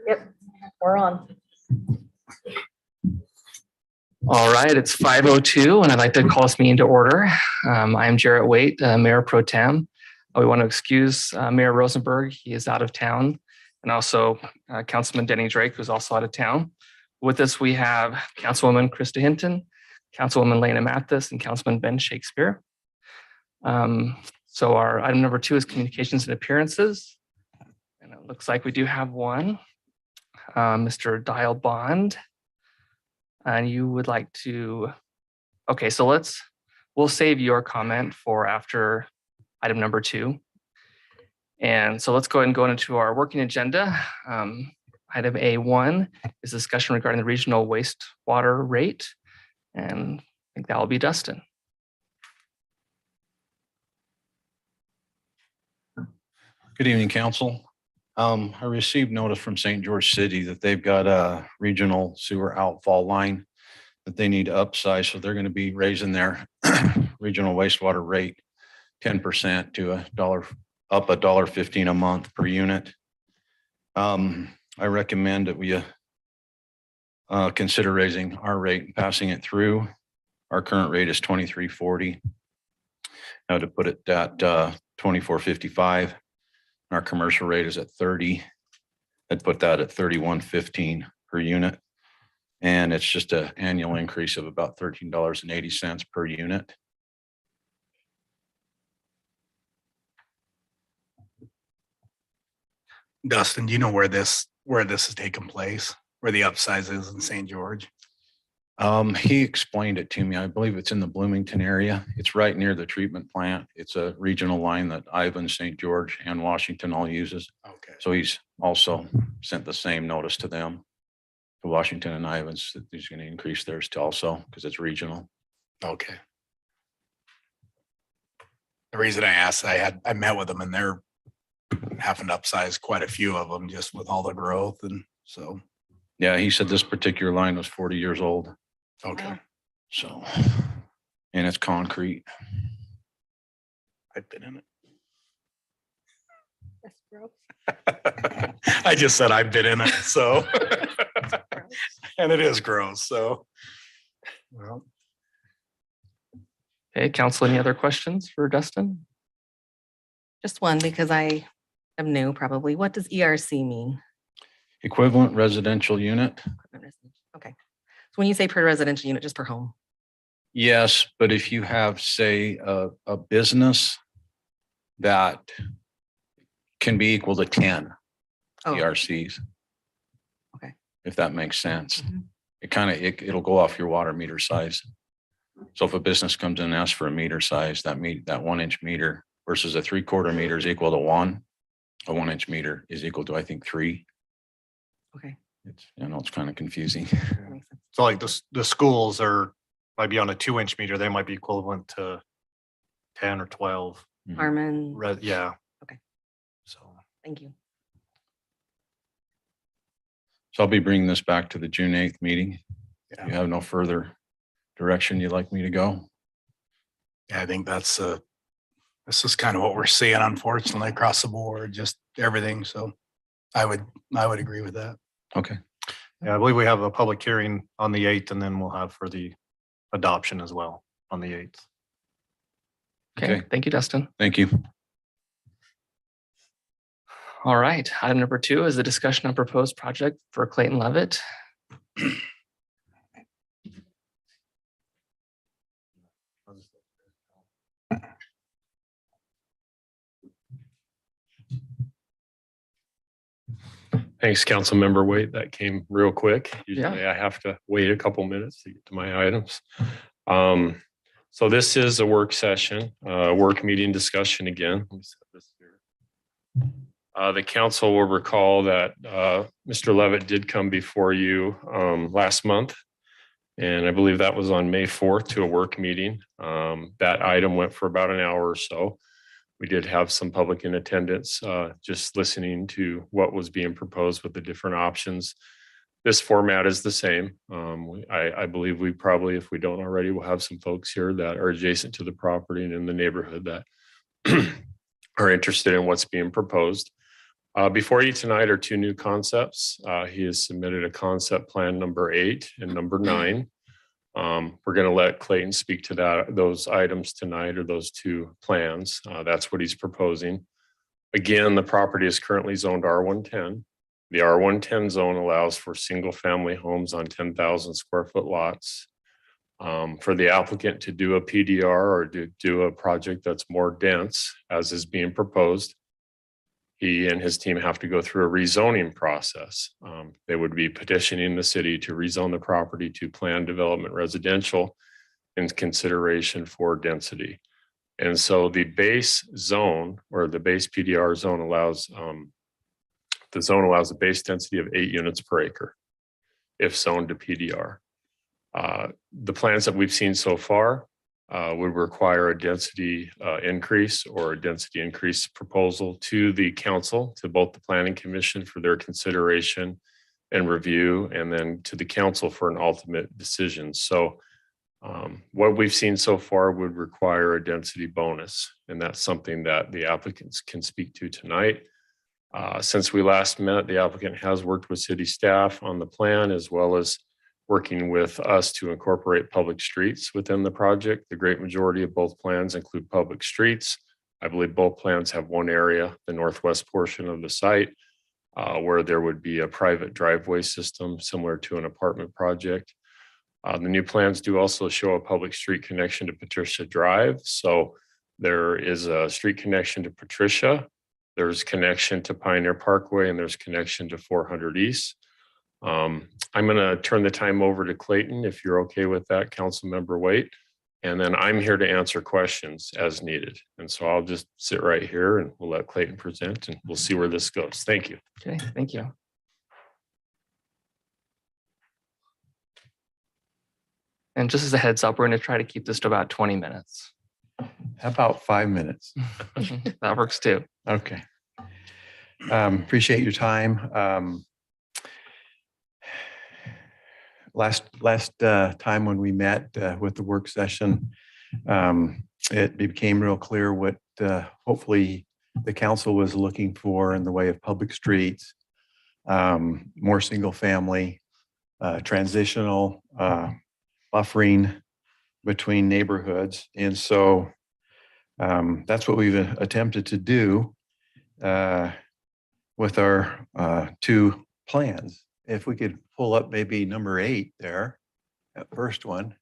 Yep, we're on. All right, it's 5:02 and I'd like to call this meeting to order. I'm Jarrett Waite, Mayor Pro Tem. We want to excuse Mayor Rosenberg. He is out of town. And also Councilman Denny Drake, who's also out of town. With us, we have Councilwoman Krista Hinton, Councilwoman Lena Mathis, and Councilman Ben Shakespeare. So our item number 2 is communications and appearances. And it looks like we do have one. Mr. Dial Bond. And you would like to, okay, so we'll save your comment for after item number 2. And so let's go ahead and go into our working agenda. Item A1 is discussion regarding the regional wastewater rate. And I think that will be Dustin. Good evening, Council. I received notice from St. George City that they've got a regional sewer outfall line that they need to upsize. So they're going to be raising their regional wastewater rate 10% to $1.15 a month per unit. I recommend that we consider raising our rate and passing it through. Our current rate is $23.40. Now to put it at $24.55. Our commercial rate is at 30. I'd put that at $31.15 per unit. And it's just an annual increase of about $13.80 per unit. Dustin, do you know where this is taking place, where the upsize is in St. George? He explained it to me. I believe it's in the Bloomington area. It's right near the treatment plant. It's a regional line that Ivan, St. George, and Washington all uses. Okay. So he's also sent the same notice to them, to Washington and Ivans, that he's going to increase theirs to also because it's regional. Okay. The reason I asked, I met with them and they're having to upsize quite a few of them just with all the growth, and so. Yeah, he said this particular line was 40 years old. Okay. Wow. So, and it's concrete. I've been in That's gross. it. I just said I've been in it, so. And it is gross, so. Well, Okay, Council, any other questions for Dustin? Just one, because I am new probably. What does ERC mean? Equivalent residential unit. Okay. So when you say per residential unit, just per home? Yes, but if you have, say, a business that can be equal to 10 Oh, ERCs. Okay. If that makes sense. Mhm. It'll go off your water meter size. So if a business comes in and asks for a meter size, that 1-inch meter versus a 3/4 meter is equal to 1. A 1-inch meter is equal to, I think, 3. Okay. I know it's kind of confusing. That makes sense. So like the schools might be on a 2-inch meter, they might be equivalent to 10 or 12. Harmon, Yeah. Okay. So thank you. So I'll be bringing this back to the June 8th meeting. yeah. You have no further direction you'd like me to go? Yeah, I think this is kind of what we're seeing, unfortunately, across the board, just everything. So I would agree with that. Okay. yeah, I believe we have a public hearing on the 8th, and then we'll have for the adoption as well on the 8th. Okay, Okay. thank you, Dustin. Thank you. All right, item number 2 is the discussion on proposed project for Clayton Levitt. Thanks, Councilmember Waite. That came real quick. Usually I have to wait a couple minutes to get to my items. So this is a work session, work meeting discussion again. Let me set this here. The council will recall that Mr. Levitt did come before you last month. And I believe that was on May 4th to a work meeting. That item went for about an hour or so. We did have some public in attendance, just listening to what was being proposed with the different options. This format is the same. I believe we probably, if we don't already, we'll have some folks here that are adjacent to the property and in the neighborhood that are interested in what's being proposed. Before you tonight are two new concepts. He has submitted a concept plan number 8 and number 9. We're going to let Clayton speak to those items tonight, or those two plans. That's what he's proposing. Again, the property is currently zoned R110. The R110 zone allows for single-family homes on 10,000 square foot lots. For the applicant to do a PDR or to do a project that's more dense, as is being proposed, he and his team have to go through a rezoning process. They would be petitioning the city to rezone the property to planned development residential in consideration for density. And so the base zone, or the base PDR zone, allows a base density of 8 units per acre if zoned to PDR. The plans that we've seen so far would require a density increase or a density increase proposal to the council, to both the planning commission for their consideration and review, and then to the council for an ultimate decision. So what we've seen so far would require a density bonus, and that's something that the applicants can speak to tonight. Since we last met, the applicant has worked with city staff on the plan, as well as working with us to incorporate public streets within the project. The great majority of both plans include public streets. I believe both plans have one area, the northwest portion of the site, where there would be a private driveway system similar to an apartment project. The new plans do also show a public street connection to Patricia Drive. So there is a street connection to Patricia. There's connection to Pioneer Parkway, and there's connection to 400 East. I'm going to turn the time over to Clayton, if you're okay with that, Councilmember Waite. And then I'm here to answer questions as needed. And so I'll just sit right here and we'll let Clayton present, and we'll see where this goes. Thank you. Okay, thank you. And just as a heads up, we're going to try to keep this to about 20 minutes. How about 5 minutes? That works too. Okay. Appreciate your time. Last time when we met with the work session, it became real clear what hopefully the council was looking for in the way of public streets, more single family, transitional buffering between neighborhoods. And so that's what we've attempted to do with our two plans. If we could pull up maybe number 8 there, that first one.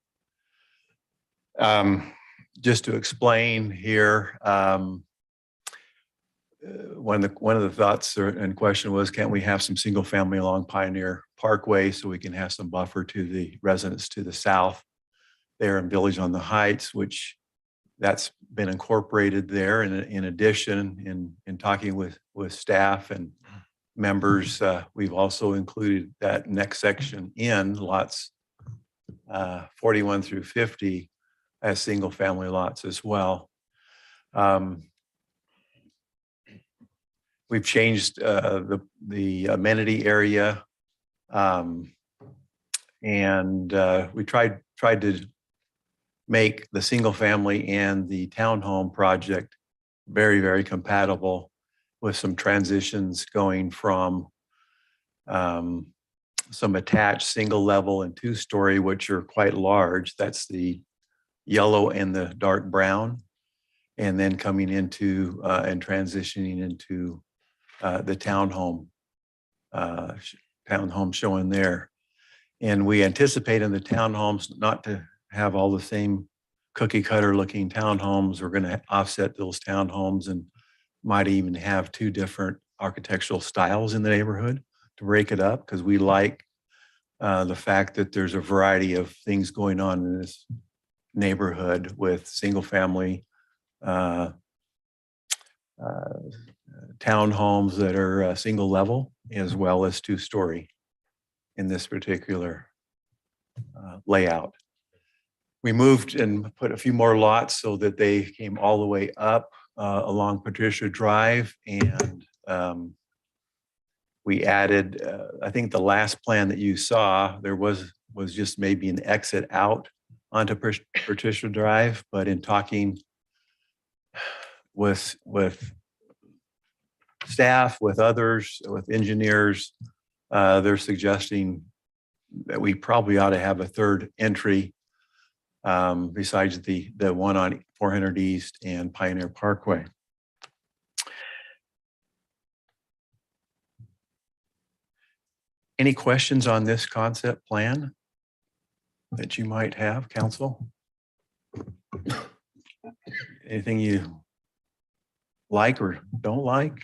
Just to explain here, one of the thoughts and question was, can't we have some single family along Pioneer Parkway so we can have some buffer to the residents to the south there in Village on the Heights, which that's been incorporated there. And in addition, in talking with staff and members, we've also included that next section in lots 41 through 50 as single family lots as well. We've changed the amenity area, and we tried to make the single family and the townhome project very, very compatible, with some transitions going from some attached single level and 2-story, which are quite large. That's the yellow and the dark brown, and then coming into and transitioning into the townhome showing there. And we anticipate in the townhomes not to have all the same cookie cutter looking townhomes. We're going to offset those townhomes and might even have 2 different architectural styles in the neighborhood to break it up, because we like the fact that there's a variety of things going on in this neighborhood with single family townhomes that are single level, as well as 2-story in this particular layout. We moved and put a few more lots so that they came all the way up along Patricia Drive, and we added, I think the last plan that you saw, there was just maybe an exit out onto Patricia Drive, but in talking with staff, with others, with engineers, they're suggesting that we probably ought to have a third entry besides the one on 400 East and Pioneer Parkway. Any questions on this concept plan that you might have, council? Anything you like or don't like?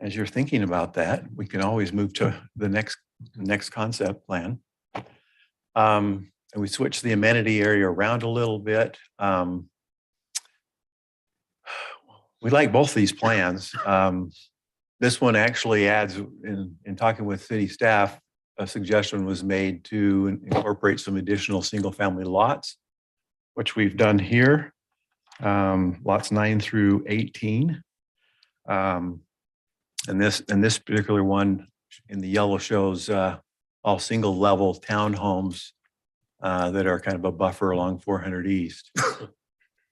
As you're thinking about that, we can always move to the next concept plan. And we switch the amenity area around a little bit. We like both these plans. This one actually adds, in talking with city staff, a suggestion was made to incorporate some additional single-family lots, which we've done here, lots 9 through 18. And this particular one in the yellow shows all single-level townhomes that are kind of a buffer along 400 East.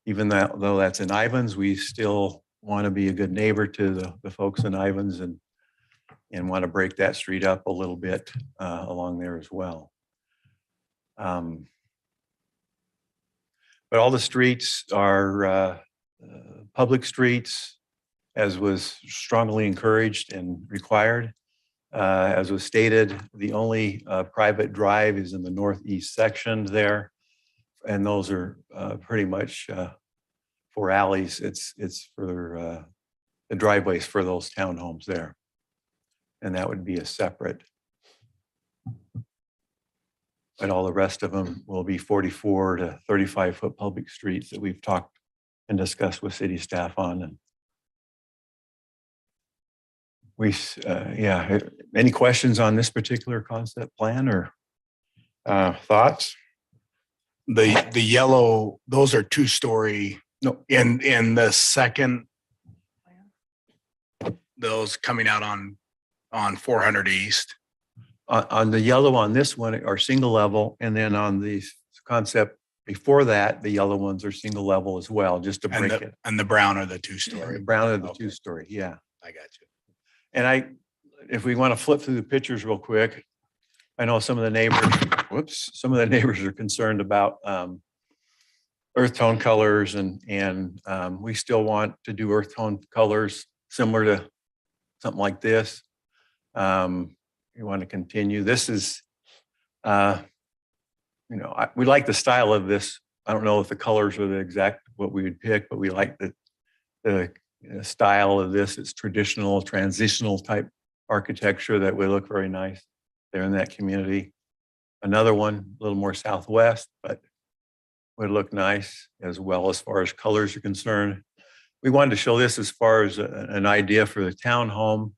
Even though that's in Ivans, we still want to be a good neighbor to the folks in Ivans and want to break that street up a little bit along there as well. But all the streets are public streets, as was strongly encouraged and required. As was stated, the only private drive is in the northeast section there. And those are pretty much for alleys. It's for the driveways for those townhomes there. And that would be a separate. But all the rest of them will be 44 to 35 foot public streets that we've talked and discussed with city staff on. And yeah, any questions on this particular concept plan or thoughts? The yellow, those are 2-story. No. In the second, those coming out on 400 East. On the yellow on this one are single level, and then on the concept before that, the yellow ones are single level as well, just to break it. And the brown are the The 2-story. brown are the Okay. 2-story, yeah. I got you. And if we want to flip through the pictures real quick, I know some of the neighbors are concerned about earth tone colors and we still want to do earth tone colors similar to something like this. We want to continue. This is, we like the style of this. I don't know if the colors are the exact what we would pick, but we like the style of this. It's traditional, transitional type architecture that would look very nice there in that community. Another one, a little more southwest, but would look nice as well as far as colors are concerned. We wanted to show this as far as an idea for the townhome.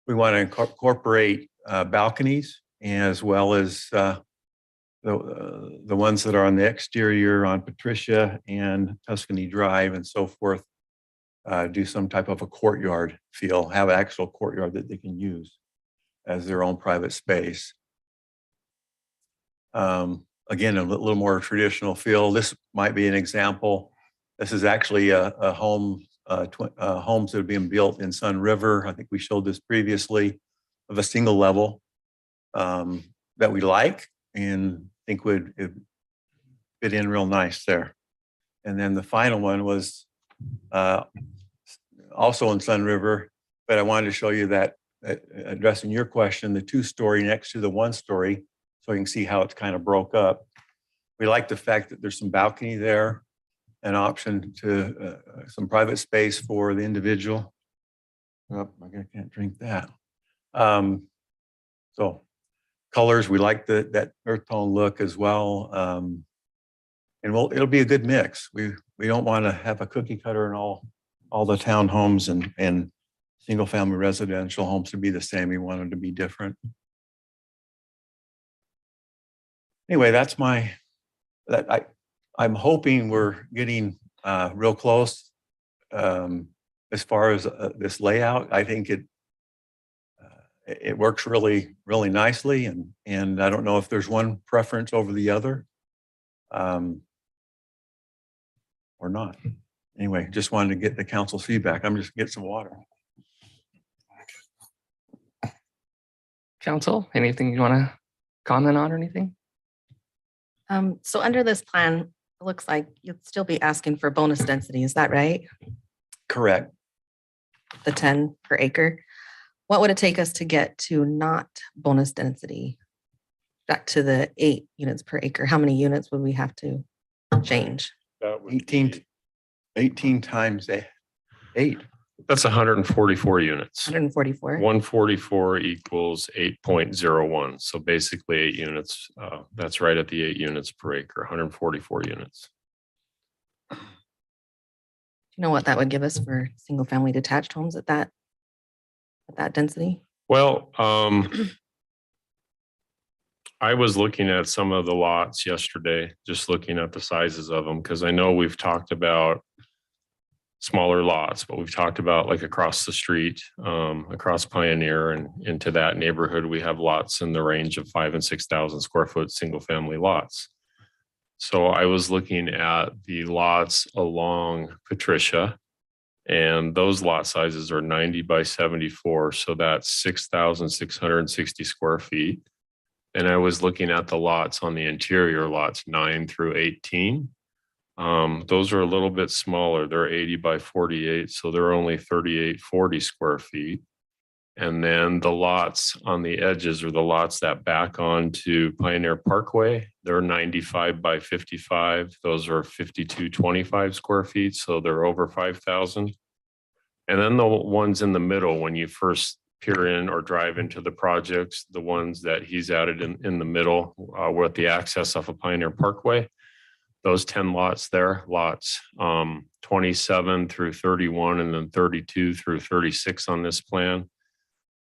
We want to incorporate balconies as well as the ones that are on the exterior on Patricia and Tuscany Drive and so forth. Do some type of a courtyard feel, have an actual courtyard that they can use as their own private space. Again, a little more traditional feel. This might be an example. This is actually a home, homes that are being built in Sun River. I think we showed this previously, of a single level that we like and think would fit in real nice there. And then the final one was also in Sun River, but I wanted to show you that addressing your question, the 2-story next to the 1-story, so you can see how it's kind of broke up. We like the fact that there's some balcony there, an option to some private space for the individual. Oh, I can't drink that. So colors, we like that earth tone look as well. And it'll be a good mix. We don't want to have a cookie cutter in all the townhomes and single family residential homes to be the same. We want them to be different. Anyway, I'm hoping we're getting real close as far as this layout. I think it works really, really nicely. And I don't know if there's one preference over the other or not. Anyway, just wanted to get the council's feedback. I'm just get some water. Council, anything you want to comment on or anything? So under this plan, it looks like you'd still be asking for bonus density. Is that right? Correct. The 10 per acre. What would it take us to get to not bonus density? Back to the 8 units per acre. How many units would we have to change? That would 18 times 8. That's 144 units. 144. 144 equals 8.01. So basically 8 units. That's right at the 8 units per acre, 144 units. Do you know what that would give us for single family detached homes at that density? Well, I was looking at some of the lots yesterday, just looking at the sizes of them, because I know we've talked about smaller lots, but we've talked about like across the street, across Pioneer and into that neighborhood, we have lots in the range of 5,000 and 6,000 square foot single family lots. So I was looking at the lots along Patricia, and those lot sizes are 90 by 74. So that's 6,660 square feet. And I was looking at the lots on the interior, lots 9 through 18. Those are a little bit smaller. They're 80 by 48. So they're only 3840 square feet. And then the lots on the edges, or the lots that back onto Pioneer Parkway, they're 95 by 55. Those are 5225 square feet. So they're over 5,000. And then the ones in the middle, when you first peer in or drive into the projects, the ones that he's added in the middle with the access off of Pioneer Parkway, those 10 lots there, lots 27 through 31 and then 32 through 36 on this plan.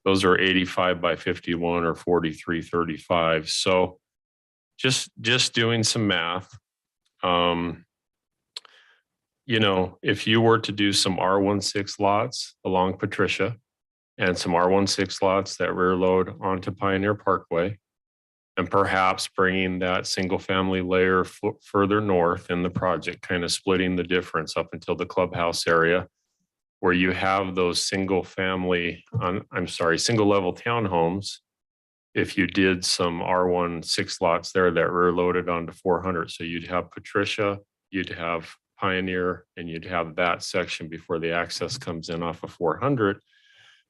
Those are 85 by 51 or 4335. So just doing some math, you know, if you were to do some R16 lots along Patricia and some R16 lots that rear load onto Pioneer Parkway, and perhaps bringing that single family layer further north in the project, kind of splitting the difference up until the clubhouse area, where you have those single level townhomes. If you did some R16 lots there that rear loaded onto 400, so you'd have Patricia, you'd have Pioneer, and you'd have that section before the access comes in off of 400.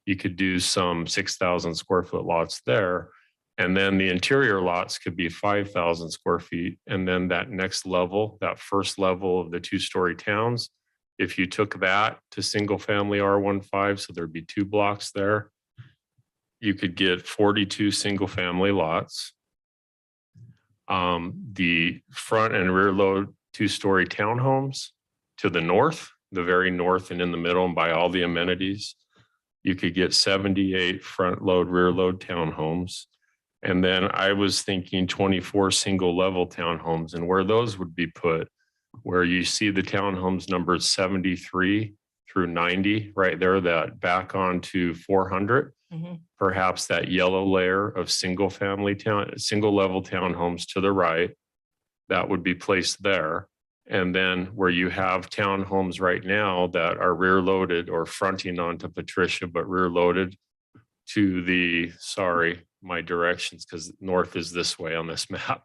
You could do some 6,000 square foot lots there. And then the interior lots could be 5,000 square feet. And then that next level, that first level of the 2-story towns, if you took that to single family R15, so there'd be 2 blocks there, you could get 42 single family lots. The front and rear load 2-story townhomes to the north, the very north and in the middle, and by all the amenities, you could get 78 front load, rear load townhomes. And then I was thinking 24 single level townhomes, and where those would be put, where you see the townhomes numbered 73 through 90 right there, that back onto 400, perhaps that yellow layer of single level townhomes to the right, that would be placed there. And then where you have townhomes right now that are rear loaded or fronting onto Patricia, but rear loaded to the, my directions, because north is this way on this map,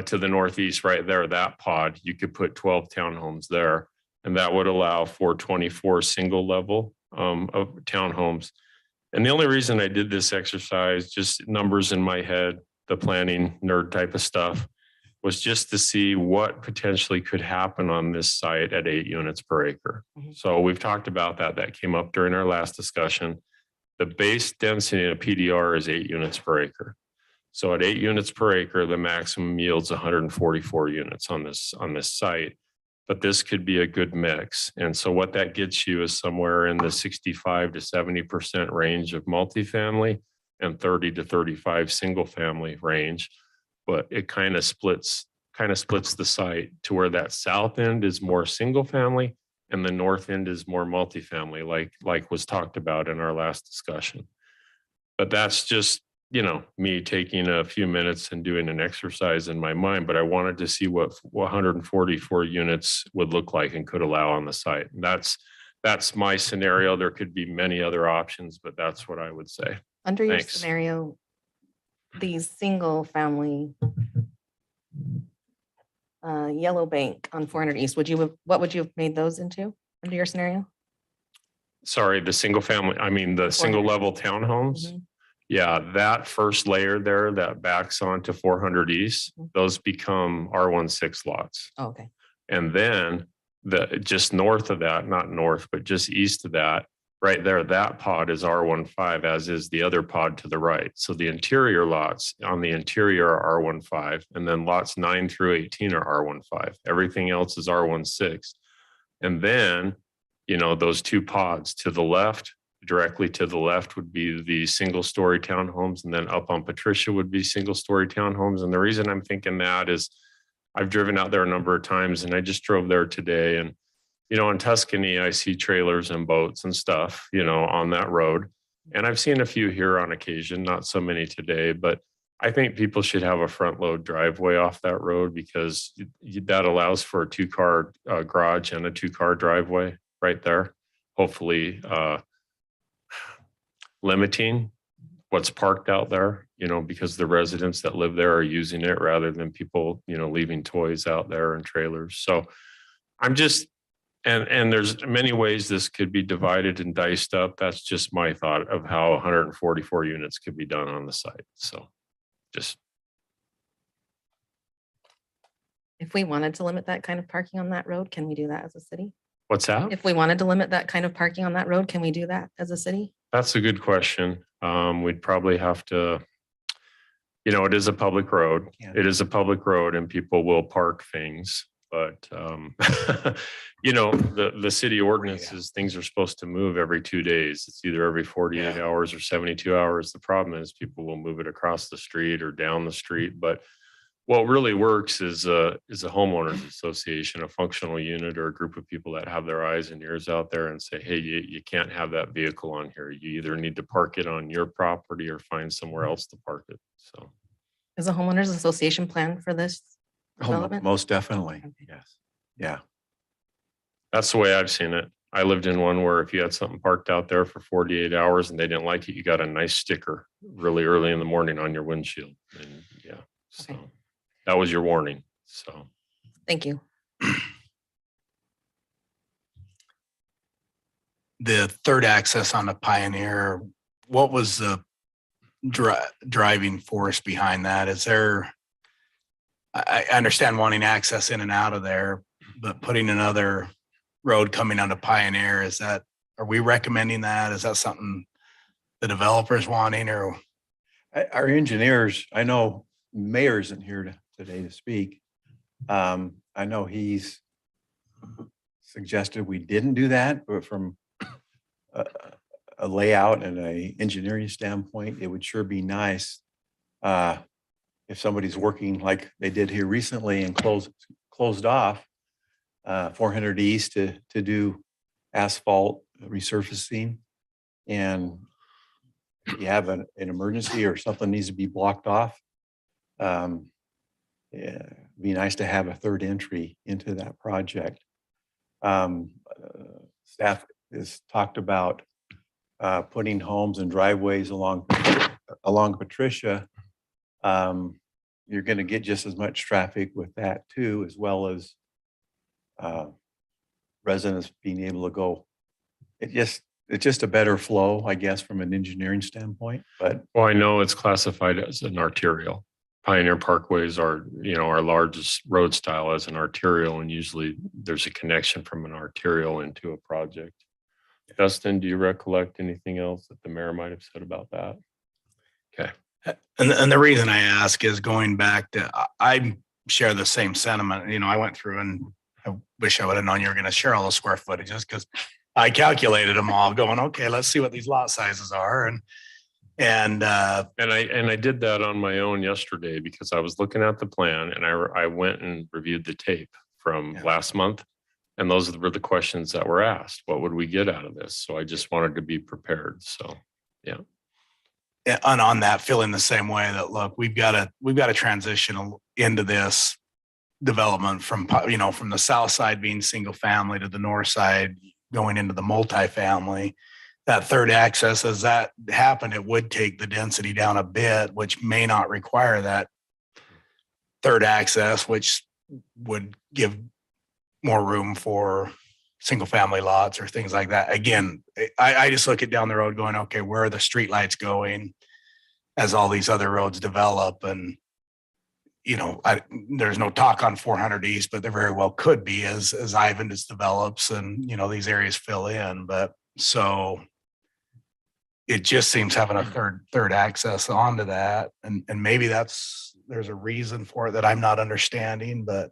to the northeast right there, that pod, you could put 12 townhomes there. And that would allow for 24 single level of townhomes. And the only reason I did this exercise, just numbers in my head, the planning nerd type of stuff, was just to see what potentially could happen on this site at 8 units per acre. So we've talked about that. That came up during our last discussion. The base density in a PDR is 8 units per acre. So at 8 units per acre, the maximum yields 144 units on this site. But this could be a good mix. And so what that gets you is somewhere in the 65 to 70% range of multifamily and 30 to 35 single family range. But it kind of splits the site to where that south end is more single family and the north end is more multifamily, like was talked about in our last discussion. But that's just me taking a few minutes and doing an exercise in my mind, but I wanted to see what 144 units would look like and could allow on the site. And that's my scenario. There could be many other options, but that's what I would say. Under your Thanks. scenario, these single family yellow bank on 400 East, what would you have made those into under your scenario? Sorry, the single level townhomes. Mhm. Yeah, that first layer there that backs onto 400 East, those become R16 lots. Oh, okay. And then just north of that, not north, but just east of that, right there, that pod is R15, as is the other pod to the right. So the interior lots on the interior are R15, and then lots 9 through 18 are R15. Everything else is R16. And then, those two pods to the left, directly to the left would be the single-story townhomes, and then up on Patricia would be single-story townhomes. And the reason I'm thinking that is I've driven out there a number of times, and I just drove there today. And, in Tuscany, I see trailers and boats and stuff, on that road. And I've seen a few here on occasion, not so many today, but I think people should have a front load driveway off that road, because that allows for a 2-car garage and a 2-car driveway right there. Hopefully, limiting what's parked out there, because the residents that live there are using it rather than people, leaving toys out there and trailers. So I'm just, and there's many ways this could be divided and diced up. That's just my thought of how 144 units could be done on the site. So just. If we wanted to limit that kind of parking on that road, can we do that as a city? What's that? If we wanted to limit that kind of parking on that road, can we do that as a city? That's a good question. We'd probably have to, it is a public road. Yeah. It is a public road and people will park things, but, the city ordinances, things are supposed to move every 2 days. It's either every 48 hours or 72 hours. The problem is people will move it across the street or down the street. But what really works is a homeowners association, a functional unit, or a group of people that have their eyes and ears out there and say, hey, you can't have that vehicle on here. You either need to park it on your property or find somewhere else to park it. So, Is a homeowners association plan for this development? Most definitely. Okay. Yes. Yeah. that's the way I've seen it. I lived in one where if you had something parked out there for 48 hours and they didn't like it, you got a nice sticker really early in the morning on your windshield. And so Okay. that was your warning. So Thank you. The third access on the Pioneer, what was the driving force behind that? Is there, I understand wanting access in and out of there, but putting another road coming onto Pioneer, are we recommending that? Is that something the developer's wanting, or? Our engineers, I know Mayor isn't here today to speak. I know he's suggested we didn't do that, but from a layout and a engineering standpoint, it would sure be nice if somebody's working like they did here recently and closed off 400 East to do asphalt resurfacing, and you have an emergency or something needs to be blocked off. It'd be nice to have a third entry into that project. Staff has talked about putting homes and driveways along Patricia. You're going to get just as much traffic with that too, as well as residents being able to go. It's just a better flow, I guess, from an engineering standpoint. But well, I know it's classified as an arterial. Pioneer Parkways are, our largest road style as an arterial, and usually there's a connection from an arterial into a project. Dustin, do you recollect anything else that the mayor might have said about that? Okay. And the reason I ask is going back to, I share the same sentiment. I went through and I wish I would have known you were going to share all the square footages, because I calculated them all going, okay, let's see what these lot sizes are. And I did that on my own yesterday because I was looking at the plan and I went and reviewed the tape from last month. And those were the questions that were asked. What would we get out of this? So I just wanted to be prepared. So, yeah. and on that, feeling the same way that, look, we've got to transition into this development from the south side being single family to the north side going into the multifamily. That third access, as that happened, it would take the density down a bit, which may not require that third access, which would give more room for single family lots or things like that. Again, I just look at down the road going, okay, where are the streetlights going as all these other roads develop? And, there's no talk on 400 East, but there very well could be as Ivan just develops and, these areas fill in. But so it just seems having a third access onto that. And maybe there's a reason for it that I'm not understanding, but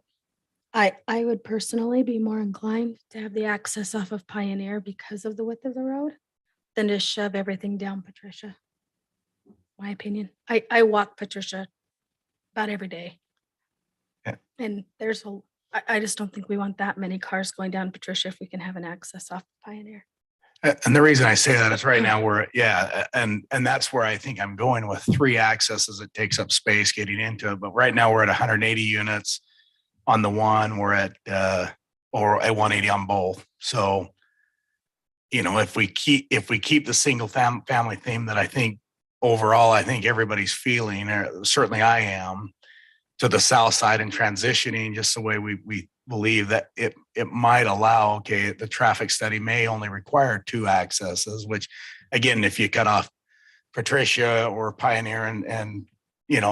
I would personally be more inclined to have the access off of Pioneer because of the width of the road than to shove everything down Patricia. My opinion. I walk Patricia about every day. Yeah. And I just don't think we want that many cars going down Patricia if we can have an access off Pioneer. and the reason I say that is right now and that's where I think I'm going with 3 accesses. It takes up space getting into it, but right now we're at 180 units on the one. We're at or at 180 on both. So, if we keep the single family theme that I think overall, I think everybody's feeling, or certainly I am, to the south side and transitioning just the way we believe that it might allow, the traffic study may only require 2 accesses, which again, if you cut off Patricia or Pioneer and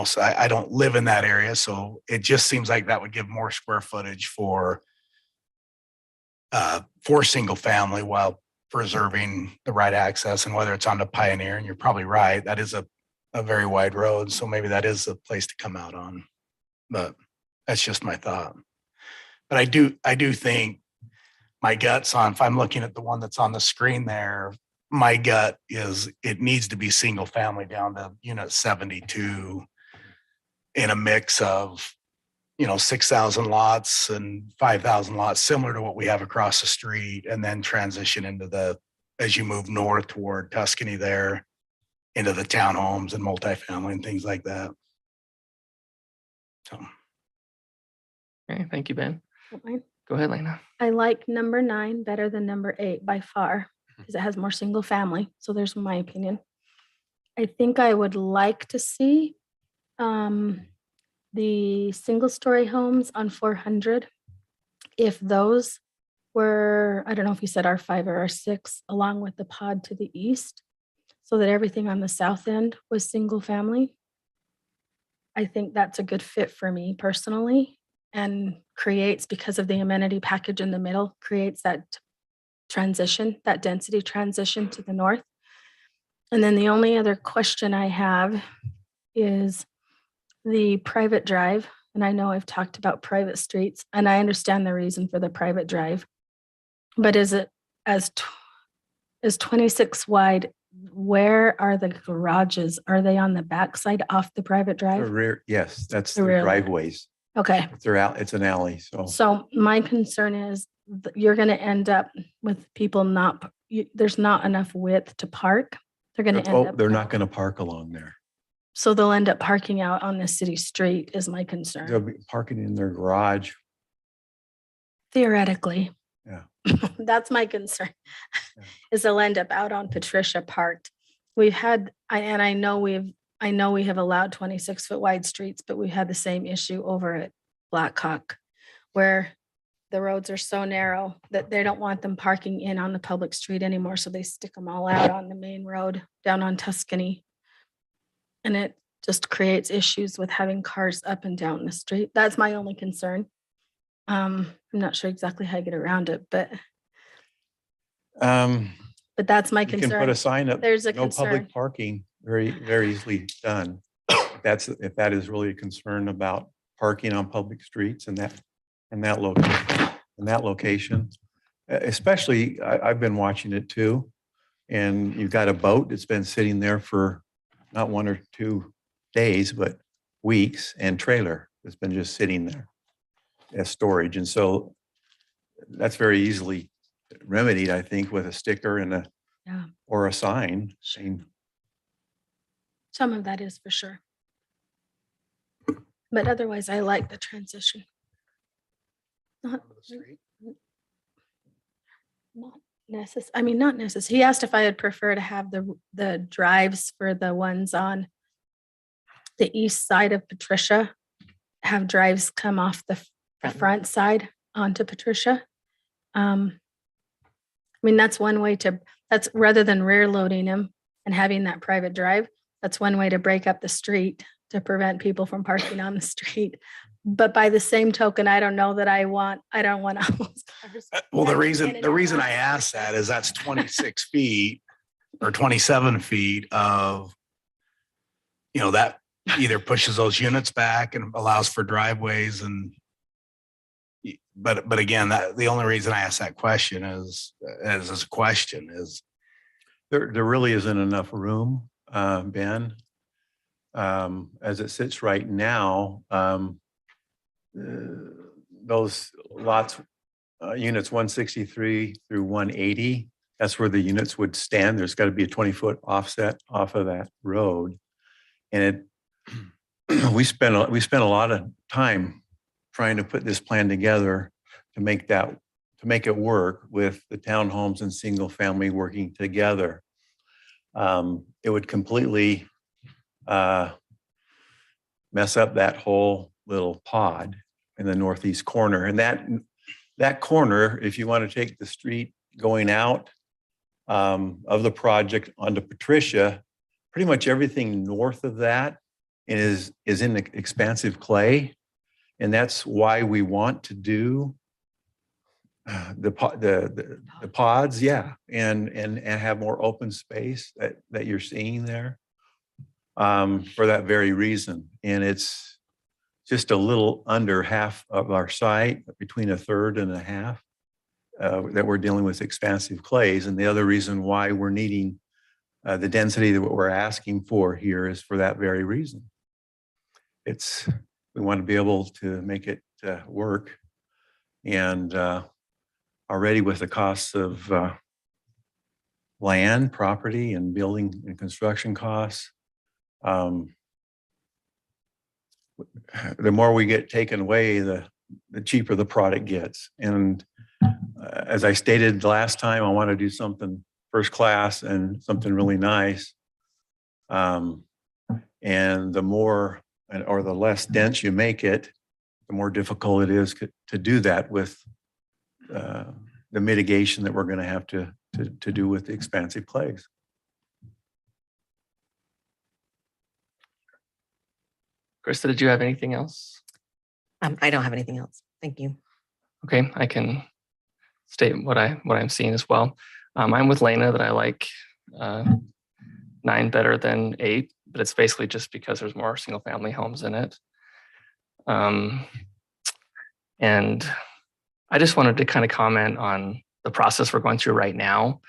so I don't live in that area. So it just seems like that would give more square footage for single family while preserving the right access, and whether it's on the Pioneer, and you're probably right, that is a very wide road. So maybe that is a place to come out on, but that's just my thought. But I do think my gut's on, if I'm looking at the one that's on the screen there, my gut is it needs to be single family down to unit 72 in a mix of 6,000 lots and 5,000 lots, similar to what we have across the street, and then transition into as you move north toward Tuscany there, into the townhomes and multifamily and things like that. So. Okay, thank you, Ben. Don't mind. Go ahead, Lena. I like number 9 better than number 8 by far because it has more single family. So there's my opinion. I think I would like to see the single story homes on 400. If those were, I don't know if you said R5 or R6, along with the pod to the east, so that everything on the south end was single family. I think that's a good fit for me personally, and creates, because of the amenity package in the middle, creates that transition, that density transition to the north. And then the only other question I have is the private drive. And I know I've talked about private streets, and I understand the reason for the private drive, but is it as 26 wide? Where are the garages? Are they on the backside off the private The drive? rear, yes, that's The the rear. driveways. Okay. If they're out, it's an alley. So my concern is you're going to end up with people there's not enough width to park. They're going to end up. They're not going to park along there. So they'll end up parking out on the city street is my They'll concern. be parking in their garage. Theoretically. Yeah. That's my concern. Yeah. Is they'll end up out on Patricia parked. We've had, I know we have allowed 26-foot wide streets, but we had the same issue over at Blackhawk, where the roads are so narrow that they don't want them parking in on the public street anymore. So they stick them all out on the main road down on Tuscany. And it just creates issues with having cars up and down the street. That's my only concern. I'm not sure exactly how I get around it, but that's my You can put a concern. sign up. There's a No concern. public parking, very, very easily done. If that is really a concern about parking on public streets and that location, especially I've been watching it too. And you've got a boat that's been sitting there for not 1 or 2 days, but weeks, and trailer that's been just sitting there as storage. And so that's very easily remedied, I think, with a sticker and or a sign saying Some of that is for sure. But otherwise, I like the transition. Not necessary. I mean, not necessary. He asked if I would prefer to have the drives for the ones on the east side of Patricia, have drives come off the front side onto Patricia. I mean, that's one way that's rather than rear loading them and having that private drive, that's one way to break up the street to prevent people from parking on the street. But by the same token, I don't know that I don't want all those cars. Well, the backing in and reason out. I asked that is that's 26 feet or 27 feet of, that either pushes those units back and allows for driveways but again, the only reason I asked that question is There really isn't enough room, Ben. As it sits right now, those lots, units 163 through 180, that's where the units would stand. There's got to be a 20-foot offset off of that road. And we spent a lot of time trying to put this plan together to make it work with the townhomes and single family working together. It would completely mess up that whole little pod in the northeast corner. And that corner, if you want to take the street going out of the project onto Patricia, pretty much everything north of that is in the expansive clay. And that's why we want to do the pods, yeah, and have more open space that you're seeing there for that very reason. And it's just a little under half of our site, between a third and a half, that we're dealing with expansive clays. And the other reason why we're needing the density that we're asking for here is for that very reason. We want to be able to make it work. And already with the costs of land, property, and building and construction costs, the more we get taken away, the cheaper the product gets. And as I stated last time, I want to do something first class and something really nice. And the more or the less dense you make it, the more difficult it is to do that with the mitigation that we're going to have to do with the expansive clays. Krista, did you have anything else? I don't have anything else. Thank you. Okay, I can state what I'm seeing as well. I'm with Lena that I like 9 better than 8, but it's basically just because there's more single family homes in it. And I just wanted to kind of comment on the process we're going through right now.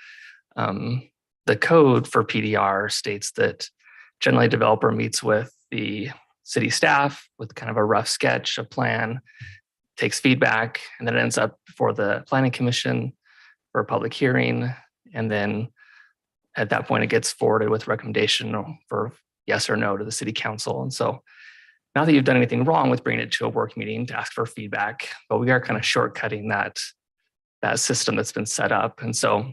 The code for PDR states that generally a developer meets with the city staff with kind of a rough sketch, a plan, takes feedback, and then it ends up before the planning commission for a public hearing. And then at that point, it gets forwarded with recommendation for yes or no to the city council. And so not that you've done anything wrong with bringing it to a work meeting to ask for feedback, but we are kind of shortcutting that system that's been set up. And so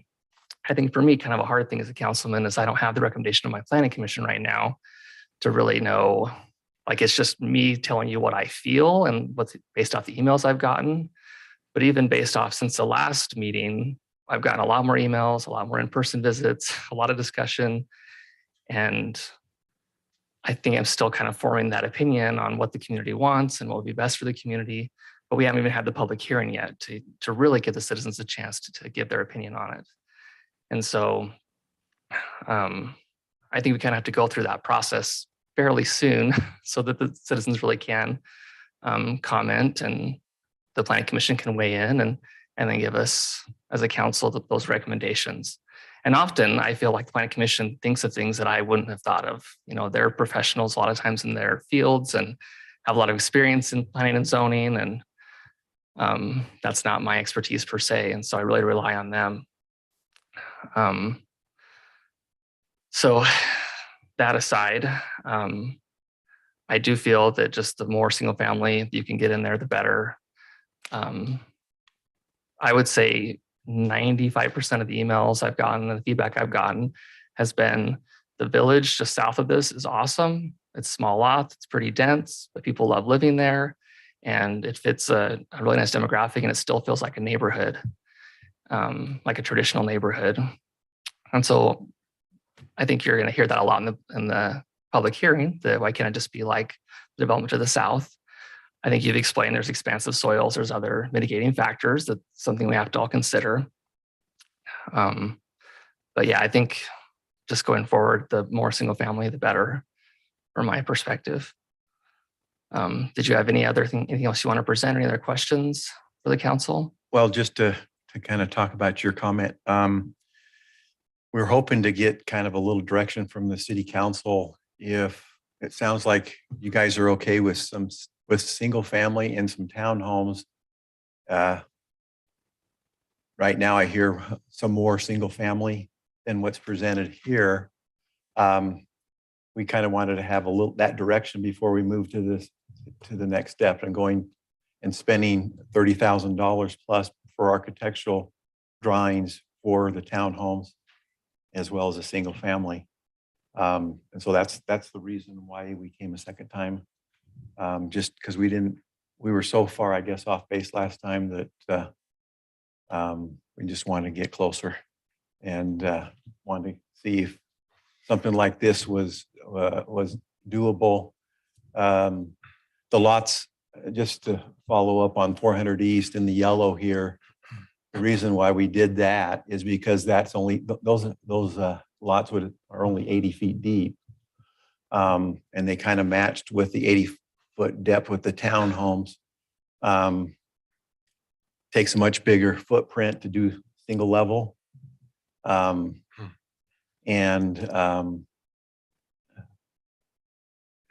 I think for me, kind of a hard thing as a councilman is I don't have the recommendation of my planning commission right now to really know, like it's just me telling you what I feel and what's based off the emails I've gotten. But even based off since the last meeting, I've gotten a lot more emails, a lot more in-person visits, a lot of discussion. And I think I'm still kind of forming that opinion on what the community wants and what would be best for the community. But we haven't even had the public hearing yet to really give the citizens a chance to give their opinion on it. And so I think we kind of have to go through that process fairly soon so that the citizens really can comment and the planning commission can weigh in and then give us as a council those recommendations. And often I feel like the planning commission thinks of things that I wouldn't have thought of. You know, they're professionals a lot of times in their fields and have a lot of experience in planning and zoning. And that's not my expertise per se. And so I really rely on them. So that aside, I do feel that just the more single family you can get in there, the better. I would say 95% of the emails I've gotten and the feedback I've gotten has been the village just south of this is awesome. It's small lots, it's pretty dense, but people love living there. And it fits a really nice demographic and it still feels like a neighborhood, like a traditional neighborhood. And so I think you're going to hear that a lot in the public hearing, that why can't it just be like the development to the south? I think you've explained there's expansive soils, there's other mitigating factors. That's something we have to all consider. But yeah, I think just going forward, the more single family, the better from my perspective. Did you have anything else you want to present? Any other questions for the council? Well, just to kind of talk about your comment, we're hoping to get kind of a little direction from the city council. If it sounds like you guys are okay with single family and some townhomes. Right now I hear some more single family than what's presented here. We kind of wanted to have that direction before we move to the next step and going and spending $30,000 plus for architectural drawings for the townhomes as well as a single family. And so that's the reason why we came a second time. Just because we were so far, I guess, off base last time that we just wanted to get closer and wanted to see if something like this was doable. The lots, just to follow up on 400 East in the yellow here, the reason why we did that is because that's only those lots are only 80 feet deep. And they kind of matched with the 80-foot depth with the townhomes. Takes a much bigger footprint to do single level.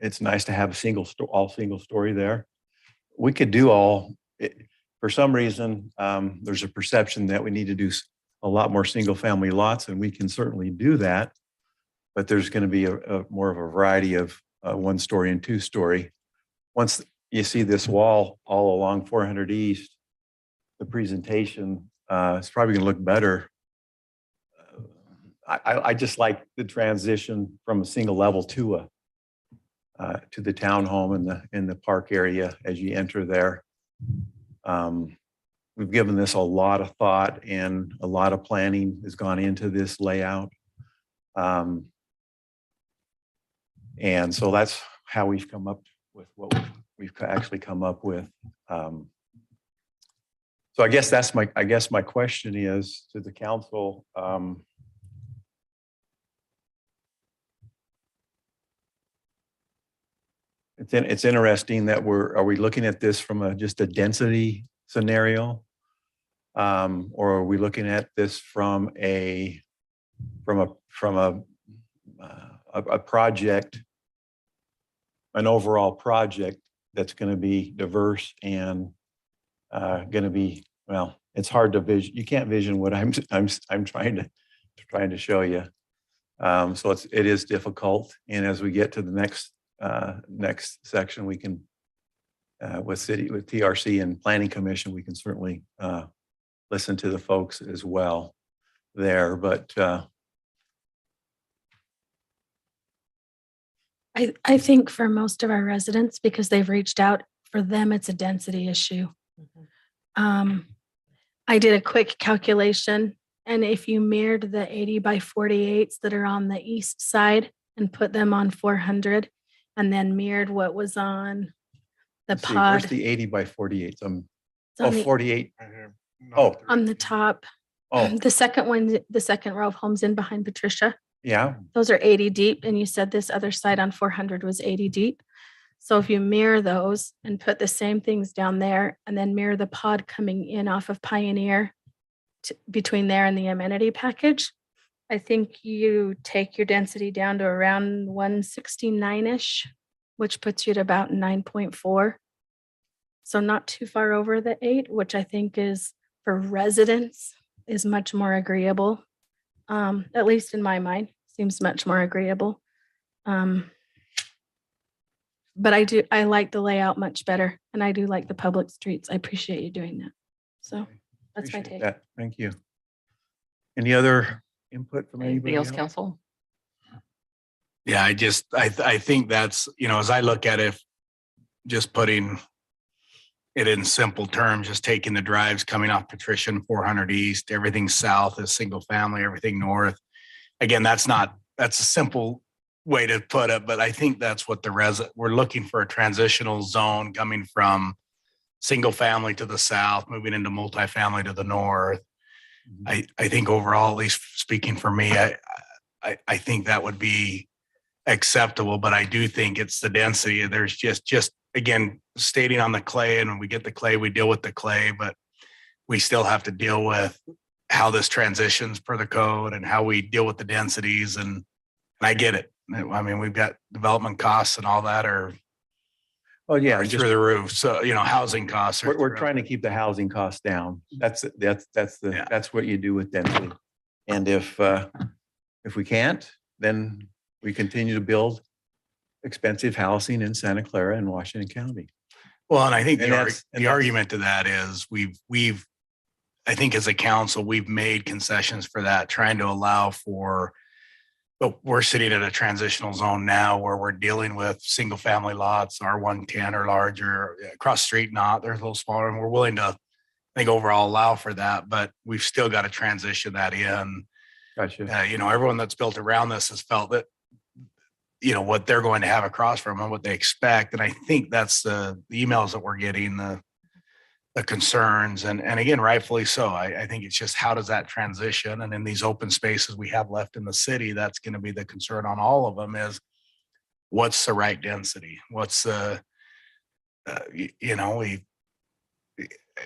It's nice to have a all single story there. We could do for some reason, there's a perception that we need to do a lot more single family lots, and we can certainly do that. But there's going to be a more of a variety of 1-story and 2-story. Once you see this wall all along 400 East, the presentation is probably going to look better. I just like the transition from a single level to the townhome in the park area as you enter there. We've given this a lot of thought and a lot of planning has gone into this layout. And so that's how we've come up with what we've actually come up with. So I guess my question is to the council. It's interesting that are we looking at this from just a density scenario, or are we looking at this from a project, an overall project that's going to be diverse and going to be, well, it's hard to vision. You can't vision what I'm trying to show you. So it is difficult. And as we get to the next section, we can with TRC and Planning Commission, we can certainly listen to the folks as well there. But I think for most of our residents, because they've reached out, for them, it's a density issue. I did a quick calculation, and if you mirrored the 80 by 48s that are on the east side and put them on 400, and then mirrored what was on the pod. Where's the 80 by 48s? On the 48. Oh, on the top. Oh, The second one, the second row of homes in behind Patricia. yeah. Those are 80 deep. And you said this other side on 400 was 80 deep. So if you mirror those and put the same things down there and then mirror the pod coming in off of Pioneer between there and the amenity package, I think you take your density down to around 169-ish, which puts you at about 9.4. So not too far over the 8, which I think is for residents is much more agreeable. At least in my mind, seems much more agreeable. But I like the layout much better, and I do like the public streets. I appreciate you doing that. So that's my Appreciate take. that. Thank you. Any other input from Anything anybody else, else? council? Yeah, I think that's, as I look at it, just putting it in simple terms, just taking the drives coming off Patricia 400 East, everything south is single family, everything north. Again, that's a simple way to put it, but I think that's what we're looking for, a transitional zone coming from single family to the south, moving into multifamily to the north. I think overall, at least speaking for me, I think that would be acceptable, but I do think it's the density. There's just again, stating on the clay, and when we get the clay, we deal with the clay, but we still have to deal with how this transitions per the code and how we deal with the densities. And I get it. I mean, we've got development costs and all that are Well, yeah, are just through the roof. So, housing costs are. we're trying to keep the housing costs down. That's Yeah. that's what you do with density. And if we can't, then we continue to build expensive housing in Santa Clara and Washington County. Well, and I think And that's- the argument to that is I think as a council, we've made concessions for that, trying to allow for, but we're sitting at a transitional zone now where we're dealing with single family lots, R110 or larger, across the street, there's a little smaller, and we're willing to, I think, overall allow for that, but we've still got to transition that in. Gotcha. Everyone that's built around this has felt that, what they're going to have across from them, what they expect. And I think that's the emails that we're getting, the concerns, and again, rightfully so. I think it's just, how does that transition? And in these open spaces we have left in the city, that's going to be the concern on all of them, is what's the right density? What's the,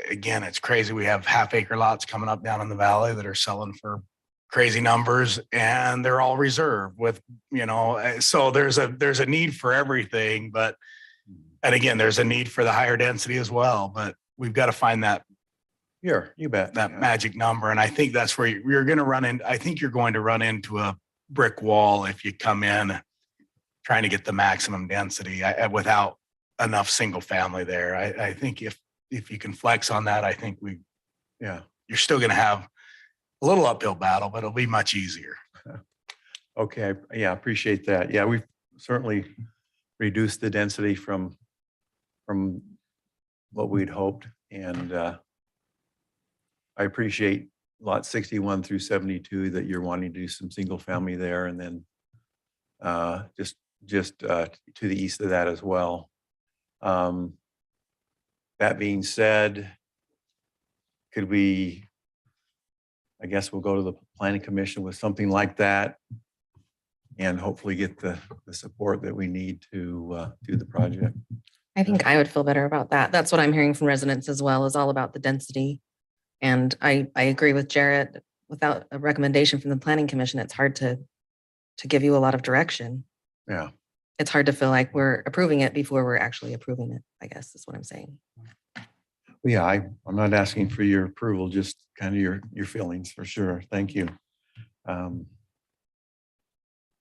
again, it's crazy. We have half-acre lots coming up down in the valley that are selling for crazy numbers, and they're all reserved with, so there's a need for everything, and again, there's a need for the higher density as well, but we've got to find that You bet. that magic number. And I think that's where you're going to I think you're going to run into a brick wall if you come in trying to get the maximum density without enough single family there. I think if you can flex on that, I think you're still going to have a little uphill battle, but it'll be much easier. Okay. Yeah, appreciate that. Yeah, we've certainly reduced the density from what we'd hoped. And I appreciate lot 61 through 72 that you're wanting to do some single family there. And then just to the east of that as well. That being said, could we, I guess we'll go to the planning commission with something like that and hopefully get the support that we need to do the project. I think I would feel better about that. That's what I'm hearing from residents as well, is all about the density. And I agree with Jarrett. Without a recommendation from the planning commission, it's hard to give you a lot of direction. Yeah. It's hard to feel like we're approving it before we're actually approving it, I guess is what I'm saying. Well, yeah, I'm not asking for your approval, just kind of your feelings for sure. Thank you. All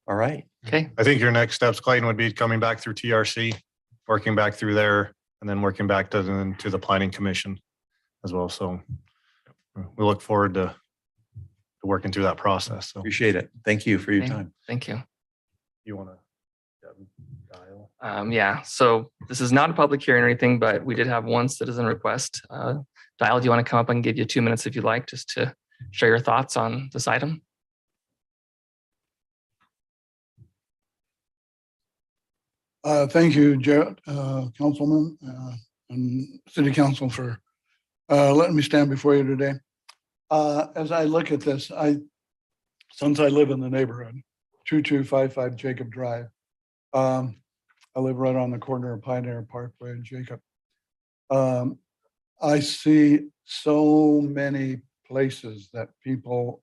right. Okay. I think your next steps, Clayton, would be coming back through TRC, working back through there, and then working back to the planning commission as well. So we look forward to working through that process. So Appreciate it. Thank you for your Okay. time. Thank you. you want to dial? Yeah, so this is not a public hearing or anything, but we did have one citizen request. Dial, do you want to come up and give you 2 minutes if you'd like, just to share your thoughts on this item? Thank you, Jarrett, Councilman, and City Council for letting me stand before you today. As I look at this, since I live in the neighborhood, 2255 Jacob Drive, I live right on the corner of Pioneer Parkway and Jacob. I see so many places that people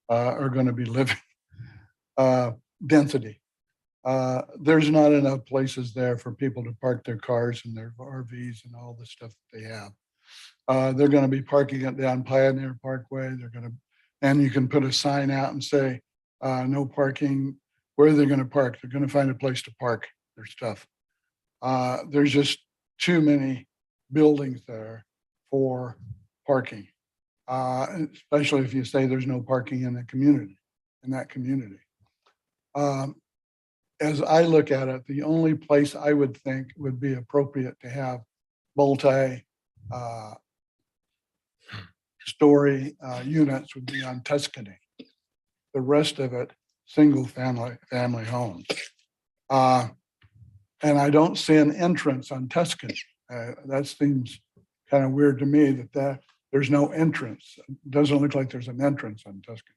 are going to be living. Density. There's not enough places there for people to park their cars and their RVs and all the stuff that they have. They're going to be parking it down Pioneer Parkway. And you can put a sign out and say, no parking where are they going to park? They're going to find a place to park their stuff. There's just too many buildings there for parking, especially if you say there's no parking in the community, in that community. As I look at it, the only place I would think would be appropriate to have multi story units would be on Tuscany. The rest of it, single family homes. And I don't see an entrance on Tuscany. That seems kind of weird to me that there's no entrance. It doesn't look like there's an entrance on Tuscany.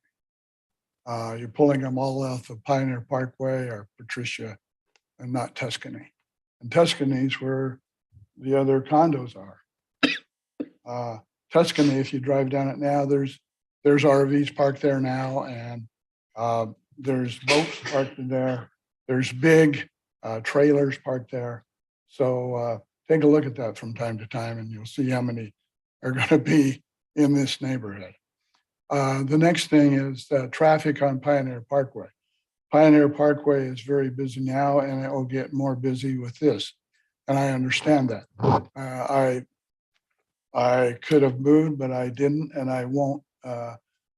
You're pulling them all off of Pioneer Parkway or Patricia and not Tuscany. And Tuscany's where the other condos are. Tuscany, if you drive down it now, there's RVs parked there now, and there's boats parked in there. There's big trailers parked there. So take a look at that from time to time, and you'll see how many are going to be in this neighborhood. The next thing is traffic on Pioneer Parkway. Pioneer Parkway is very busy now, and it will get more busy with this. And I understand that. I could have moved, but I didn't, and I won't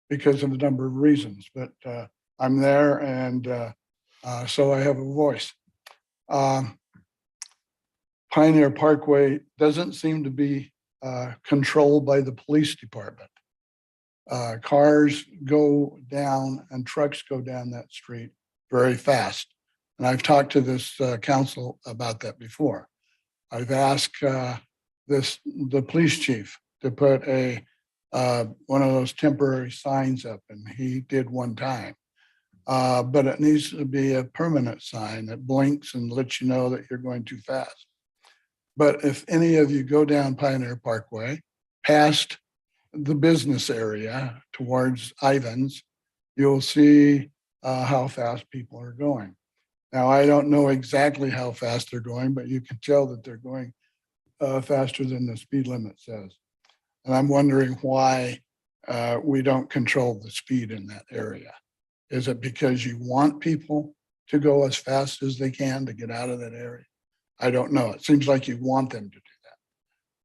because of a number of reasons. But I'm there, and so I have a voice. Pioneer Parkway doesn't seem to be controlled by the police department. Cars go down and trucks go down that street very fast. And I've talked to this council about that before. I've asked the police chief to put one of those temporary signs up, and he did one time. But it needs to be a permanent sign that blinks and lets you know that you're going too fast. But if any of you go down Pioneer Parkway, past the business area towards Ivans, you'll see how fast people are going. Now, I don't know exactly how fast they're going, but you can tell that they're going faster than the speed limit says. And I'm wondering why we don't control the speed in that area. Is it because you want people to go as fast as they can to get out of that area? I don't know. It seems like you want them to do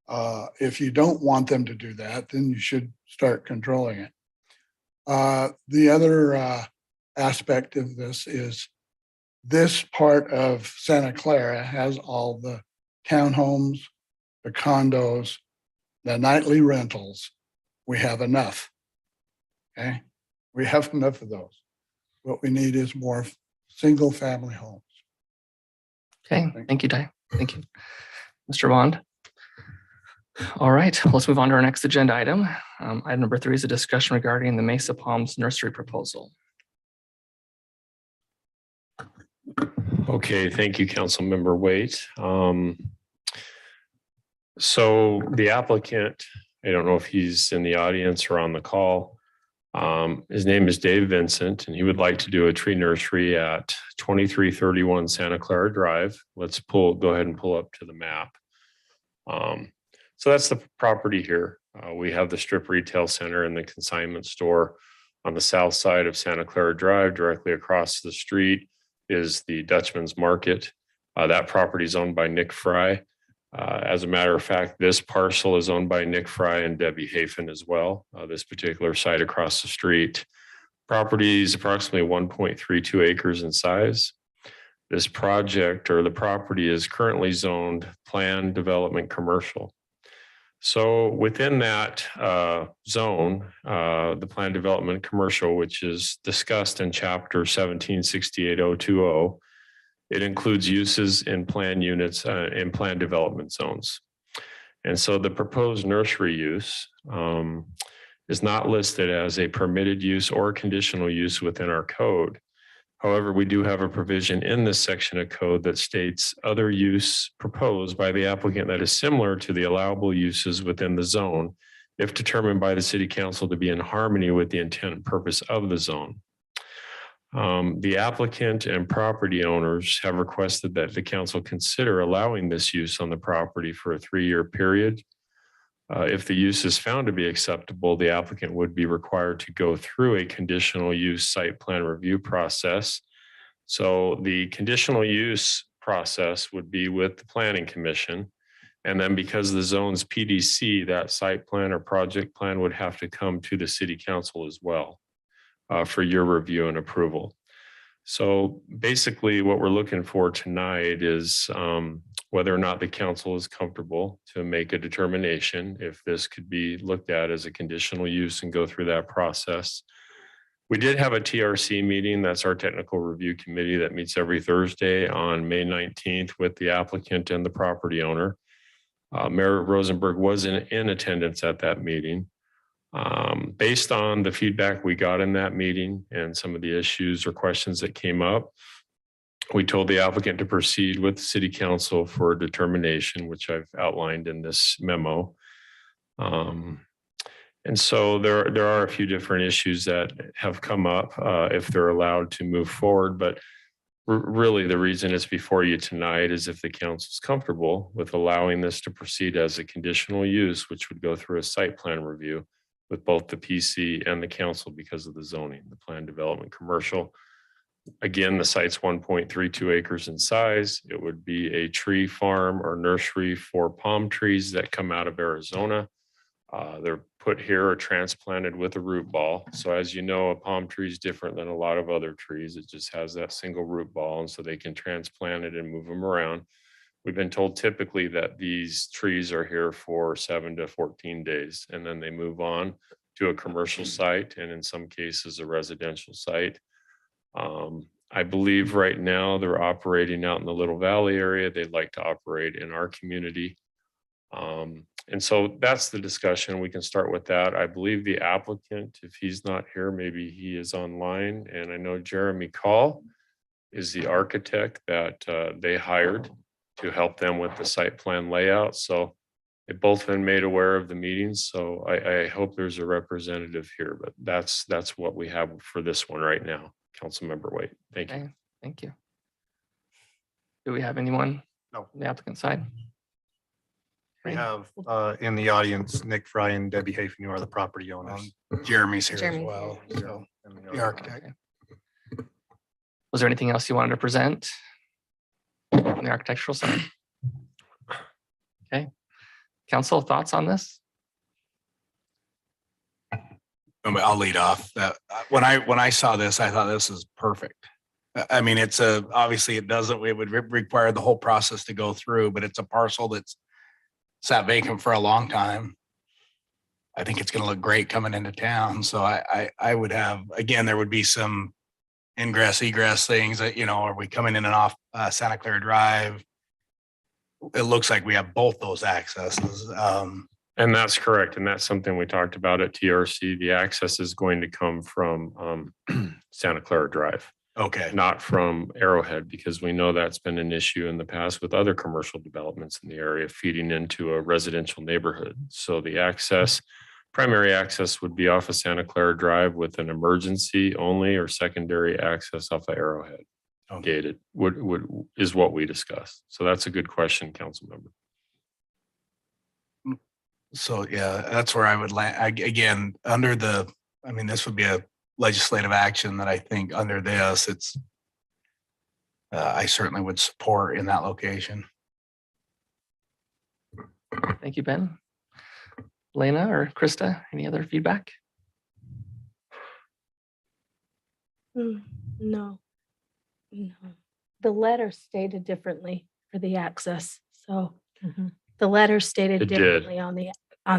that. If you don't want them to do that, then you should start controlling it. The other aspect of this is this part of Santa Clara has all the townhomes, the condos, the nightly rentals. We have enough. Okay, we have enough of those. What we need is more single family homes. Okay, thank you, Di. Thank you. Mr. Bond. All right, let's move on to our next agenda item. Item number 3 is a discussion regarding the Mesa Palms Nursery proposal. Okay, thank you, Councilmember Waite. So the applicant, I don't know if he's in the audience or on the call. His name is Dave Vincent, and he would like to do a tree nursery at 2331 Santa Clara Drive. Let's go ahead and pull up to the map. So that's the property here. We have the strip retail center and the consignment store on the south side of Santa Clara Drive. Directly across the street is the Dutchman's Market. That property is owned by Nick Fry. As a matter of fact, this parcel is owned by Nick Fry and Debbie Hafen as well. This particular site across the street. Property is approximately 1.32 acres in size. This project or the property is currently zoned planned development commercial. So within that zone, the planned development commercial, which is discussed in chapter 1768020, it includes uses in planned units in planned development zones. And so the proposed nursery use is not listed as a permitted use or conditional use within our code. However, we do have a provision in this section of code that states other use proposed by the applicant that is similar to the allowable uses within the zone, if determined by the city council to be in harmony with the intent and purpose of the zone. The applicant and property owners have requested that the council consider allowing this use on the property for a 3-year period. If the use is found to be acceptable, the applicant would be required to go through a conditional use site plan review process So the conditional use process would be with the planning commission. And then because the zone's PDC, that site plan or project plan would have to come to the city council as well for your review and approval. So basically what we're looking for tonight is whether or not the council is comfortable to make a determination if this could be looked at as a conditional use and go through that process. We did have a TRC meeting. That's our technical review committee that meets every Thursday on May 19th with the applicant and the property owner. Mayor Rosenberg was in attendance at that meeting. Based on the feedback we got in that meeting and some of the issues or questions that came up, we told the applicant to proceed with the city council for a determination, which I've outlined in this memo. And so there are a few different issues that have come up if they're allowed to move forward. But really the reason it's before you tonight is if the council is comfortable with allowing this to proceed as a conditional use, which would go through a site plan review with both the PC and the council because of the zoning, the planned development commercial. Again, the site's 1.32 acres in size. It would be a tree farm or nursery for palm trees that come out of Arizona. They're put here or transplanted with a root ball. So as you know, a palm tree is different than a lot of other trees. It just has that single root ball, and so they can transplant it and move them around. We've been told typically that these trees are here for 7 to 14 days, and then they move on to a commercial site, and in some cases, a residential site. I believe right now they're operating out in the Little Valley area. They'd like to operate in our community. And so that's the discussion. We can start with that. I believe the applicant, if he's not here, maybe he is online. And I know Jeremy Call is the architect that they hired to help them with the site plan layout. So they've both been made aware of the meetings. So I hope there's a representative here, but that's what we have for this one right now. Councilmember Waite, thank you. Okay, thank you. Do we have anyone? No. On the applicant side? We have in the audience, Nick Fry and Debbie Hafen, who are the property owners. Jeremy's here as Jeremy's well. here. So And the architect. Was there anything else you wanted to present on the architectural side? Okay. Council, thoughts on this? I'll lead off. When I saw this, I thought this is perfect. I mean, obviously it would require the whole process to go through, but it's a parcel that's sat vacant for a long time. I think it's going to look great coming into town. So I would have, again, there would be some ingress, egress things that, are we coming in and off Santa Clara Drive? It looks like we have both those accesses. And that's correct. And that's something we talked about at TRC. The access is going to come from Santa Clara Drive. Okay. Not from Arrowhead, because we know that's been an issue in the past with other commercial developments in the area feeding into a residential neighborhood. So the primary access would be off of Santa Clara Drive with an emergency only or secondary access off of Arrowhead. Okay. Gated is what we discussed. So that's a good question, council member. So yeah, that's where I would land. Again, this would be a legislative action that I think under this, I certainly would support in that location. Thank you, Ben. Lena or Krista, any other feedback? No. The letter stated differently for the access. So the letter stated It did. differently on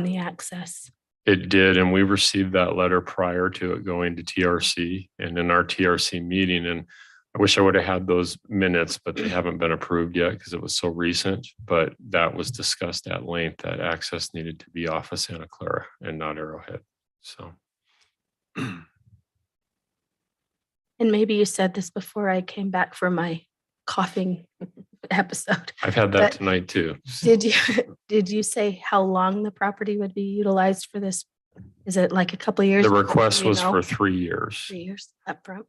the access. It did, and we received that letter prior to it going to TRC and in our TRC meeting. And I wish I would have had those minutes, but they haven't been approved yet because it was so recent. But that was discussed at length that access needed to be off of Santa Clara and not Arrowhead. So. And maybe you said this before I came back from my coughing episode. I've had that But tonight too. Did you say how long the property would be utilized for this? Is it like a couple of years? The request Do you was know? for 3 years. 3 years up front.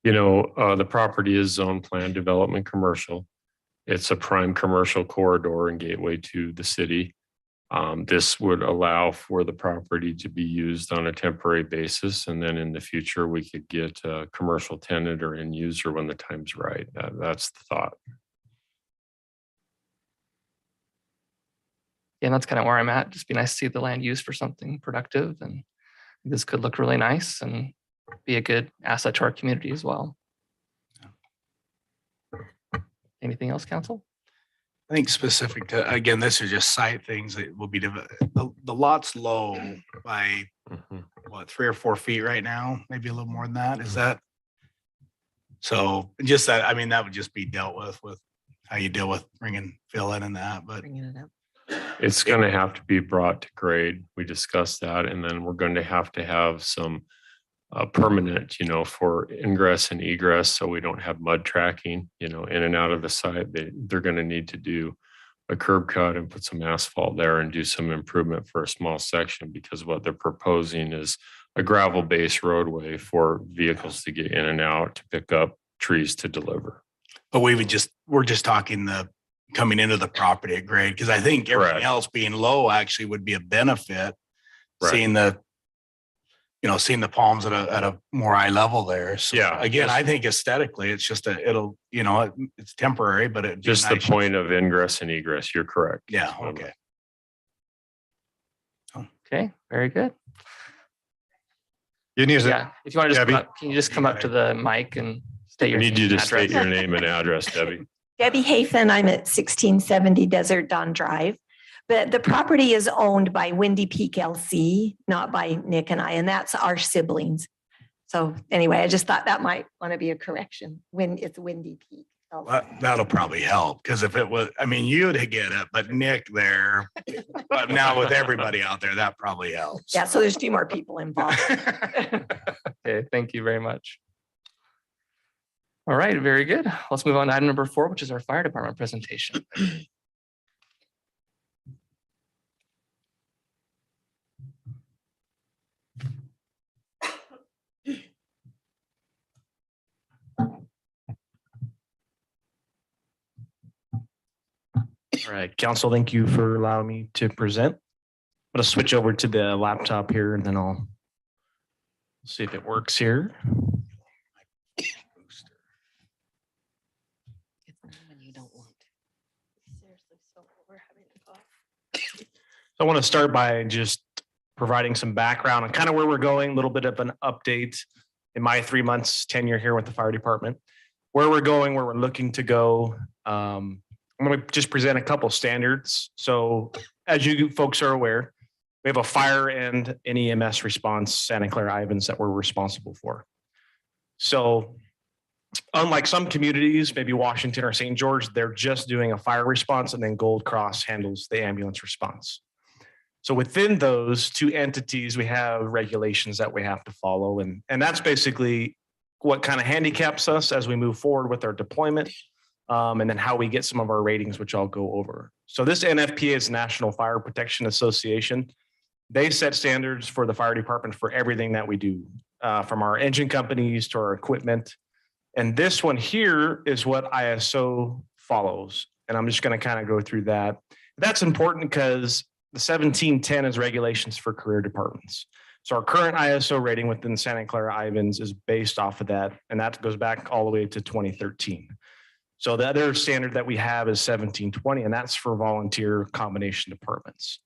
The property is zone plan development commercial. It's a prime commercial corridor and gateway to the city. This would allow for the property to be used on a temporary basis. And then in the future, we could get a commercial tenant or end user when the time's right. That's the thought. Yeah, that's kind of where I'm at. Just be nice to see the land used for something productive, and this could look really nice and be a good asset to our community as well. Anything else, council? I think specific to, again, this is just site things that will be, the lot's low by what, 3 or 4 feet right now, maybe a little more than that. Is that? So just that, I mean, that would just be dealt with how you deal with bringing fill in and that, but Bringing it up. It's going to have to be brought to grade. We discussed that. And then we're going to have some permanent, for ingress and egress. So we don't have mud tracking, in and out of the site. They're going to need to do a curb cut and put some asphalt there and do some improvement for a small section, because what they're proposing is a gravel based roadway for vehicles to get in and out to pick up trees to deliver. But we're just talking the coming into the property at grade, because I think everything else being low actually would be a benefit. Right. Seeing the palms at a more eye level there. So Yeah. again, I think aesthetically, it's just it's temporary, but it Just the point of ingress and egress. You're correct. Yeah. Okay. Okay, very good. You need to, Yeah, if you want to just Debbie? come up, can you just come up to the mic and state I your need name you to and state address? your name and address, Debbie. Debbie Hafen, I'm at 1670 Desert Dawn Drive. But the property is owned by Windy Peak LC, not by Nick and I, and that's our siblings. So anyway, I just thought that might want to be a correction when it's Windy Peak. LC. That'll probably help, because if it was, I mean, you'd get it, but Nick there, but now with everybody out there, that probably helps. Yeah, so there's 2 more people involved. Okay, thank you very much. All right, very good. Let's move on to item number 4, which is our fire department presentation. All right, council, thank you for allowing me to present. I'm gonna switch over to the laptop here and then I'll see if it works here. It's not when you don't want. So I want to start by just providing some background on kind of where we're going, a little bit of an update in my 3 months tenure here with the fire department, where we're going, where we're looking to go. I'm going to just present a couple standards. So as you folks are aware, we have a fire and an EMS response, Santa Clara Ivans, that we're responsible for. So unlike some communities, maybe Washington or St. George, they're just doing a fire response and then Gold Cross handles the ambulance response. So within those 2 entities, we have regulations that we have to follow. And that's basically what kind of handicaps us as we move forward with our deployment. And then how we get some of our ratings, which I'll go over. So this NFPA is National Fire Protection Association. They set standards for the fire department for everything that we do, from our engine companies to our equipment. And this one here is what ISO follows. And I'm just going to kind of go through that. That's important because the 1710 is regulations for career departments. So our current ISO rating within Santa Clara Ivans is based off of that. And that goes back all the way to 2013. So the other standard that we have is 1720, and that's for volunteer combination departments.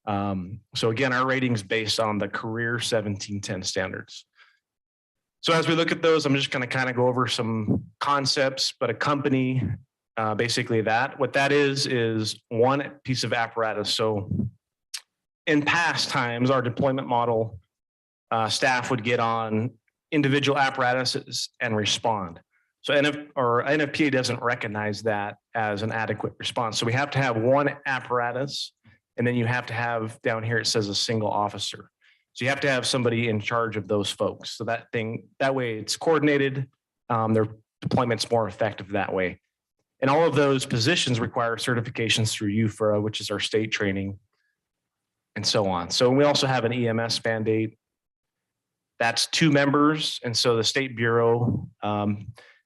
So again, our rating is based on the career 1710 standards. So as we look at those, I'm just going to kind of go over some concepts, but a company, basically what that is one piece of apparatus. So in past times, our deployment model staff would get on individual apparatuses and respond. So NFPA doesn't recognize that as an adequate response. So we have to have one apparatus, and then you have to have down here, it says a single officer. So you have to have somebody in charge of those folks. So that way it's coordinated, their deployment's more effective that way. And all of those positions require certifications through UFRA, which is our state training, and so on. So we also have an EMS mandate. That's 2 members. And so the State Bureau,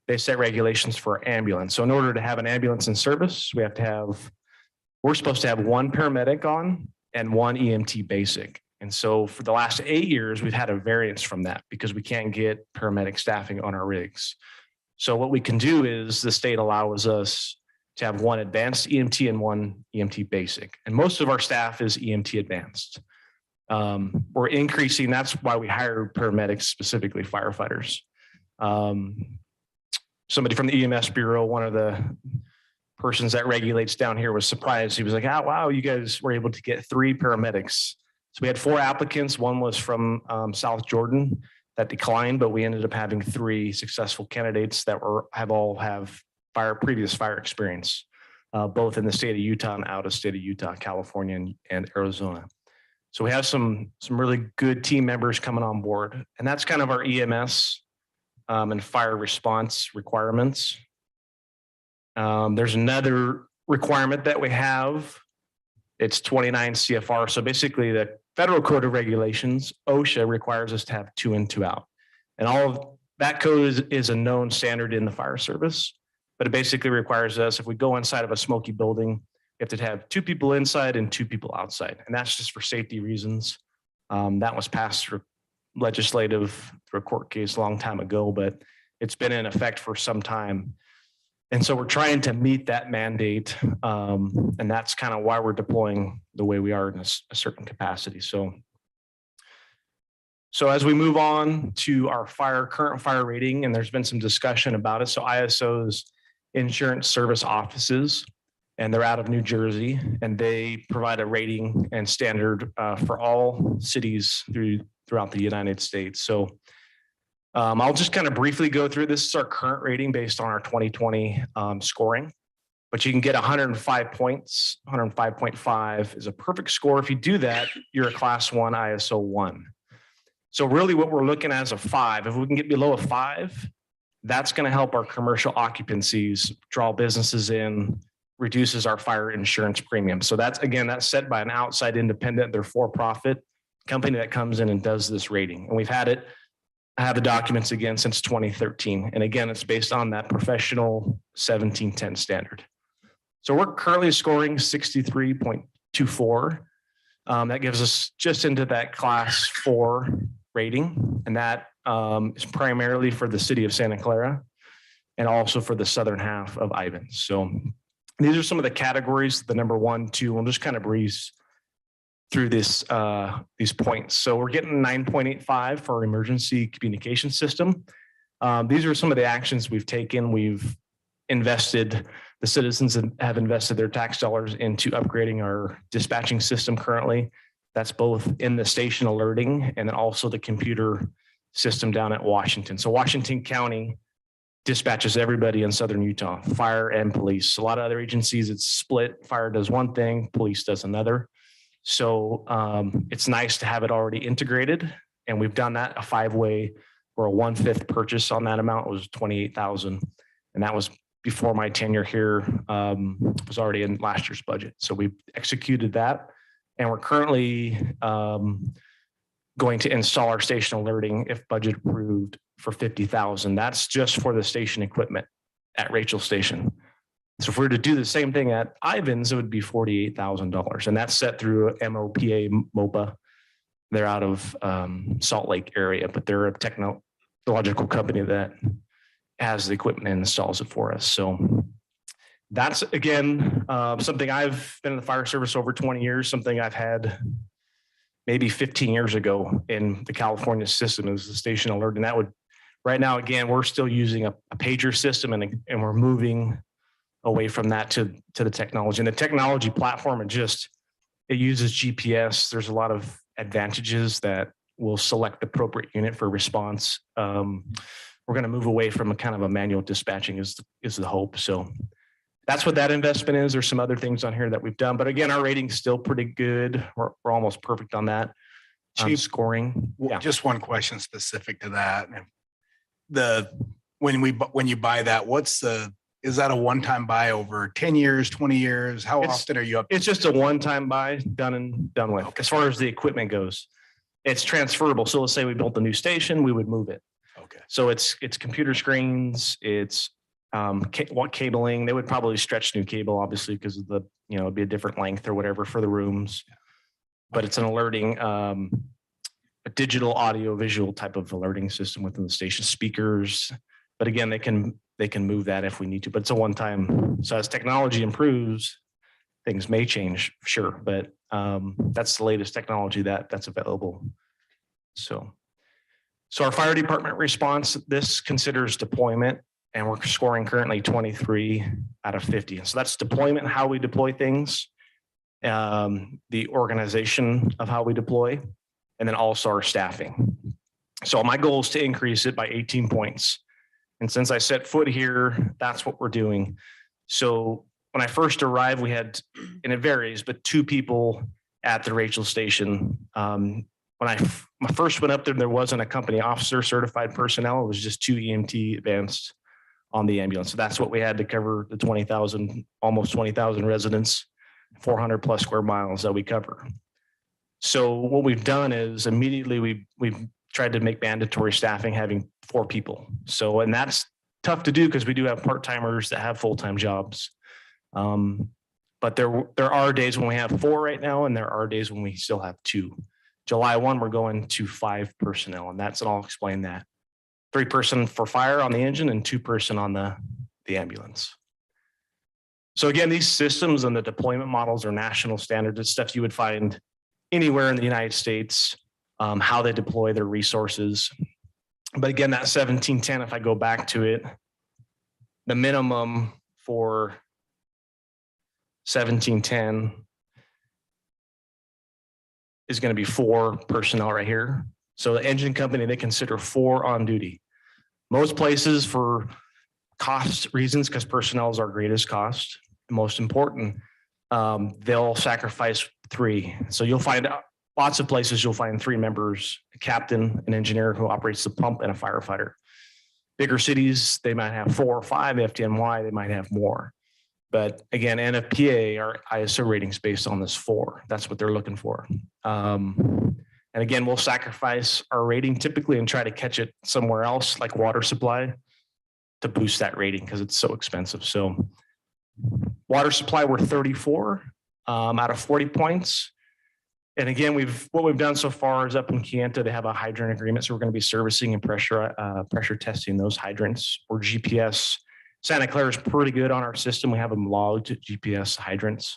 they set regulations for ambulance. So in order to have an ambulance in service, we're supposed to have 1 paramedic on and 1 EMT basic. And so for the last 8 years, we've had a variance from that because we can't get paramedic staffing on our rigs. So what we can do is the state allows us to have 1 advanced EMT and 1 EMT basic. And most of our staff is EMT advanced. We're increasing, that's why we hire paramedics, specifically firefighters. Somebody from the EMS Bureau, one of the persons that regulates down here, was surprised. He was like, oh, wow, you guys were able to get 3 paramedics. So we had 4 applicants. 1 was from South Jordan that declined, but we ended up having 3 successful candidates that have previous fire experience, both in the state of Utah and out of state of Utah, California, and Arizona. So we have some really good team members coming on board, and that's kind of our EMS and fire response requirements. There's another requirement that we have. It's 29 CFR. So basically the federal code of regulations, OSHA, requires us to have 2 in, 2 out. And all of that code is a known standard in the fire service, but it basically requires us, if we go inside of a smoky building, we have to have 2 people inside and 2 people outside. And that's just for safety reasons. That was passed through a court case a long time ago, but it's been in effect for some time. And so we're trying to meet that mandate. And that's kind of why we're deploying the way we are in a certain capacity. So as we move on to our current fire rating, and there's been some discussion about it. So ISO's insurance service offices, and they're out of New Jersey, and they provide a rating and standard for all cities throughout the United States. So I'll just kind of briefly go through. This is our current rating based on our 2020 scoring, but you can get 105 points. 105.5 is a perfect score. If you do that, you're a class 1 ISO 1. So really what we're looking at is a 5. If we can get below a 5, that's going to help our commercial occupancies, draw businesses in, reduces our fire insurance premium. So that's set by an outside independent, they're for-profit company that comes in and does this rating. And I have the documents again since 2013. And again, it's based on that professional 1710 standard. So we're currently scoring 63.24. That gives us just into that class 4 rating. And that is primarily for the city of Santa Clara and also for the southern half of Ivins. So these are some of the categories, the number 1, 2, we'll just kind of breeze through these points. So we're getting 9.85 for our emergency communication system. These are some of the actions we've taken. We've invested, the citizens have invested their tax dollars into upgrading our dispatching system currently. That's both in the station alerting and then also the computer system down at Washington. So Washington County dispatches everybody in Southern Utah, fire and police. A lot of other agencies, it's split. Fire does one thing, police does another. So it's nice to have it already integrated. And we've done that a 5-way, where a 1/5 purchase on that amount was $28,000. And that was before my tenure here, was already in last year's budget. So we've executed that. And we're currently going to install our station alerting, if budget approved, for $50,000. That's just for the station equipment at Rachel Station. So if we were to do the same thing at Ivins, it would be $48,000. And that's set through MOPA, MOPA. They're out of Salt Lake area, but they're a technological company that has the equipment and installs it for us. So that's, again, something I've been in the fire service over 20 years, something I've had maybe 15 years ago in the California system is the station alert. And that would, right now, again, we're still using a pager system and we're moving away from that to the technology. And the technology platform, it uses GPS. There's a lot of advantages that will select the appropriate unit for response. We're going to move away from a kind of a manual dispatching is the hope. So that's what that investment is. There's some other things on here that we've done, but again, our rating's still pretty good. We're almost perfect on that. Scoring. Yeah. Just one question specific to that. When you buy that, is that a one-time buy over 10 years, 20 years? How often are you up? It's just a one-time buy, done and done with. Okay. As far as the equipment goes, it's transferable. So let's say we built a new station, we would move it. Okay. So it's computer screens, it's cabling. They would probably stretch new cable, obviously, because of it'd be a different length or whatever for the rooms. but it's an alerting, a digital audio visual type of alerting system within the station speakers. But again, they can move that if we need to, but it's a one-time. So as technology improves, things may change, sure, but that's the latest technology that's available. So our fire department response, this considers deployment, and we're scoring currently 23 out of 50. And so that's deployment, how we deploy things, the organization of how we deploy, and then also our staffing. So my goal is to increase it by 18 points. And since I set foot here, that's what we're doing. So when I first arrived, we had, and it varies, but 2 people at the Rachel station. When I first went up there wasn't a company officer certified personnel. It was just 2 EMT advanced on the ambulance. So that's what we had to cover the 20,000, almost 20,000 residents, 400 plus square miles that we cover. So what we've done is immediately we've tried to make mandatory staffing having 4 people. So, and that's tough to do because we do have part-timers that have full-time jobs. But there are days when we have 4 right now, and there are days when we still have 2. July 1, we're going to 5 personnel, and I'll explain that. 3 person for fire on the engine and 2 person on the ambulance. So again, these systems and the deployment models are national standards. It's stuff you would find anywhere in the United States, how they deploy their resources. But again, that 1710, if I go back to it, the minimum for 1710 is going to be 4 personnel right here. So the engine company, they consider 4 on duty. Most places, for cost reasons, because personnel is our greatest cost, most important, they'll sacrifice 3. So you'll find lots of places you'll find 3 members, a captain, an engineer who operates the pump, and a firefighter. Bigger cities, they might have 4 or 5. FDNY, they might have more. But again, NFPA, our ISO ratings based on this 4. That's what they're looking for. And again, we'll sacrifice our rating typically and try to catch it somewhere else, like water supply, to boost that rating because it's so expensive. So water supply, we're 34 out of 40 points. And again, what we've done so far is up in Kayenta, they have a hydrant agreement. So we're going to be servicing and pressure testing those hydrants. Or GPS. Santa Clara is pretty good on our system. We have them logged GPS hydrants.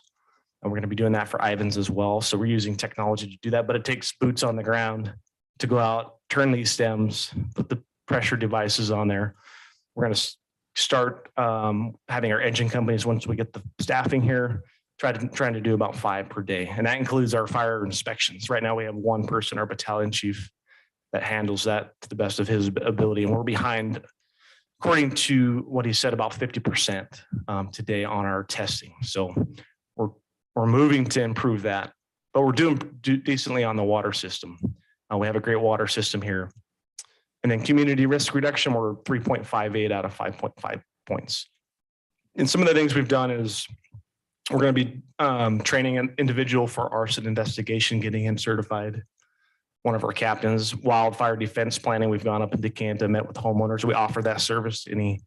And we're going to be doing that for Ivans as well. So we're using technology to do that, but it takes boots on the ground to go out, turn these stems, put the pressure devices on there. We're going to start having our engine companies, once we get the staffing here, trying to do about 5 per day. And that includes our fire inspections. Right now we have 1 person, our battalion chief, that handles that to the best of his ability. And we're behind, according to what he said, about 50% today on our testing. So we're moving to improve that, but we're doing decently on the water system. We have a great water system here. And then community risk reduction, we're 3.58 out of 5.5 points. And some of the things we've done is we're going to be training an individual for arson investigation, getting him certified. One of our captains, wildfire defense planning, we've gone up into Kayenta, met with homeowners. We offer that service to any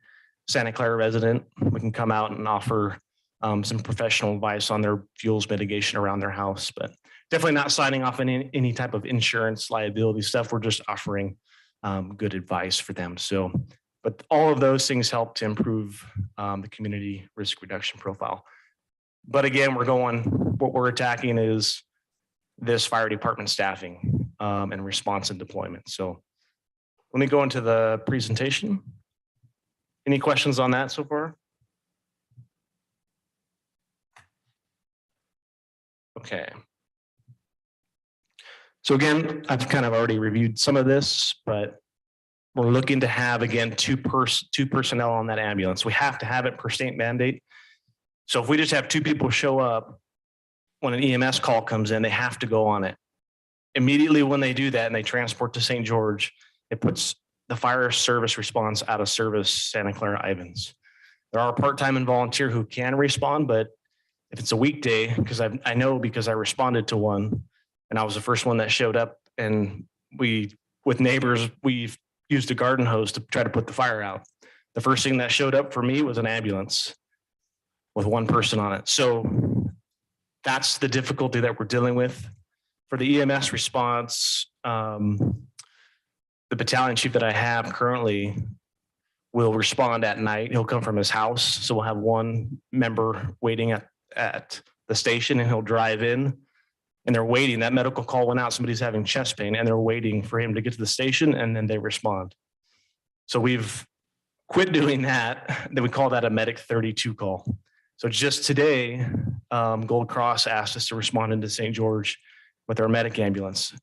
Santa Clara resident. We can come out and offer some professional advice on their fuels mitigation around their house, but definitely not signing off on any type of insurance liability stuff. We're just offering good advice for them. So, but all of those things help to improve the community risk reduction profile. But again, what we're attacking is this fire department staffing and response and deployment. So let me go into the presentation. Any questions on that so far? Okay. So again, I've kind of already reviewed some of this, but we're looking to have, again, two personnel on that ambulance. We have to have it per state mandate. So if we just have 2 people show up, when an EMS call comes in, they have to go on it. Immediately when they do that and they transport to St. George, it puts the fire service response out of service Santa Clara Ivans. There are part-time and volunteer who can respond, but if it's a weekday, because I know because I responded to one and I was the first one that showed up, and with neighbors, we've used a garden hose to try to put the fire out. The first thing that showed up for me was an ambulance with 1 person on it. So that's the difficulty that we're dealing with. For the EMS response, the battalion chief that I have currently will respond at night. He'll come from his house. So we'll have one member waiting at the station, and he'll drive in, and they're waiting. That medical call went out. Somebody's having chest pain, and they're waiting for him to get to the station, and then they respond. So we've quit doing that. Then we call that a medic 32 call. So just today, Gold Cross asked us to respond into St. George with our medic ambulance.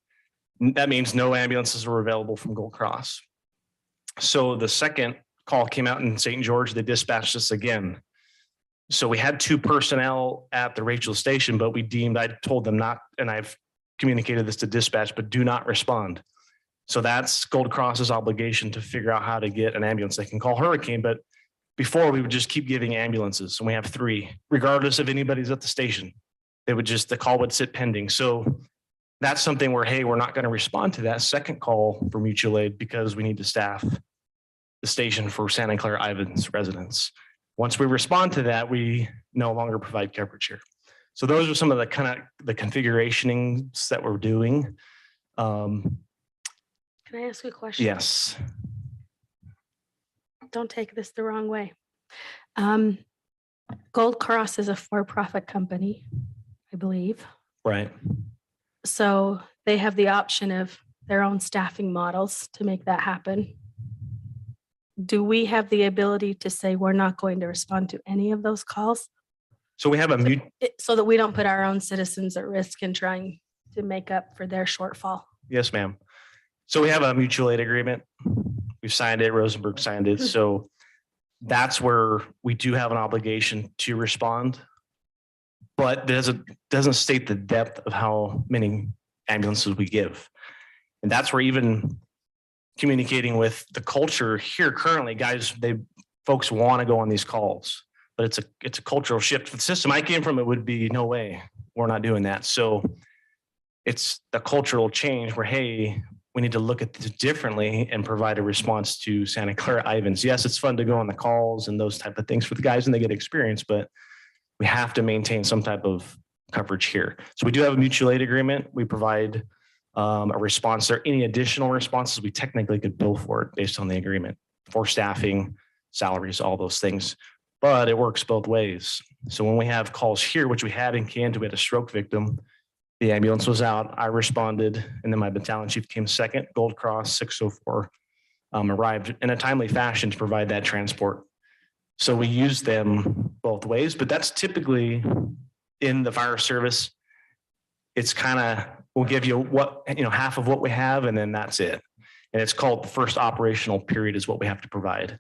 That means no ambulances were available from Gold Cross. So the second call came out in St. George. They dispatched us again. So we had 2 personnel at the Rachel station, but I told them not, and I've communicated this to dispatch, but do not respond. So that's Gold Cross's obligation to figure out how to get an ambulance. They can call Hurricane, but before we would just keep giving ambulances. And we have 3, regardless of anybody's at the station. The call would sit pending. So that's something where, hey, we're not going to respond to that second call for mutual aid because we need to staff the station for Santa Clara Ivans residents. Once we respond to that, we no longer provide coverage here. So those are some of the the configurations that we're doing. Can I ask a question? Yes. Don't take this the wrong way. Gold Cross is a for-profit company, I believe. Right. So they have the option of their own staffing models to make that happen. Do we have the ability to say we're not going to respond to any of those calls So we have a so that we don't put our own citizens at risk in trying to make up for their shortfall? Yes, ma'am. So we have a mutual aid agreement. We've signed it. Rosenberg signed it. So that's where we do have an obligation to respond. But doesn't state the depth of how many ambulances we give. And that's where even communicating with the culture here currently, guys, folks want to go on these calls, but it's a cultural shift. The system I came from, it would be no way, we're not doing that. So it's the cultural change where, hey, we need to look at this differently and provide a response to Santa Clara Ivans. Yes, it's fun to go on the calls and those type of things for the guys and they get experience, but we have to maintain some type of coverage here. So we do have a mutual aid agreement. We provide a response. There any additional responses we technically could bill for it based on the agreement for staffing, salaries, all those things. But it works both ways. So when we have calls here, which we had in Canton, we had a stroke victim. The ambulance was out. I responded, and then my battalion chief came second. Gold Cross 604 arrived in a timely fashion to provide that transport. So we use them both ways, but that's typically in the fire service. It's kind of, we'll give you half of what we have, and then that's it. And it's called the first operational period is what we have to provide.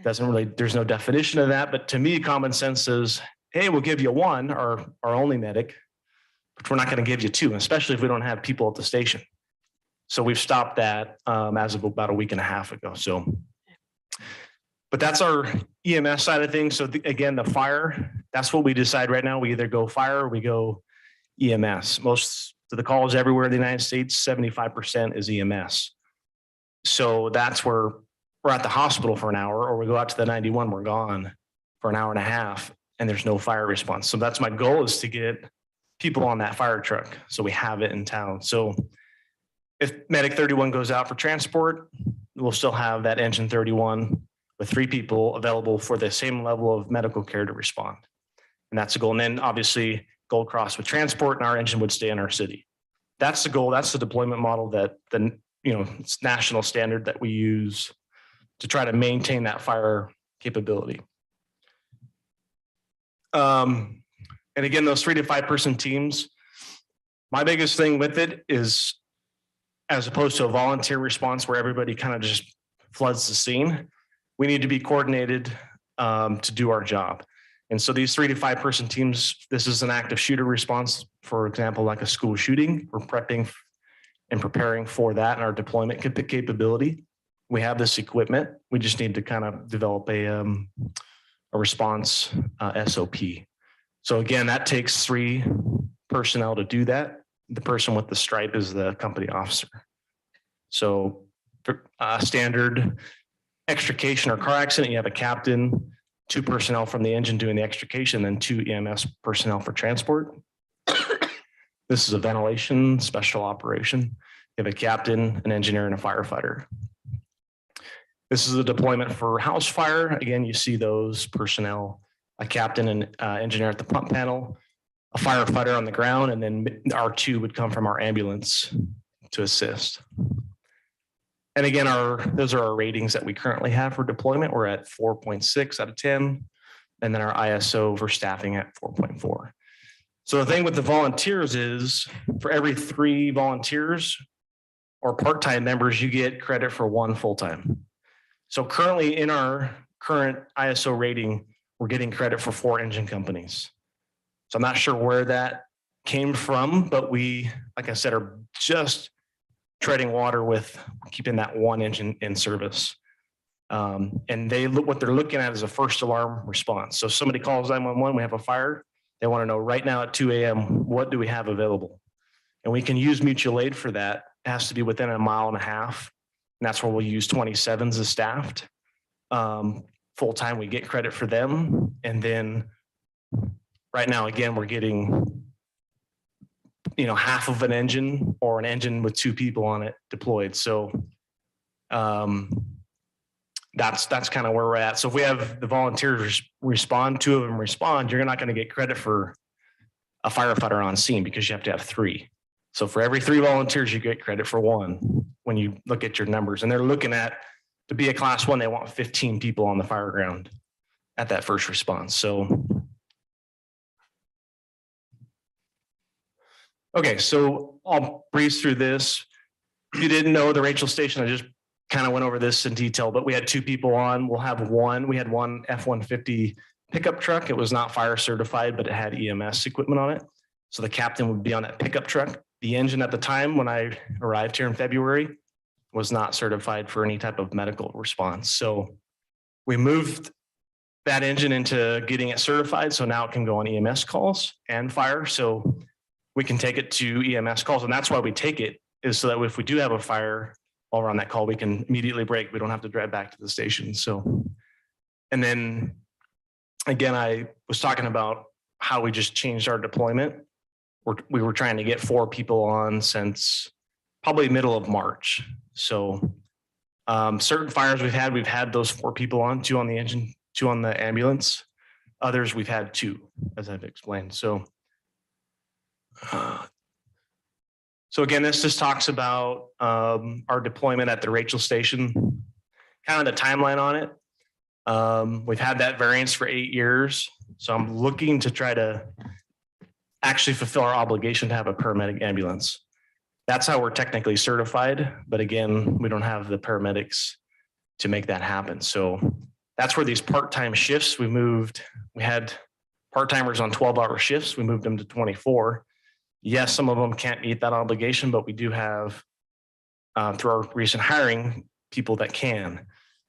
There's no definition of that, but to me, common sense is, hey, we'll give you one, our only medic, but we're not going to give you 2, especially if we don't have people at the station. So we've stopped that as of about a week and a half ago. So, but that's our EMS side of things. So again, the fire, that's what we decide right now. We either go fire or we go EMS. Most of the calls everywhere in the United States, 75% is EMS. So that's where we're at the hospital for an hour, or we go out to the 91, we're gone for an hour and a half, and there's no fire response. So that's my goal, is to get people on that fire truck so we have it in town. So if Medic 31 goes out for transport, we'll still have that engine 31 with 3 people available for the same level of medical care to respond. And that's the goal. And then obviously Gold Cross with transport, and our engine would stay in our city. That's the goal. That's the deployment model that it's national standard that we use to try to maintain that fire capability. And again, those 3 to 5 person teams, my biggest thing with it is, as opposed to a volunteer response where everybody kind of just floods the scene, we need to be coordinated to do our job. And so these 3 to 5 person teams, this is an active shooter response, for example, like a school shooting. We're prepping and preparing for that and our deployment capability. We have this equipment. We just need to kind of develop a response SOP. So again, that takes 3 personnel to do that. The person with the stripe is the company officer. So standard extrication or car accident, you have a captain, 2 personnel from the engine doing the extrication, then 2 EMS personnel for transport. This is a ventilation special operation. You have a captain, an engineer, and a firefighter. This is a deployment for house fire. Again, you see those personnel, a captain and engineer at the pump panel, a firefighter on the ground, and then our two would come from our ambulance to assist. And again, those are our ratings that we currently have for deployment. We're at 4.6 out of 10. And then our ISO for staffing at 4.4. So the thing with the volunteers is for every 3 volunteers or part-time members, you get credit for 1 full-time. So currently in our current ISO rating, we're getting credit for 4 engine companies. So I'm not sure where that came from, but we, like I said, are just treading water with keeping that 1 engine in service. And what they're looking at is a first alarm response. So if somebody calls 911, we have a fire, they want to know right now at 2 a.m., what do we have available? And we can use mutual aid for that. It has to be within 1.5 miles. And that's where we'll use 27s as staffed. Full-time, we get credit for them. And then right now, again, we're getting half of an engine or an engine with 2 people on it deployed. So that's kind of where we're at. So if we have the volunteers respond, 2 of them respond, you're not going to get credit for a firefighter on scene because you have to have 3. So for every 3 volunteers, you get credit for 1 when you look at your numbers. And they're looking at, to be a class 1, they want 15 people on the fire ground at that first response. So, okay, so I'll breeze through this. If you didn't know the Rachel station, I just kind of went over this in detail, but we had 2 people on. We'll have 1. We had 1 F-150 pickup truck. It was not fire certified, but it had EMS equipment on it. So the captain would be on that pickup truck. The engine at the time when I arrived here in February was not certified for any type of medical response. So we moved that engine into getting it certified. So now it can go on EMS calls and fire. So we can take it to EMS calls. And that's why we take it, is so that if we do have a fire while we're on that call, we can immediately brake. We don't have to drive back to the station. So, and then again, I was talking about how we just changed our deployment. We were trying to get 4 people on since probably middle of March. So certain fires we've had those 4 people on, 2 on the engine, 2 on the ambulance. Others we've had 2, as I've explained. So again, this just talks about our deployment at the Rachel station, kind of the timeline on it. We've had that variance for 8 years. So I'm looking to try to actually fulfill our obligation to have a paramedic ambulance. That's how we're technically certified. But again, we don't have the paramedics to make that happen. So that's where these part-time shifts we had part-timers on 12-hour shifts. We moved them to 24. Yes, some of them can't meet that obligation, but we do have, through our recent hiring, people that can.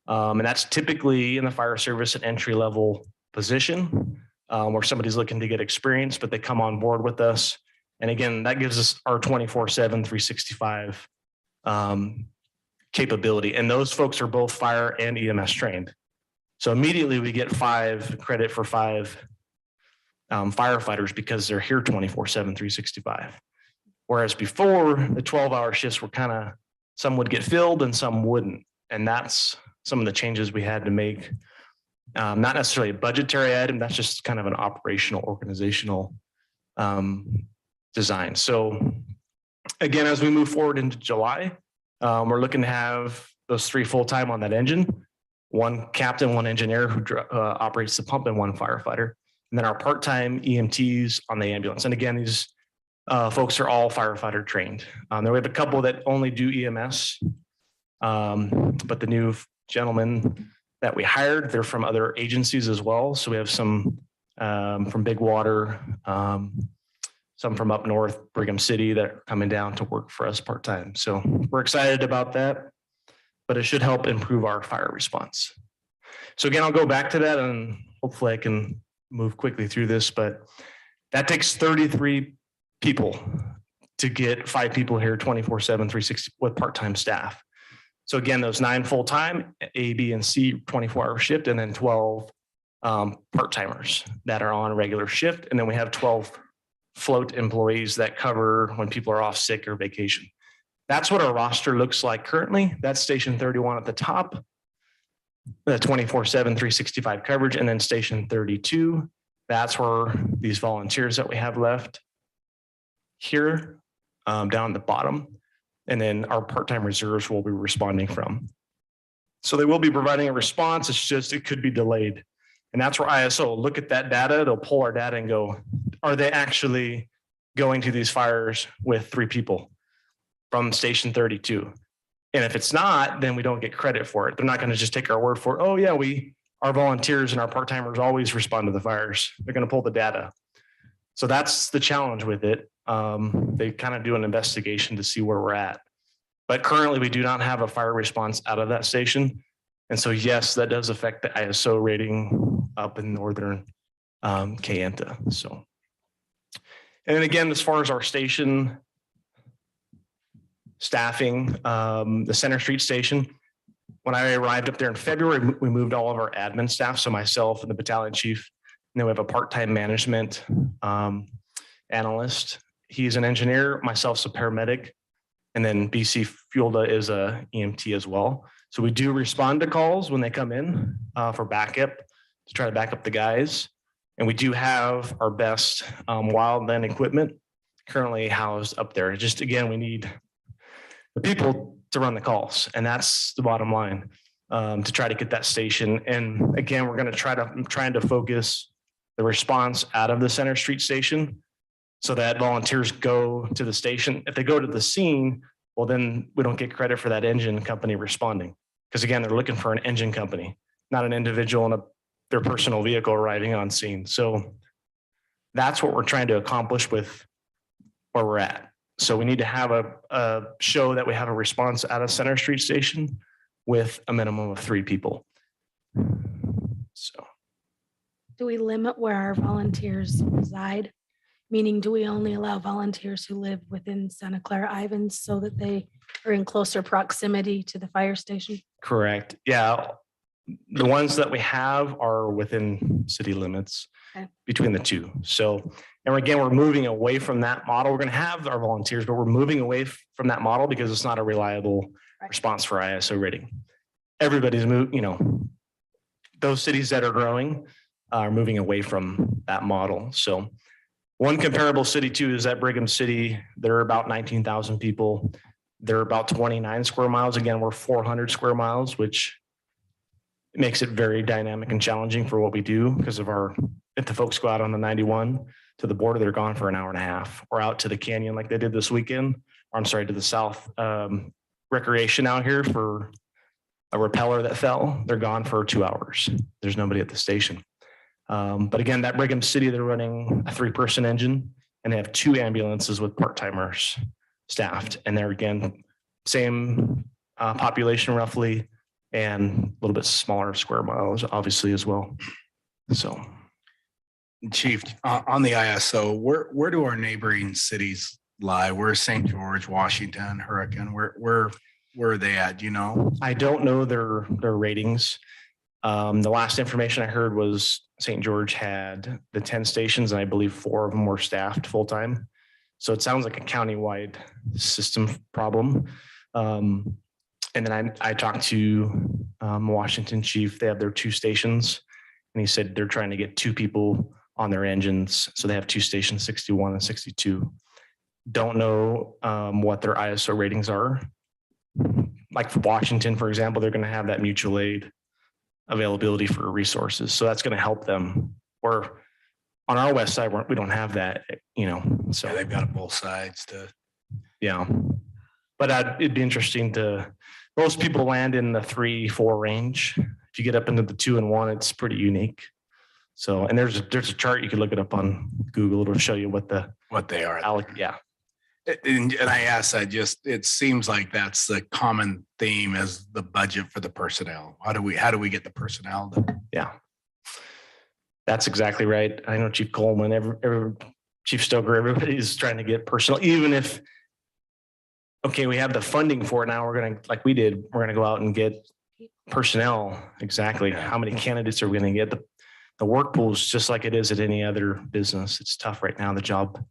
And that's typically in the fire service, an entry-level position where somebody's looking to get experience, but they come on board with us. And again, that gives us our 24/7, 365 capability. And those folks are both fire and EMS trained. So immediately we get 5 credit for 5 firefighters because they're here 24/7, 365. Whereas before, the 12-hour shifts were some would get filled and some wouldn't. And that's some of the changes we had to make. Not necessarily a budgetary item, that's just kind of an operational, organizational design. So again, as we move forward into July, we're looking to have those 3 full-time on that engine, 1 captain, 1 engineer who operates the pump, and 1 firefighter. And then our part-time EMTs on the ambulance. And again, these folks are all firefighter trained. Then we have a couple that only do EMS, but the new gentlemen that we hired, they're from other agencies as well. So we have some from Big Water, some from up north, Brigham City, that are coming down to work for us part-time. So we're excited about that, but it should help improve our fire response. So again, I'll go back to that and hopefully I can move quickly through this, but that takes 33 people to get 5 people here 24/7, 360 with part-time staff. So again, those 9 full-time, A, B, and C 24-hour shift, and then 12 part-timers that are on regular shift. And then we have 12 float employees that cover when people are off sick or vacation. That's what our roster looks like currently. That's station 31 at the top, the 24/7, 365 coverage, and then station 32. That's where these volunteers that we have left here down at the bottom. And then our part-time reserves will be responding from. So they will be providing a response. It's just, it could be delayed. And that's where ISO will look at that data. They'll pull our data and go, are they actually going to these fires with 3 people from station 32? And if it's not, then we don't get credit for it. They're not going to just take our word for it. Oh yeah, our volunteers and our part-timers always respond to the fires. They're going to pull the data. So that's the challenge with it. They kind of do an investigation to see where we're at. But currently we do not have a fire response out of that station. And so yes, that does affect the ISO rating up in northern Kayenta. So, and then again, as far as our station staffing, the Center Street station, when I arrived up there in February, we moved all of our admin staff. So myself and the battalion chief, and then we have a part-time management analyst. He's an engineer, myself's a paramedic, and then BC Fuelda is a EMT as well. So we do respond to calls when they come in for backup to try to back up the guys. And we do have our best wildland equipment currently housed up there. Just again, we need the people to run the calls, and that's the bottom line, to try to get that station. And again, we're going to trying to focus the response out of the Center Street station so that volunteers go to the station. If they go to the scene, well, then we don't get credit for that engine company responding. Because again, they're looking for an engine company, not an individual in their personal vehicle arriving on scene. So that's what we're trying to accomplish with where we're at. So we need to have a show that we have a response out of Center Street station with a minimum of 3 people. So. Do we limit where our volunteers reside? Meaning, do we only allow volunteers who live within Santa Clara Ivans so that they are in closer proximity to the fire station? Correct. Yeah. The ones that we have are within city limits between the two. So, and again, we're moving away from that model. We're going to have our volunteers, but we're moving away from that model because it's not a reliable response for ISO rating. Everybody's moved, those cities that are growing are moving away from that model. So one comparable city too is at Brigham City. They're about 19,000 people. They're about 29 square miles. Again, we're 400 square miles, which makes it very dynamic and challenging for what we do because of if the folks go out on the 91 to the border, they're gone for an hour and a half, or out to the canyon like they did this weekend, or I'm sorry, to the south recreation out here for a repeller that fell. They're gone for 2 hours. There's nobody at the station. But again, that Brigham City, they're running a 3-person engine and they have 2 ambulances with part-timers staffed. And they're again, same population roughly, and a little bit smaller square miles, obviously as well. So. Chief, on the ISO, where do our neighboring cities lie? Where's St. George, Washington, Hurricane? Where are they at? Do you know? I don't know their ratings. The last information I heard was St. George had the 10 stations, and I believe 4 of them were staffed full time. So it sounds like a countywide system problem. And then I talked to Washington chief. They have their 2 stations, and he said they're trying to get 2 people on their engines. So they have 2 stations, 61 and 62. Don't know what their ISO ratings are. Like for Washington, for example, they're going to have that mutual aid availability for resources. So that's going to help them. Or on our west side, we don't have that, so yeah, they've got both sides to. Yeah. But it'd be interesting most people land in the 3-4 range. If you get up into the 2 and 1, it's pretty unique. So, and there's a chart, you can look it up on Google. It'll show you what they are. Yeah. And I asked that it seems like that's the common theme is the budget for the personnel. How do we get the personnel? Yeah. That's exactly right. I know Chief Coleman, Chief Stoker, everybody's trying to get personnel, even if, okay, we have the funding for it now. We're going to go out and get personnel. Exactly. How many candidates are we going to get? The work pool is just like it is at any other business. It's tough right now. The job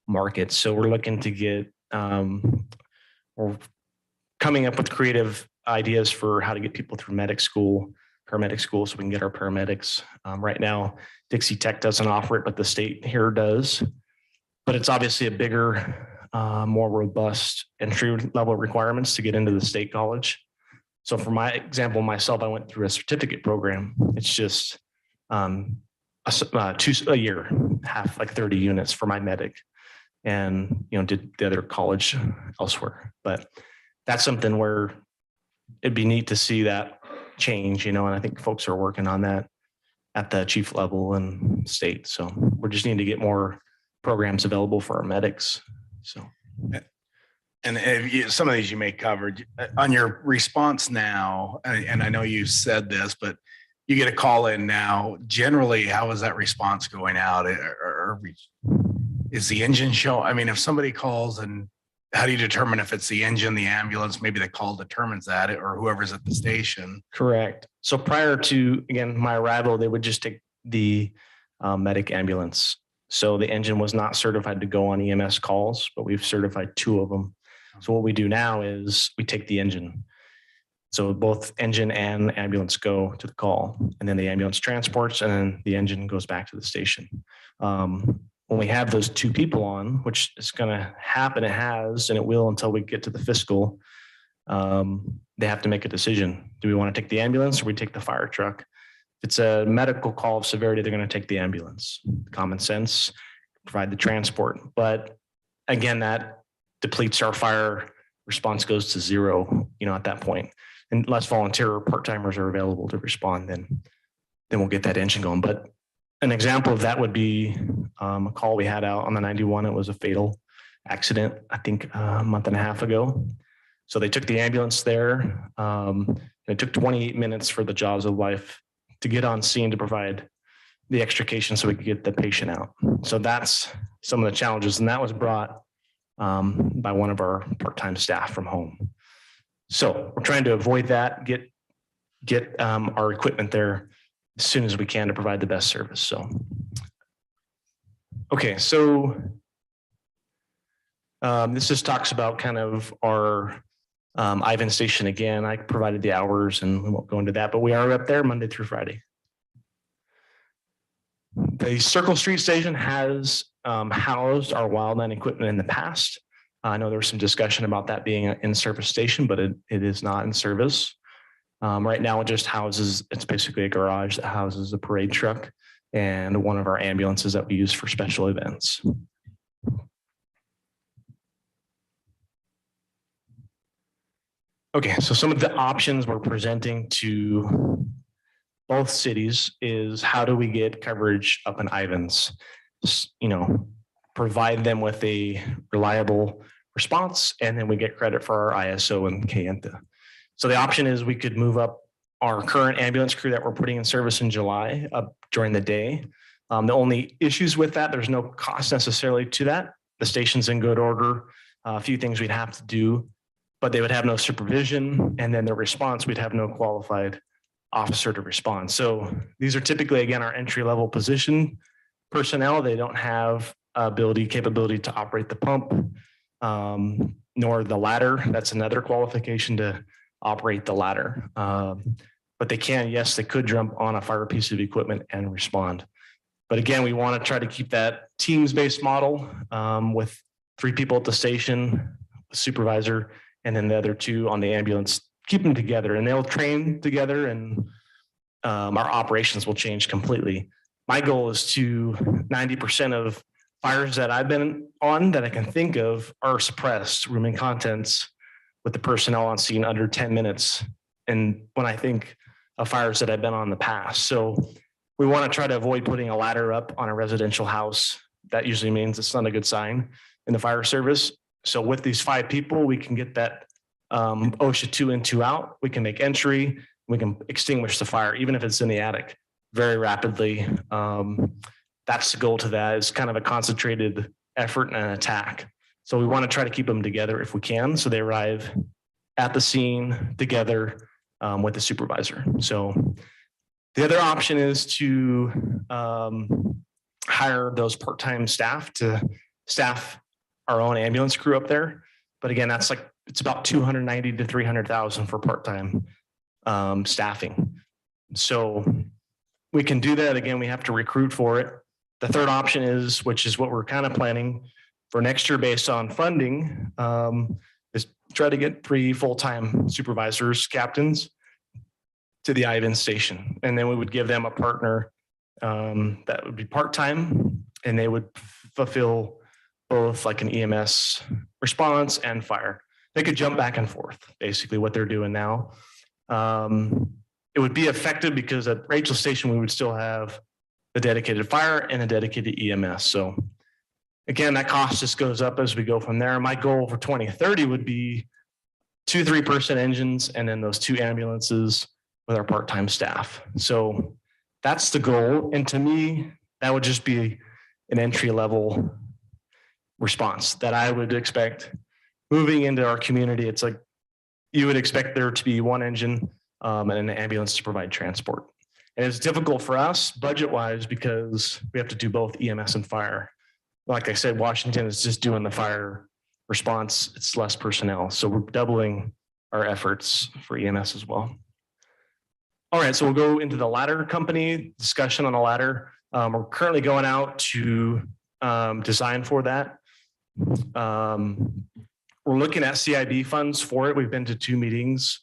market. So we're looking to get, we're coming up with creative ideas for how to get people through paramedic school, so we can get our paramedics. Right now, Dixie Tech doesn't offer it, but the state here does. But it's obviously a bigger, more robust entry level requirements to get into the state college. So for my example, myself, I went through a certificate program. It's just a year, half like 30 units for my medic, and did the other college elsewhere. But that's something where it'd be neat to see that change, and I think folks are working on that at the chief level and state. So we're just need to get more programs available for our medics. So. And some of these you may cover on your response now, and I know you said this, but you get a call in now. Generally, how is that response going out? Or is the engine show? I mean, if somebody calls, and how do you determine if it's the engine, the ambulance? Maybe the call determines that, or whoever's at the station. Correct. So prior to, again, my arrival, they would just take the medic ambulance. So the engine was not certified to go on EMS calls, but we've certified 2 of them. So what we do now is we take the engine. So both engine and ambulance go to the call, and then the ambulance transports, and then the engine goes back to the station. When we have those 2 people on, which is going to happen, it has, and it will until we get to the fiscal, they have to make a decision. Do we want to take the ambulance, or we take the fire truck? If it's a medical call of severity, they're going to take the ambulance. Common sense, provide the transport. But again, that depletes our fire response, goes to 0, at that point. Unless volunteer or part-timers are available to respond, then we'll get that engine going. But an example of that would be a call we had out on the 91. It was a fatal accident, I think a month and a half ago. So they took the ambulance there. It took 28 minutes for the jaws of life to get on scene to provide the extrication so we could get the patient out. So that's some of the challenges. And that was brought by one of our part-time staff from home. So we're trying to avoid that, get our equipment there as soon as we can to provide the best service. So, okay, so this just talks about kind of our Ivan station again. I provided the hours and we won't go into that, but we are up there Monday through Friday. The Circle Street station has housed our wildland equipment in the past. I know there was some discussion about that being an in-service station, but it is not in service. Right now, it just houses, it's basically a garage that houses a parade truck and one of our ambulances that we use for special events. Okay, so some of the options we're presenting to both cities is how do we get coverage up in Ivans? Provide them with a reliable response, and then we get credit for our ISO and KENTA. So the option is we could move up our current ambulance crew that we're putting in service in July up during the day. The only issues with that, there's no cost necessarily to that. The station's in good order. A few things we'd have to do, but they would have no supervision, and then the response, we'd have no qualified officer to respond. So these are typically, again, our entry-level position personnel. They don't have capability to operate the pump, nor the ladder. That's another qualification to operate the ladder. But they can, yes, they could jump on a fire piece of equipment and respond. But again, we want to try to keep that teams-based model with 3 people at the station, a supervisor, and then the other 2 on the ambulance. Keep them together, and they'll train together, and our operations will change completely. My goal is to 90% of fires that I've been on that I can think of are suppressed, room and contents, with the personnel on scene under 10 minutes. And when I think of fires that I've been on in the past. So we want to try to avoid putting a ladder up on a residential house. That usually means it's not a good sign in the fire service. So with these 5 people, we can get that OSHA 2 in, 2 out. We can make entry. We can extinguish the fire, even if it's in the attic, very rapidly. That's the goal to that, is kind of a concentrated effort and an attack. So we want to try to keep them together if we can. So they arrive at the scene together with the supervisor. So the other option is to hire those part-time staff to staff our own ambulance crew up there. But again, that's like, it's about 290 to 300,000 for part-time staffing. So we can do that. Again, we have to recruit for it. The third option is, which is what we're kind of planning for next year based on funding, is try to get 3 full-time supervisors, captains to the Ivan station. And then we would give them a partner that would be part-time, and they would fulfill both like an EMS response and fire. They could jump back and forth, basically what they're doing now. It would be effective because at Rachel Station, we would still have the dedicated fire and a dedicated EMS. So again, that cost just goes up as we go from there. My goal for 2030 would be 2 3-person engines and then those 2 ambulances with our part-time staff. So that's the goal. And to me, that would just be an entry-level response that I would expect moving into our community. It's like you would expect there to be 1 engine and an ambulance to provide transport. And it's difficult for us budget-wise because we have to do both EMS and fire. Like I said, Washington is just doing the fire response. It's less personnel. So we're doubling our efforts for EMS as well. All right, so we'll go into the ladder company discussion on the ladder. We're currently going out to design for that. We're looking at CIB funds for it. We've been to 2 meetings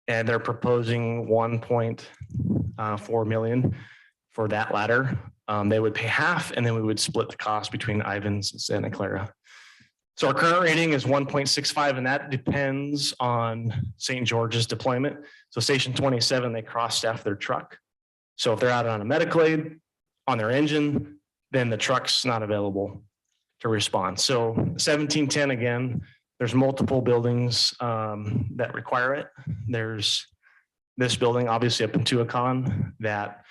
and they're proposing 1.4 million for that ladder. They would pay half and then we would split the cost between Ivans and Santa Clara. So our current rating is 1.65 and that depends on St. George's deployment. So Station 27, they cross-staff their truck. So if they're out on a medical aid on their engine, then the truck's not available to respond. So 1710, again, there's multiple buildings that require it. There's this building, obviously up in Tuacahn, that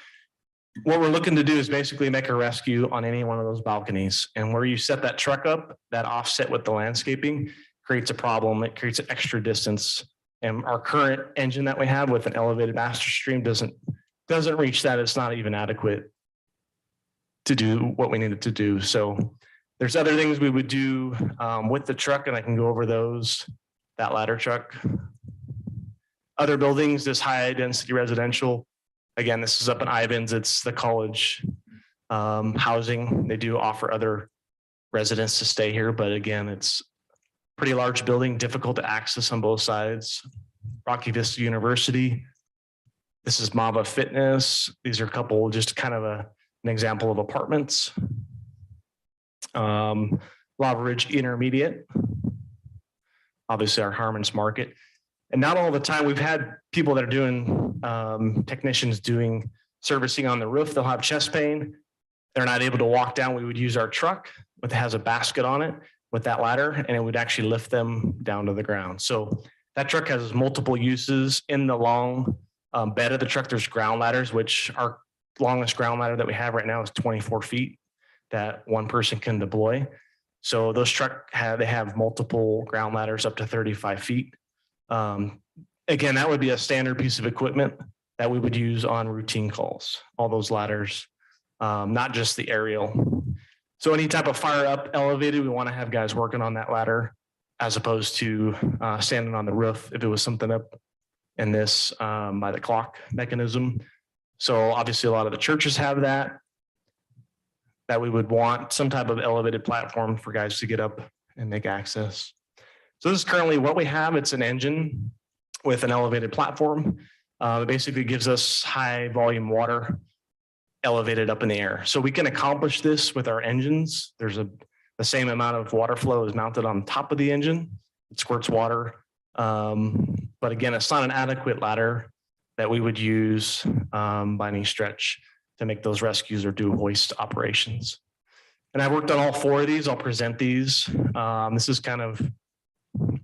what we're looking to do is basically make a rescue on any one of those balconies. And where you set that truck up, that offset with the landscaping creates a problem. It creates an extra distance. And our current engine that we have with an elevated master stream doesn't reach that. It's not even adequate to do what we needed to do. So there's other things we would do with the truck, and I can go over those, that ladder truck. Other buildings, this high density residential. Again, this is up in Ivans. It's the college housing. They do offer other residents to stay here, but again, it's pretty large building, difficult to access on both sides. Rocky Vista University. This is Mava Fitness. These are a couple, just kind of an example of apartments. Lava Ridge Intermediate, obviously our Harmon's Market. And not all the time, we've had people that are doing, technicians doing servicing on the roof. They'll have chest pain. They're not able to walk down. We would use our truck, that has a basket on it with that ladder, and it would actually lift them down to the ground. So that truck has multiple uses. In the long bed of the truck, there's ground ladders, which our longest ground ladder that we have right now is 24 feet. That one person can deploy. So those they have multiple ground ladders up to 35 feet. Again, that would be a standard piece of equipment that we would use on routine calls, all those ladders, not just the aerial. So any type of fire up elevated, we want to have guys working on that ladder as opposed to standing on the roof if it was something up in this by the clock mechanism. So obviously a lot of the churches have that we would want some type of elevated platform for guys to get up and make access. So this is currently what we have. It's an engine with an elevated platform. It basically gives us high volume water elevated up in the air. So we can accomplish this with our engines. There's the same amount of water flow is mounted on top of the engine. It squirts water. But again, it's not an adequate ladder that we would use by any stretch to make those rescues or do hoist operations. And I've worked on all 4 of these. I'll present these. This is kind of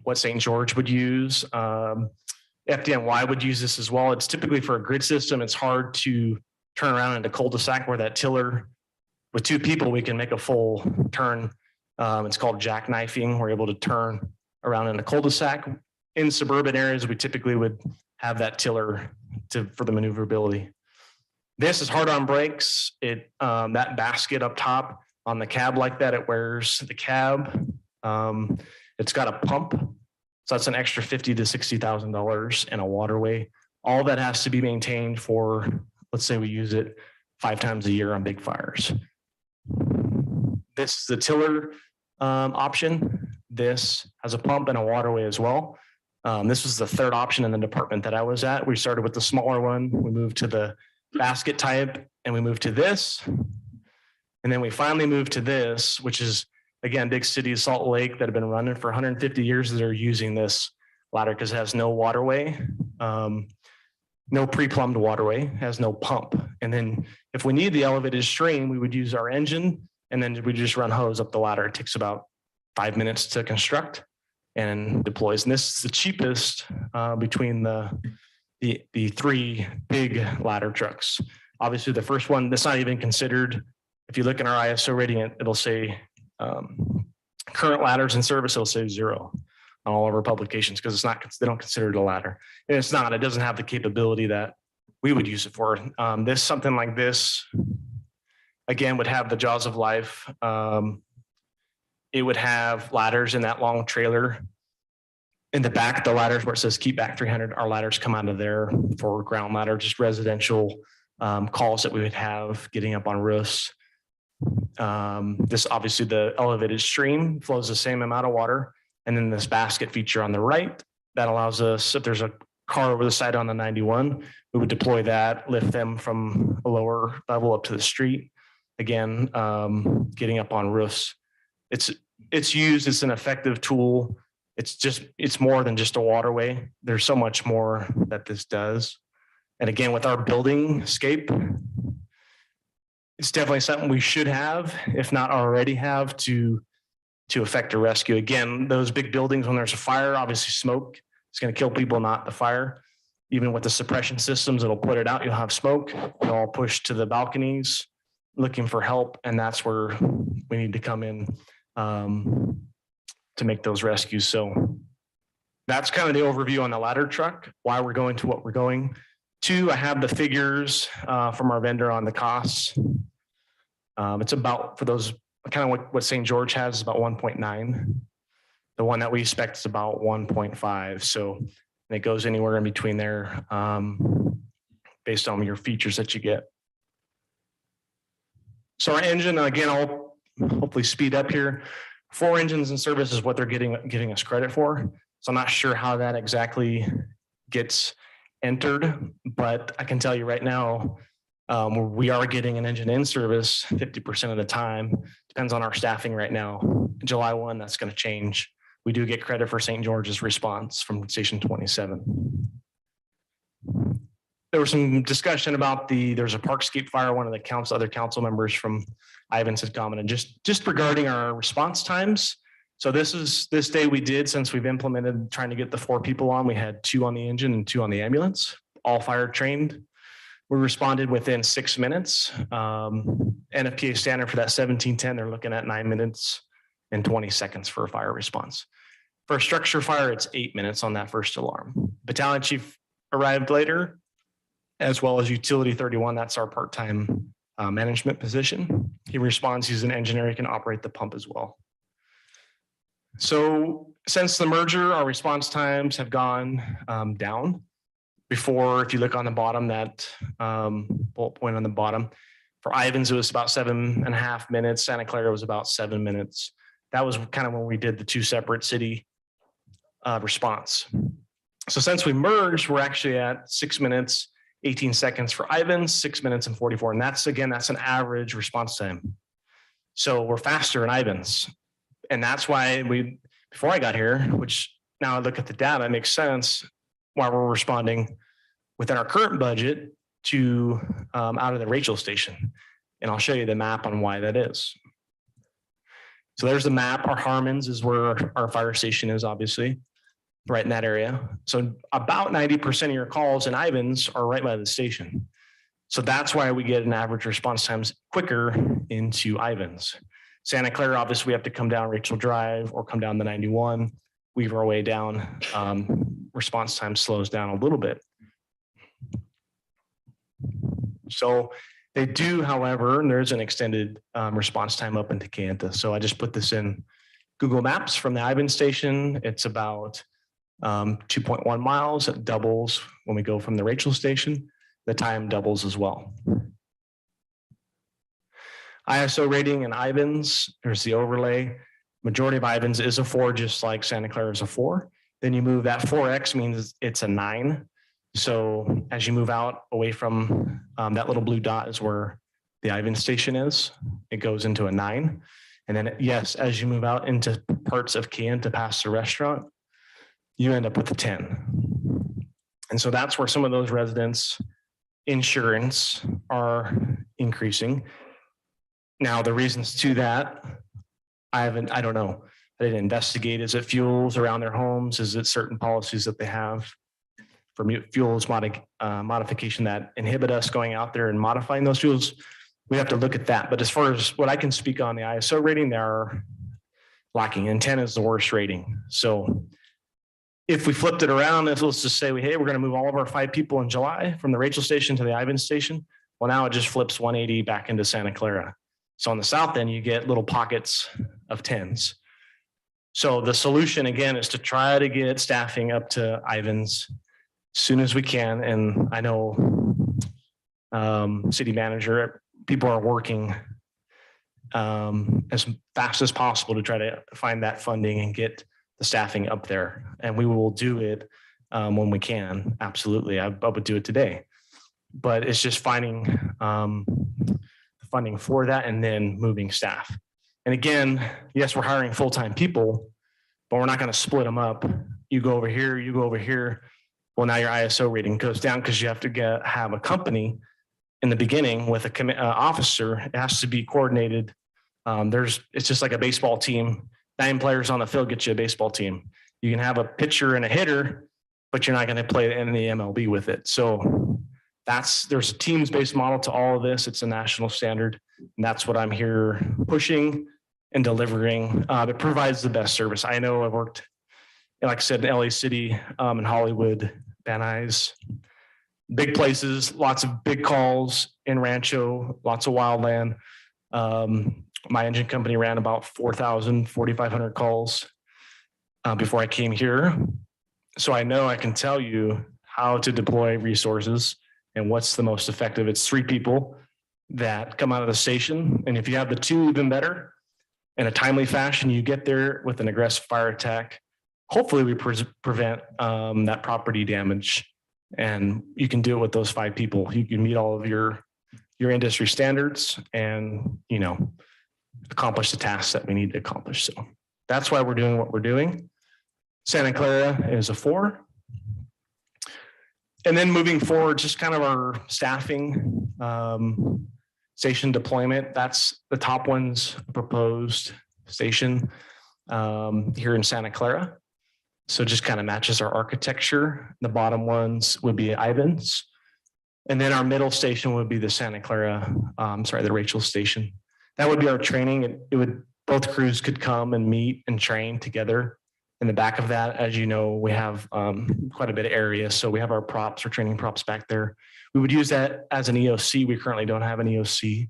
what St. George would use. FDNY would use this as well. It's typically for a grid system. It's hard to turn around into cul-de-sac where that tiller, with 2 people, we can make a full turn. It's called jackknifing. We're able to turn around in a cul-de-sac. In suburban areas, we typically would have that tiller for the maneuverability. This is hard on brakes. That basket up top On the cab like that, it wears the cab. It's got a pump. So that's an extra $50,000 to $60,000 in a waterway. All that has to be maintained for, let's say we use it 5 times a year on big fires. This is the tiller option. This has a pump and a waterway as well. This was the third option in the department that I was at. We started with the smaller one. We moved to the basket type and we moved to this. And then we finally moved to this, which is, again, big city of Salt Lake that have been running for 150 years that are using this ladder because it has no waterway, no pre-plumbed waterway, has no pump. And then if we need the elevated stream, we would use our engine and then we just run hose up the ladder. It takes about 5 minutes to construct and deploys. And this is the cheapest between the 3 big ladder trucks. Obviously, the first one, that's not even considered. If you look in our ISO rating, it'll say current ladders in service, it'll say 0 on all of our publications because it's not, they don't consider it a ladder. And it's not, it doesn't have the capability that we would use it for. Something like this, again, would have the jaws of life. It would have ladders in that long trailer. In the back, the ladders where it says keep back 300, our ladders come out of there for ground ladder, just residential calls that we would have getting up on roofs. This obviously the elevated stream flows the same amount of water. And then this basket feature on the right, that allows us, if there's a car over the side on the 91, we would deploy that, lift them from a lower level up to the street. Again, getting up on roofs. It's used, it's an effective tool. It's more than just a waterway. There's so much more that this does. And again, with our building scape, it's definitely something we should have, if not already have, to effect a rescue. Again, those big buildings, when there's a fire, obviously smoke is going to kill people, not the fire. Even with the suppression systems, it'll put it out. You'll have smoke. You'll all push to the balconies looking for help. And that's where we need to come in to make those rescues. So that's kind of the overview on the ladder truck, why we're going to what we're going. 2, I have the figures from our vendor on the costs. It's about, for those, kind of what St. George has is about 1.9. The one that we expect is about 1.5. So and it goes anywhere in between there based on your features that you get. So our engine, again, I'll hopefully speed up here. 4 engines in service is what they're giving us credit for. So I'm not sure how that exactly gets entered, but I can tell you right now, we are getting an engine in service 50% of the time. Depends on our staffing right now. July 1, that's going to change. We do get credit for St. George's response from Station 27. There was some discussion about there's a Parkscape fire. One of the other council members from Ivans had commented just regarding our response times. So this day we did, since we've implemented trying to get the 4 people on, we had 2 on the engine and 2 on the ambulance, all fire trained. We responded within 6 minutes. NFPA standard for that 1710, they're looking at 9 minutes and 20 seconds for a fire response. For a structure fire, it's 8 minutes on that first alarm. Battalion chief arrived later, as well as utility 31. That's our part-time management position. He responds, he's an engineer, he can operate the pump as well. So since the merger, our response times have gone down. Before, if you look on the bottom, that bullet point on the bottom, for Ivans, it was about 7.5 minutes. Santa Clara was about 7 minutes. That was kind of when we did the 2 separate city response. So since we merged, we're actually at 6 minutes, 18 seconds for Ivans, 6 minutes and 44. And that's an average response time. So we're faster in Ivans. And that's why before I got here, which now I look at the data, it makes sense why we're responding within our current budget to out of the Rachel station. And I'll show you the map on why that is. So there's the map. Our Harmons is where our fire station is, obviously, right in that area. So about 90% of your calls in Ivans are right by the station. So that's why we get an average response times quicker into Ivans. Santa Clara, obviously, we have to come down Rachel Drive or come down the 91, weave our way down. Response time slows down a little bit. So They do, however, and there's an extended response time up into Kayenta. So I just put this in Google Maps from the Ivan station. It's about 2.1 miles. It doubles when we go from the Rachel station. The time doubles as well. ISO rating in Ivans, there's the overlay. Majority of Ivans is a 4, just like Santa Clara is a 4. Then you move that 4X means it's a 9. So as you move out away from that little blue dot is where the Ivan station is. It goes into a 9. And then, yes, as you move out into parts of Kayenta past the restaurant, you end up with a 10. And so that's where some of those residents' insurance are increasing. Now, the reasons to that, I don't know. I didn't investigate. Is it fuels around their homes? Is it certain policies that they have for fuels modification that inhibit us going out there and modifying those fuels? We have to look at that. But as far as what I can speak on the ISO rating, they are lacking, and 10 is the worst rating. So if we flipped it around, if let's just say, hey, we're going to move all of our 5 people in July from the Rachel station to the Ivan station. Well, now it just flips 180 back into Santa Clara. So on the south end, you get little pockets of 10s. So the solution, again, is to try to get staffing up to Ivans as soon as we can. And I know city manager, people are working as fast as possible to try to find that funding and get the staffing up there. And we will do it when we can. Absolutely. I would do it today. But it's just finding funding for that and then moving staff. And again, yes, we're hiring full-time people, but we're not going to split them up. You go over here, you go over here. Well, now your ISO rating goes down because you have to have a company in the beginning with a officer. It has to be coordinated. It's just like a baseball team. 9 players on the field get you a baseball team. You can have a pitcher and a hitter, but you're not going to play in the MLB with it. So there's a teams-based model to all of this. It's a national standard, and that's what I'm here pushing and delivering. It provides the best service. I know I've worked, like I said, in LA City, in Hollywood, Van Nuys, big places, lots of big calls in Rancho, lots of wildland. My engine company ran about 4,500 calls before I came here. So I know I can tell you how to deploy resources and what's the most effective. It's 3 people that come out of the station. And if you have the 2, even better. In a timely fashion, you get there with an aggressive fire attack. Hopefully we prevent that property damage. And you can do it with those 5 people. You can meet all of your industry standards and, accomplish the tasks that we need to accomplish. So that's why we're doing what we're doing. Santa Clara is a 4. And then moving forward, just kind of our staffing, station deployment. That's the top one's proposed station here in Santa Clara. So just kind of matches our architecture. The bottom ones would be Ivans. And then our middle station would be the Santa Clara, the Rachel station. That would be our training. Both crews could come and meet and train together. In the back of that, as you know, we have quite a bit of area. So we have our props, our training props back there. We would use that as an EOC. We currently don't have an EOC.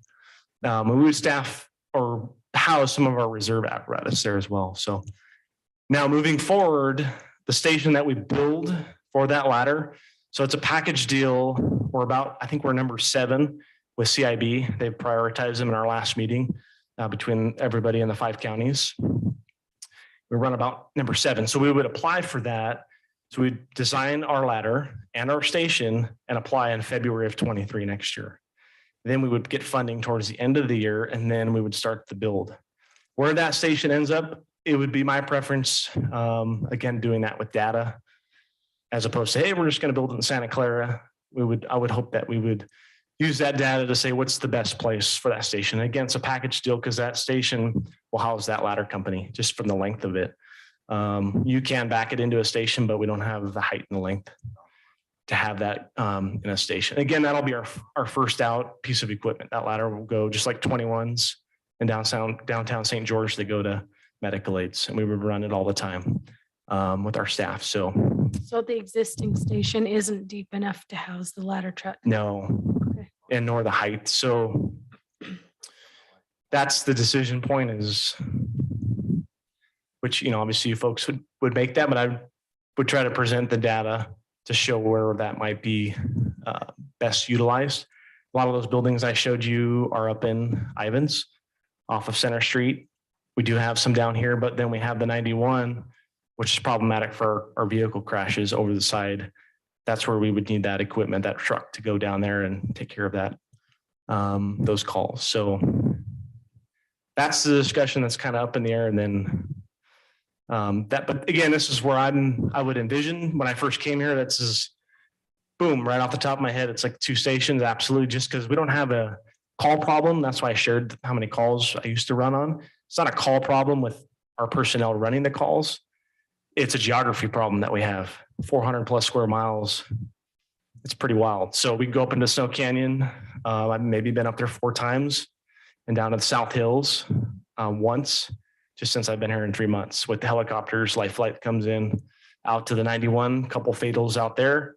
We would staff or house some of our reserve apparatus there as well. So now moving forward, the station that we build for that ladder. So it's a package deal. I think we're number 7 with CIB. They've prioritized them in our last meeting between everybody in the 5 counties. We run about number 7. So we would apply for that. So we'd design our ladder and our station and apply in February of 23 next year. Then we would get funding towards the end of the year, and then we would start the build. Where that station ends up, it would be my preference, again, doing that with data, as opposed to, hey, we're just going to build it in Santa Clara. I would hope that we would use that data to say what's the best place for that station. Again, it's a package deal because that station will house that ladder company just from the length of it. You can back it into a station, but we don't have the height and the length to have that in a station. Again, that'll be our first out piece of equipment. That ladder will go just like 21s in downtown St. George. They go to medical aids, and we would run it all the time with our staff. So the existing station isn't deep enough to house the ladder truck? no. Okay. and nor the height. So that's the decision point is, which, obviously you folks would make that, but I would try to present the data to show where that might be best utilized. A lot of those buildings I showed you are up in Ivans off of Center Street. We do have some down here, but then we have the 91, which is problematic for our vehicle crashes over the side. That's where we would need that equipment, that truck to go down there and take care of that, those calls. So that's the discussion that's kind of up in the air. And then but again, this is where I would envision when I first came here, that's just boom, right off the top of my head. It's like 2 stations. Absolutely. Just because we don't have a call problem. That's why I shared how many calls I used to run on. It's not a call problem with our personnel running the calls. It's a geography problem that we have 400 plus square miles. It's pretty wild. So we can go up into Snow Canyon. I've maybe been up there 4 times and down to the South Hills once, just since I've been here in 3 months with the helicopters. Life Flight comes in out to the 91, couple fatals out there.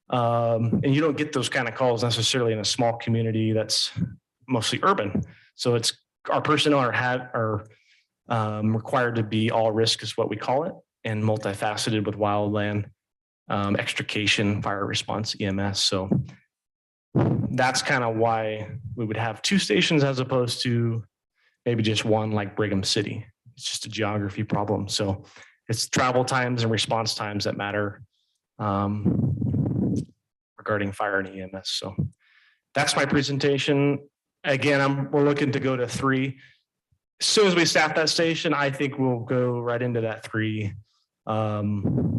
And you don't get those kind of calls necessarily in a small community that's mostly urban. So it's our personnel are required to be all risk is what we call it, and multifaceted with wildland, extrication, fire response, EMS. So that's kind of why we would have 2 stations as opposed to maybe just one like Brigham City. It's just a geography problem. So it's travel times and response times that matter regarding fire and EMS. So that's my presentation. Again, we're looking to go to 3. As soon as we staff that station, I think we'll go right into that 3 ISO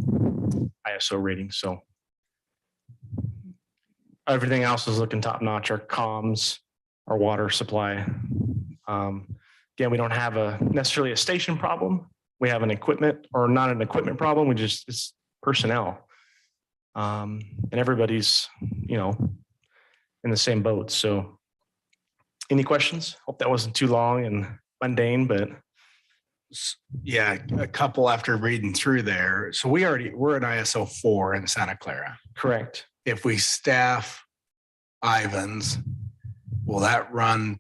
rating. So everything else is looking top notch. Our comms, our water supply. Again, we don't have necessarily a station problem. We have an equipment, or not an equipment problem. It's personnel. And everybody's, in the same boat. So any questions? Hope that wasn't too long and mundane, but. Yeah, a couple after reading through there. So we're in ISO 4 in Santa Clara. Correct. If we staff Ivans, will that run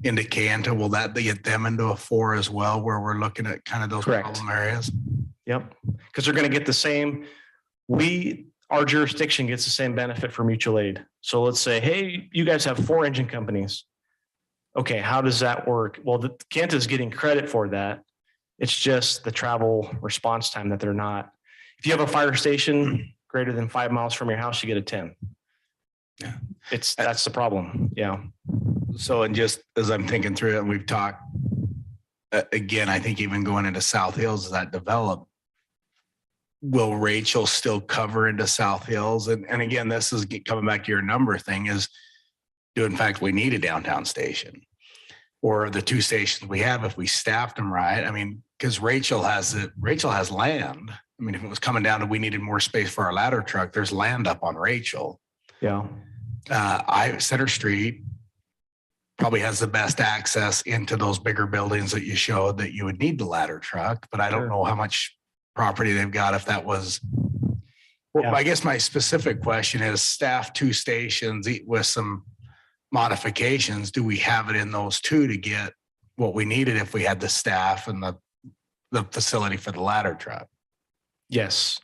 into Kanta? Will that get them into a 4 as well, where we're looking at kind of those Correct. problem areas? Yep. Because they're going to get the same. Our jurisdiction gets the same benefit for mutual aid. So let's say, hey, you guys have 4 engine companies. Okay, how does that work? Well, Kanta is getting credit for that. It's just the travel response time that they're not. If you have a fire station greater than 5 miles from your house, you get a 10. Yeah, that's the problem. Yeah. So, and just as I'm thinking through it, and we've talked again, I think even going into South Hills as that develop, will Rachel still cover into South Hills? And again, this is coming back to your number thing is, do in fact we need a downtown station, or the 2 stations we have, if we staffed them right? I mean, because Rachel has land. I mean, if it was coming down to we needed more space for our ladder truck, there's land up on Rachel. Yeah. Center Street probably has the best access into those bigger buildings that you showed that you would need the ladder truck, but I don't know how much property they've got. If that was, I guess my specific question is, staff 2 stations with some modifications. Do we have it in those 2 to get what we needed if we had the staff and the facility for the ladder truck? Yes.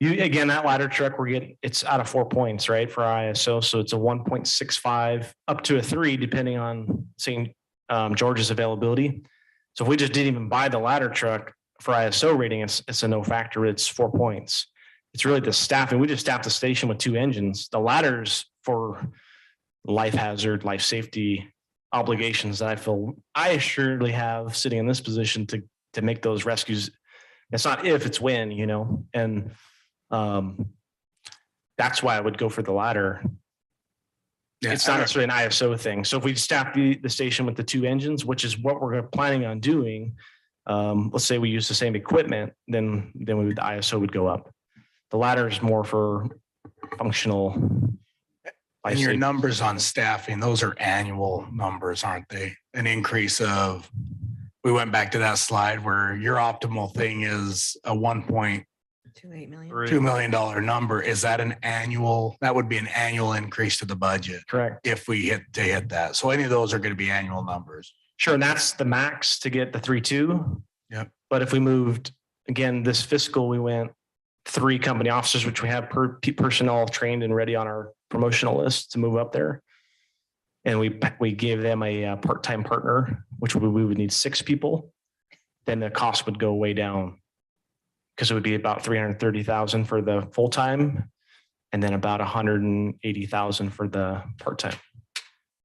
Again, that ladder truck it's out of 4 points, right, for ISO. So it's a 1.65 up to a 3, depending on St. George's availability. So if we just didn't even buy the ladder truck for ISO rating, it's a no factor. It's 4 points. It's really the staffing. We just staffed the station with 2 engines. The ladders for life hazard, life safety obligations that I feel I assuredly have sitting in this position to make those rescues. It's not if, it's when, and that's why I would go for the ladder. Yeah, it's not necessarily an ISO thing. So if we staff the station with the 2 engines, which is what we're planning on doing, let's say we use the same equipment, then the ISO would go up. The ladder is more for functional. And your numbers on staffing, those are annual numbers, aren't they? An increase of, we went back to that slide where your optimal thing is a 1.2 $2.8 million. $2 million number. Is that an annual? That would be an annual increase to the budget Correct. if we hit that. So any of those are going to be annual numbers. Sure. And that's the max to get the 3.2. Yep. But if we moved again, this fiscal, we went 3 company officers, which we have personnel trained and ready on our promotional list to move up there. And we gave them a part-time partner, which we would need 6 people. Then the cost would go way down because it would be about 330,000 for the full-time and then about 180,000 for the part-time.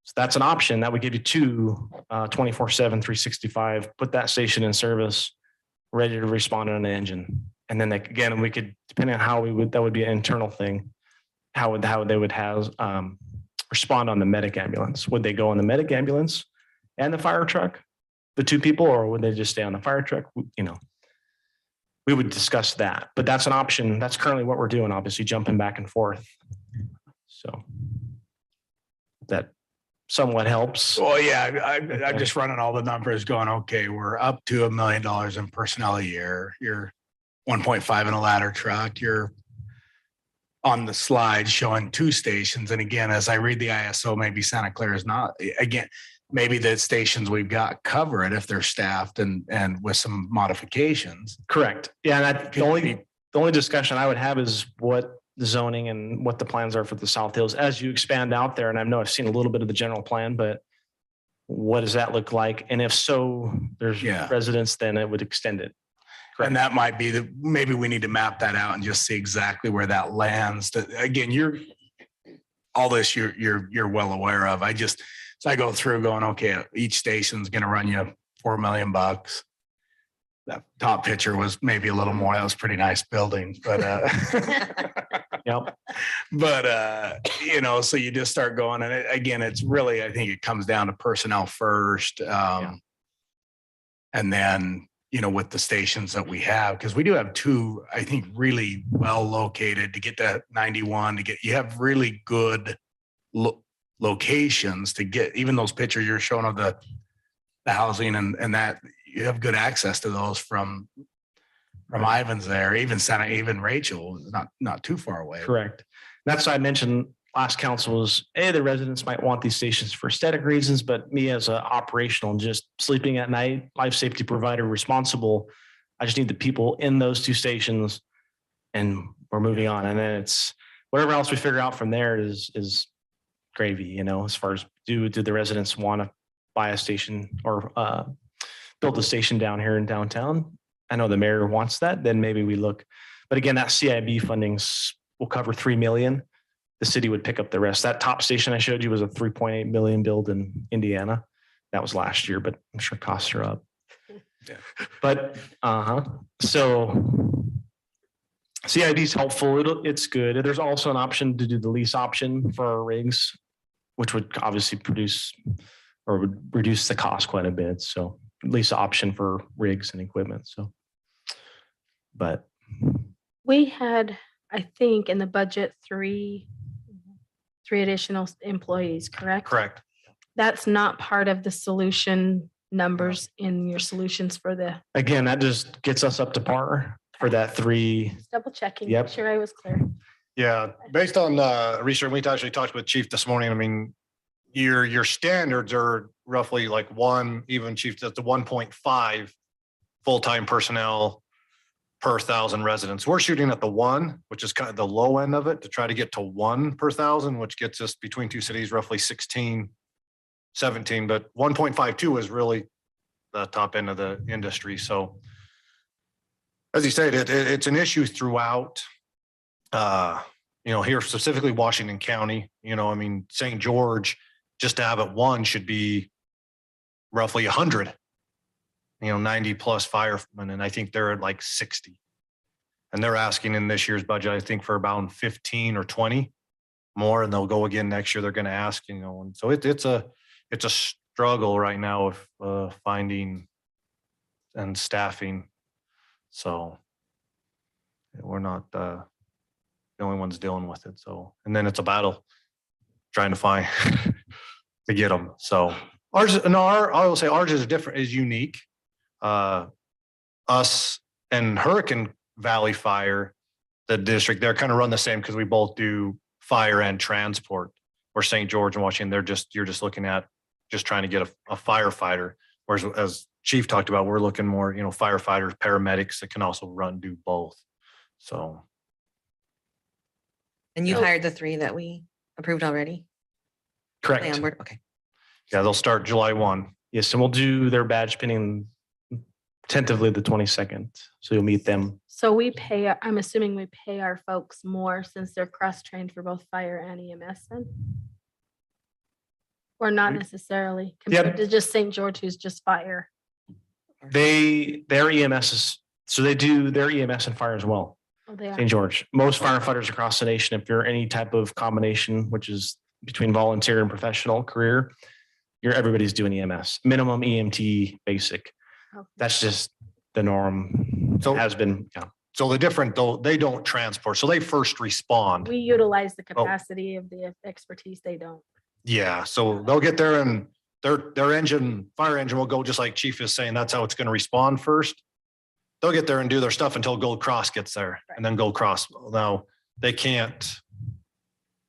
So that's an option that would give you 2 24/7, 365, put that station in service, ready to respond on an engine. And then again, we could, depending on how that would be an internal thing, how they would have respond on the medic ambulance. Would they go on the medic ambulance and the fire truck, the 2 people, or would they just stay on the fire truck? We would discuss that, but that's an option. That's currently what we're doing, obviously jumping back and forth. So that somewhat helps. Well, yeah, I'm just running all the numbers going, okay, we're up to $1 million in personnel a year. You're 1.5 in a ladder truck. You're on the slide showing 2 stations. And again, as I read the ISO, maybe Santa Clara is not, again, maybe the stations we've got cover it if they're staffed and with some modifications. Correct. Yeah. And the only discussion I would have is what the zoning and what the plans are for the South Hills as you expand out there. And I know I've seen a little bit of the general plan, but what does that look like? And if so, there's residents, then it would extend it. Correct. And that might be maybe we need to map that out and just see exactly where that lands. Again, you're well aware of. So I go through going, okay, each station's going to run you $4 million. That top picture was maybe a little more. That was a pretty nice building, but yep. But so you just start going, and again, it's really, I think it comes down to personnel first, and then with the stations that we have, because we do have 2, I think, really well located to get to 91. You have really good locations to get even those pictures you're showing of the housing and that you have good access to those from Ivan's there, even Rachel is not too far away. Correct. That's why I mentioned last council was the residents might want these stations for aesthetic reasons, but me as a operational and just sleeping at night, life safety provider responsible, I just need the people in those 2 stations and we're moving on. And then it's whatever else we figure out from there is gravy, as far as do the residents want to buy a station or build a station down here in downtown? I know the mayor wants that, then maybe we look, but again, that CIB fundings will cover 3 million. The city would pick up the rest. That top station I showed you was a 3.8 million build in Indiana. That was last year, but I'm sure costs are up. Yeah. But so CIB is helpful. It's good. There's also an option to do the lease option for our rigs, which would obviously would reduce the cost quite a bit. So lease option for rigs and equipment. So, but We had, I think, in the budget, 3 additional employees, correct? correct. That's not part of the solution numbers in your solutions for the, Again, that just gets us up to par for that 3. just double checking, Yep. make sure I was clear. Yeah, based on research, we actually talked with Chief this morning. I mean, your standards are roughly like 1, even Chief, that's the 1.5 full-time personnel per 1,000 residents. We're shooting at the 1, which is kind of the low end of it, to try to get to 1 per 1,000, which gets us between 2 cities roughly 16, 17. But 1.52 is really the top end of the industry. So as you said, it's an issue throughout. Here specifically Washington County, I mean, St. George, just to have it 1 should be roughly 100, 90 plus firemen. And I think they're at like 60. And they're asking in this year's budget, I think, for about 15 or 20 more, and they'll go again next year. They're going to ask, and so it's a struggle right now of finding and staffing. So we're not the only ones dealing with it. So, and then it's a battle trying to find to get them. So I will say ours is unique. Us and Hurricane Valley Fire, the district, they're kind of run the same because we both do fire and transport. Or St. George and Washington, you're just looking at just trying to get a firefighter. Whereas as Chief talked about, we're looking more, firefighters, paramedics that can also do both. So. And you So- hired the 3 that we approved already? They Correct. on board? Okay. Yeah, they'll start July 1. Yes, and we'll do their badge pinning tentatively the 22nd. So you'll meet them. So we pay, I'm assuming we pay our folks more since they're cross-trained for both fire and EMS then? Or not necessarily compared to just St. George, who's just fire. Their EMS is, so they do their EMS and fire as well. Oh, they are. St. George, most firefighters across the nation, if you're any type of combination, which is between volunteer and professional career, everybody's doing EMS, minimum EMT basic. Okay. That's just the norm. So- Has been, yeah. So the different, though, they don't transport. So they first respond. We utilize the capacity of the expertise they don't. Yeah, so they'll get there and their fire engine will go just like Chief is saying, that's how it's going to respond first. They'll get there and do their stuff until Gold Cross gets there, and then Gold Cross, now they can't,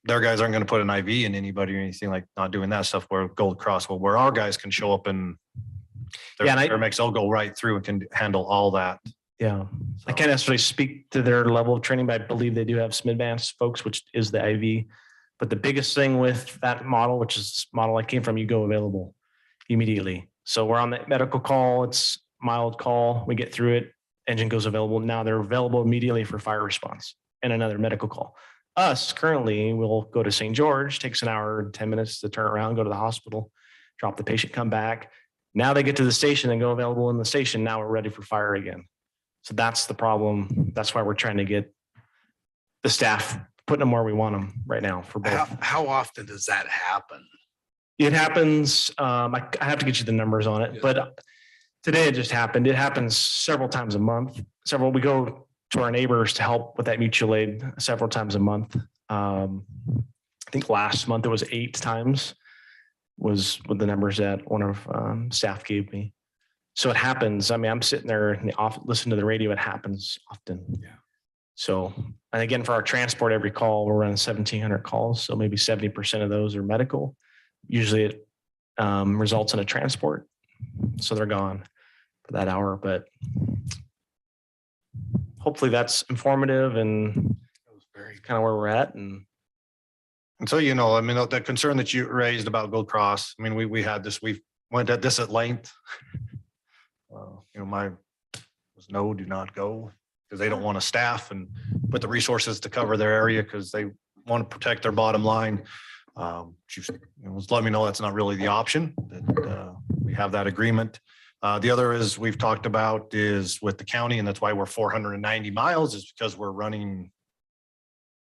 their guys aren't going to put an IV in anybody or anything, like not doing that stuff, where Gold Cross will, where our guys can show up and their Yeah, and I- paramedics, they'll go right through and can handle all that. Yeah. I So- can't necessarily speak to their level of training, but I believe they do have some advanced folks, which is the IV. But the biggest thing with that model, which is the model I came from, you go available immediately. So we're on the medical call, it's mild call, we get through it, engine goes available. Now they're available immediately for fire response and another medical call. Us currently, we'll go to St. George, takes an hour and 10 minutes to turn around, go to the hospital, drop the patient, come back. Now they get to the station and go available in the station. Now we're ready for fire again. So that's the problem. That's why we're trying to get the staff, putting them where we want them right now for both. How often does that happen? It happens, I have to get you the numbers on it, but today it just happened. It happens several times a month. We go to our neighbors to help with that mutual aid several times a month. I think last month it was 8 times was with the numbers that one of staff gave me. So it happens. I mean, I'm sitting there in the office, listening to the radio. It happens often. Yeah. So, and again, for our transport, every call, we're running 1,700 calls. So maybe 70% of those are medical. Usually it results in a transport. So they're gone for that hour, but hopefully that's informative and kind of where we're at. And so, I mean, the concern that you raised about Gold Cross, I mean, we had this, we went at this at length. My was no, do not go, because they don't want to staff and put the resources to cover their area because they want to protect their bottom line. She was letting me know that's not really the option, that we have that agreement. The other is we've talked about is with the county, and that's why we're 490 miles, is because we're running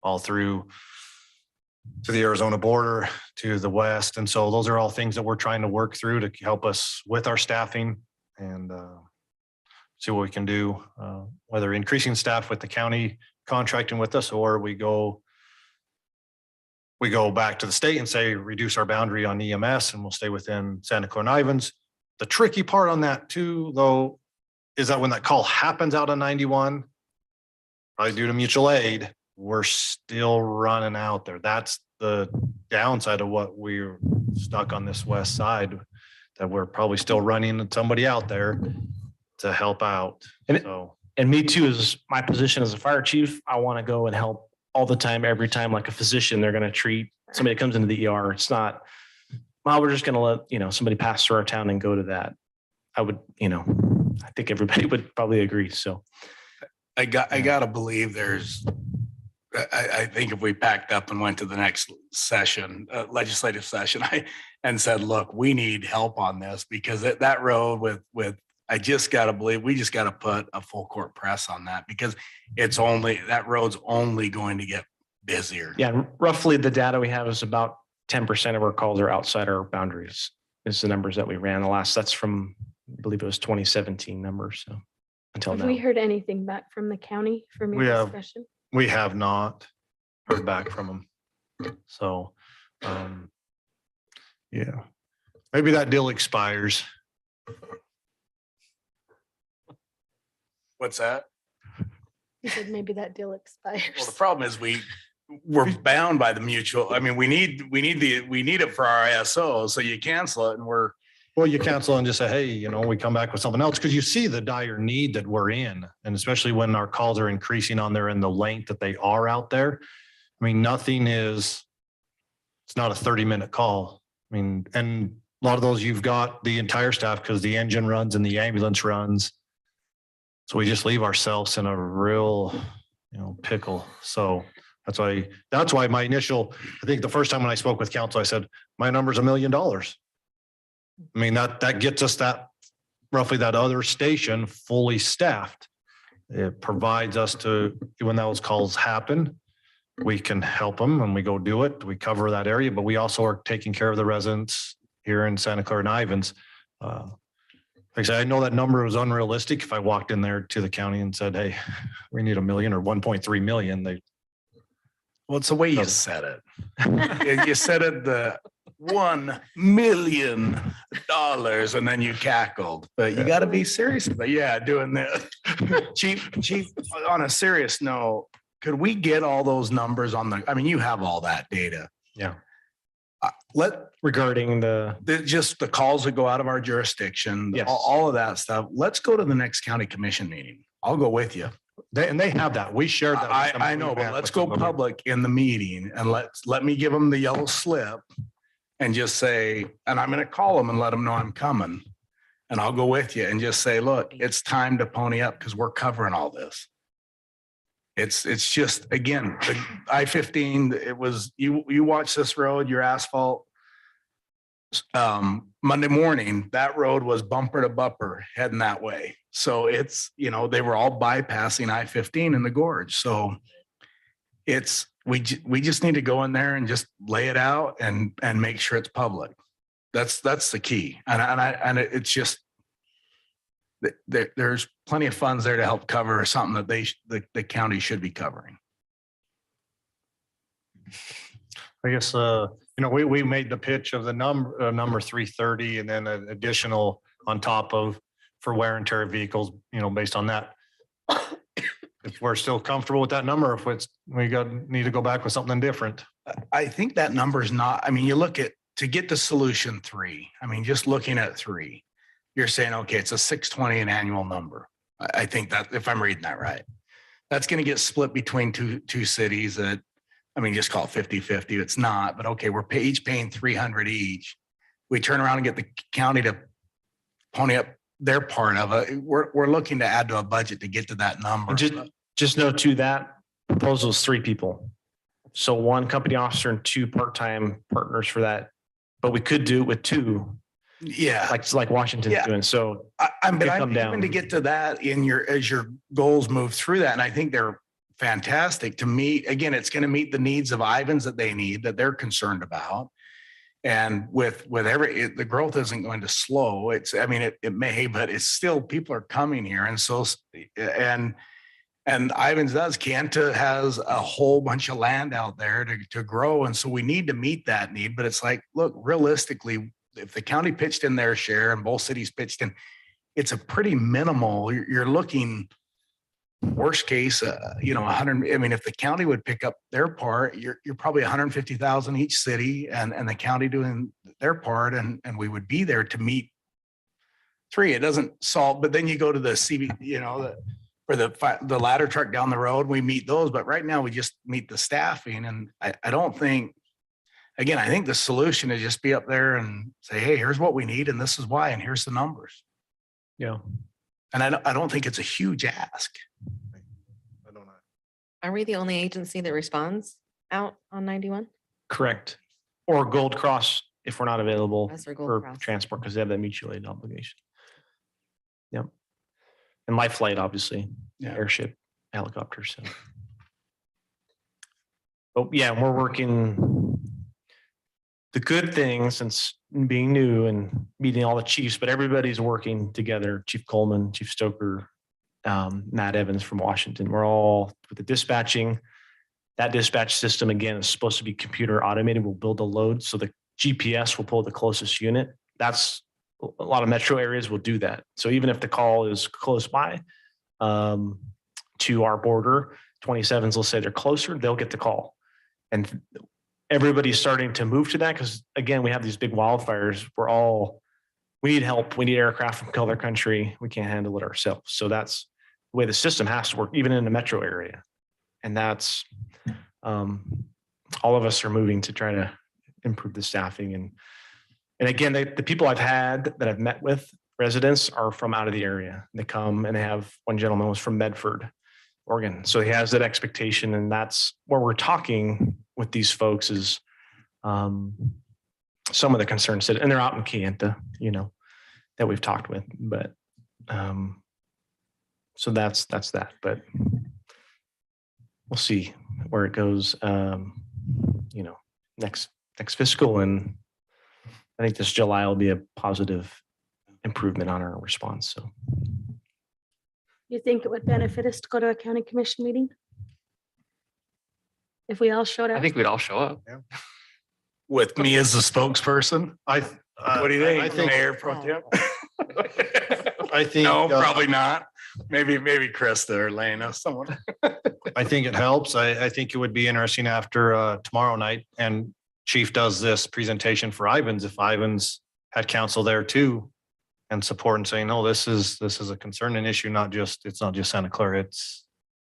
all through to the Arizona border, to the west. And so those are all things that we're trying to work through to help us with our staffing and see what we can do, whether increasing staff with the county contracting with us, or we go back to the state and say, reduce our boundary on EMS and we'll stay within Santa Clara and Ivans. The tricky part on that too, though, is that when that call happens out on 91, probably due to mutual aid, we're still running out there. That's the downside of what we're stuck on this west side, that we're probably still running somebody out there to help out. And me too, is my position as a fire chief. I want to go and help all the time, every time, like a physician, they're going to treat somebody that comes into the ER. It's not, well, we're just going to let, somebody pass through our town and go to that. I would, I think everybody would probably agree. So I gotta believe I think if we packed up and went to the next session, legislative session, and said, look, we need help on this, because that road with I just got to believe we just got to put a full court press on that, because that road's only going to get busier. yeah, roughly the data we have is about 10% of our calls are outside our boundaries, is the numbers that we ran that's from, I believe it was 2017 numbers. So until Have now. we heard anything back from the county from your We have. discussion? We have not heard back from them. So, yeah, maybe that deal expires. What's that? He said maybe that deal expires. Well, the problem is we're bound by the mutual. I mean, we need it for our ISO. So you cancel it and Well, you cancel and just say, hey, you know, we come back with something else because you see the dire need that we're in. And especially when our calls are increasing on there and the length that they are out there. I mean, it's not a 30-minute call. I mean, and a lot of those you've got the entire staff because the engine runs and the ambulance runs. So we just leave ourselves in a real, pickle. So that's why my initial, I think the first time when I spoke with council, I said, my number's $1 million. I mean, that gets us roughly that other station fully staffed. It provides us to, when those calls happen, we can help them and we go do it. We cover that area, but we also are taking care of the residents here in Santa Clara and Ivins. Like I said, I know that number was unrealistic. If I walked in there to the county and said, hey, we need $1 million or 1.3 million, well, it's the way you said it. You said it the $1 million and then you cackled, but you got to be serious about doing this. Chief, on a serious note, could we get all those numbers you have all that data. Yeah. Regarding just the calls that go out of our jurisdiction, Yes. all of that stuff. Let's go to the next county commission meeting. I'll go with you. They have that. We shared that. with them. I know, but let's with go them. public in the meeting and let me give them the yellow slip and just say, and I'm going to call them and let them know I'm coming. And I'll go with you and just say, look, it's time to pony up because we're covering all this. It's just, again, the I-15, it was, you watch this road, your asphalt. Monday morning, that road was bumper to bumper heading that way. So it's, they were all bypassing I-15 in the gorge. So we just need to go in there and just lay it out and make sure it's public. That's the key. And it's just, there's plenty of funds there to help cover something that the county should be covering. I guess, we made the pitch of the number 330 and then an additional on top of for wear and tear vehicles, based on that. If we're still comfortable with that number, if need to go back with something different. I think that number's not, you look at, to get to solution 3, just looking at 3, you're saying, okay, it's a 620 an annual number. I think that if I'm reading that right, that's going to get split between two cities that, just call it 50-50. It's not, but okay, we're each paying 300 each. We turn around and get the county to pony up their part of it. We're looking to add to a budget to get to that number. just note too, that proposal is 3 people. So 1 company officer and 2 part-time partners for that, but we could do it with 2. Yeah. Like Washington's doing. So I'm to get to that as your goals move through that. And I think they're fantastic to meet. Again, it's going to meet the needs of Ivans that they need, that they're concerned about. And with the growth isn't going to slow. It may, but it's still, people are coming here. And so, and Ivans does, Kanta has a whole bunch of land out there to grow. And so we need to meet that need, but it's like, look, realistically, if the county pitched in their share and both cities pitched in, it's a pretty minimal, you're looking worst case, 100, if the county would pick up their part, you're probably 150,000 each city and the county doing their part. And we would be there to meet 3. It doesn't solve, but then you go to the CB, for the ladder truck down the road, we meet those, but right now we just meet the staffing. And I don't think, again, I think the solution is just be up there and say, hey, here's what we need. And this is why, and here's the numbers. Yeah. And I don't think it's a huge ask. I don't know. Are we the only agency that responds out on 91? Correct. Or Gold Cross if we're not available That's our Gold for Cross. transport because they have that mutual aid obligation. Yep. And Life Flight, obviously, airship, helicopters. So. But yeah, we're working. The good thing since being new and meeting all the chiefs, but everybody's working together. Chief Coleman, Chief Stoker, Matt Evans from Washington. We're all with the dispatching. That dispatch system, again, is supposed to be computer automated. We'll build a load. So the GPS will pull the closest unit. That's a lot of metro areas will do that. So even if the call is close by, to our border. 27s will say they're closer, they'll get the call. And everybody's starting to move to that because, again, we have these big wildfires. We need help. We need aircraft from other country. We can't handle it ourselves. So that's the way the system has to work, even in the metro area. And that's all of us are moving to try to improve the staffing. And again, the people I've had that I've met with, residents, are from out of the area. They come and they have, one gentleman was from Medford, Oregon. So he has that expectation. And that's where we're talking with these folks is some of the concerns that, and they're out in Kayenta, that we've talked with, but so that's that, but we'll see where it goes, next fiscal. And I think this July will be a positive improvement on our response. So You think it would benefit us to go to a county commission meeting? If we all showed up? I think we'd all show up. With me as the spokesperson? What do you think? I think- Mayor Pro Tem? I think. No, probably not. Maybe Krista or Lena, someone. I think it helps. I think it would be interesting after tomorrow night and Chief does this presentation for Ivans, if Ivans had counsel there too and support and saying, no, this is a concerning issue, it's not just Santa Clara, it's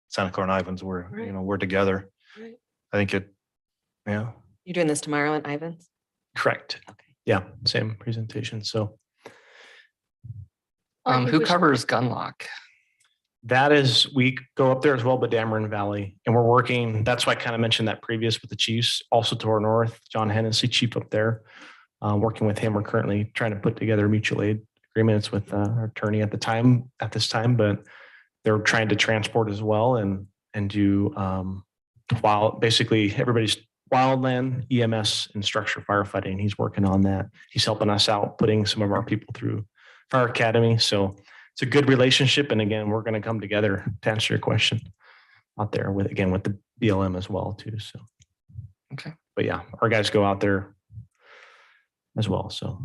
Santa Clara and Ivans. We're together. Right. I think yeah. You're doing this tomorrow in Ivans? correct. Okay. Yeah, same presentation. So I think Who we should- covers Gunlock? that is, we go up there as well, but Dameron Valley, and we're working. That's why I kind of mentioned that previous with the chiefs, also to our north, John Hennessy, chief up there. Working with him, we're currently trying to put together mutual aid agreements with our attorney at this time, but they're trying to transport as well and do basically everybody's wildland, EMS, and structure firefighting. He's working on that. He's helping us out, putting some of our people through Fire Academy. So it's a good relationship. And again, we're going to come together to answer your question out there with the BLM as well too. So, Okay. But yeah, our guys go out there as well. So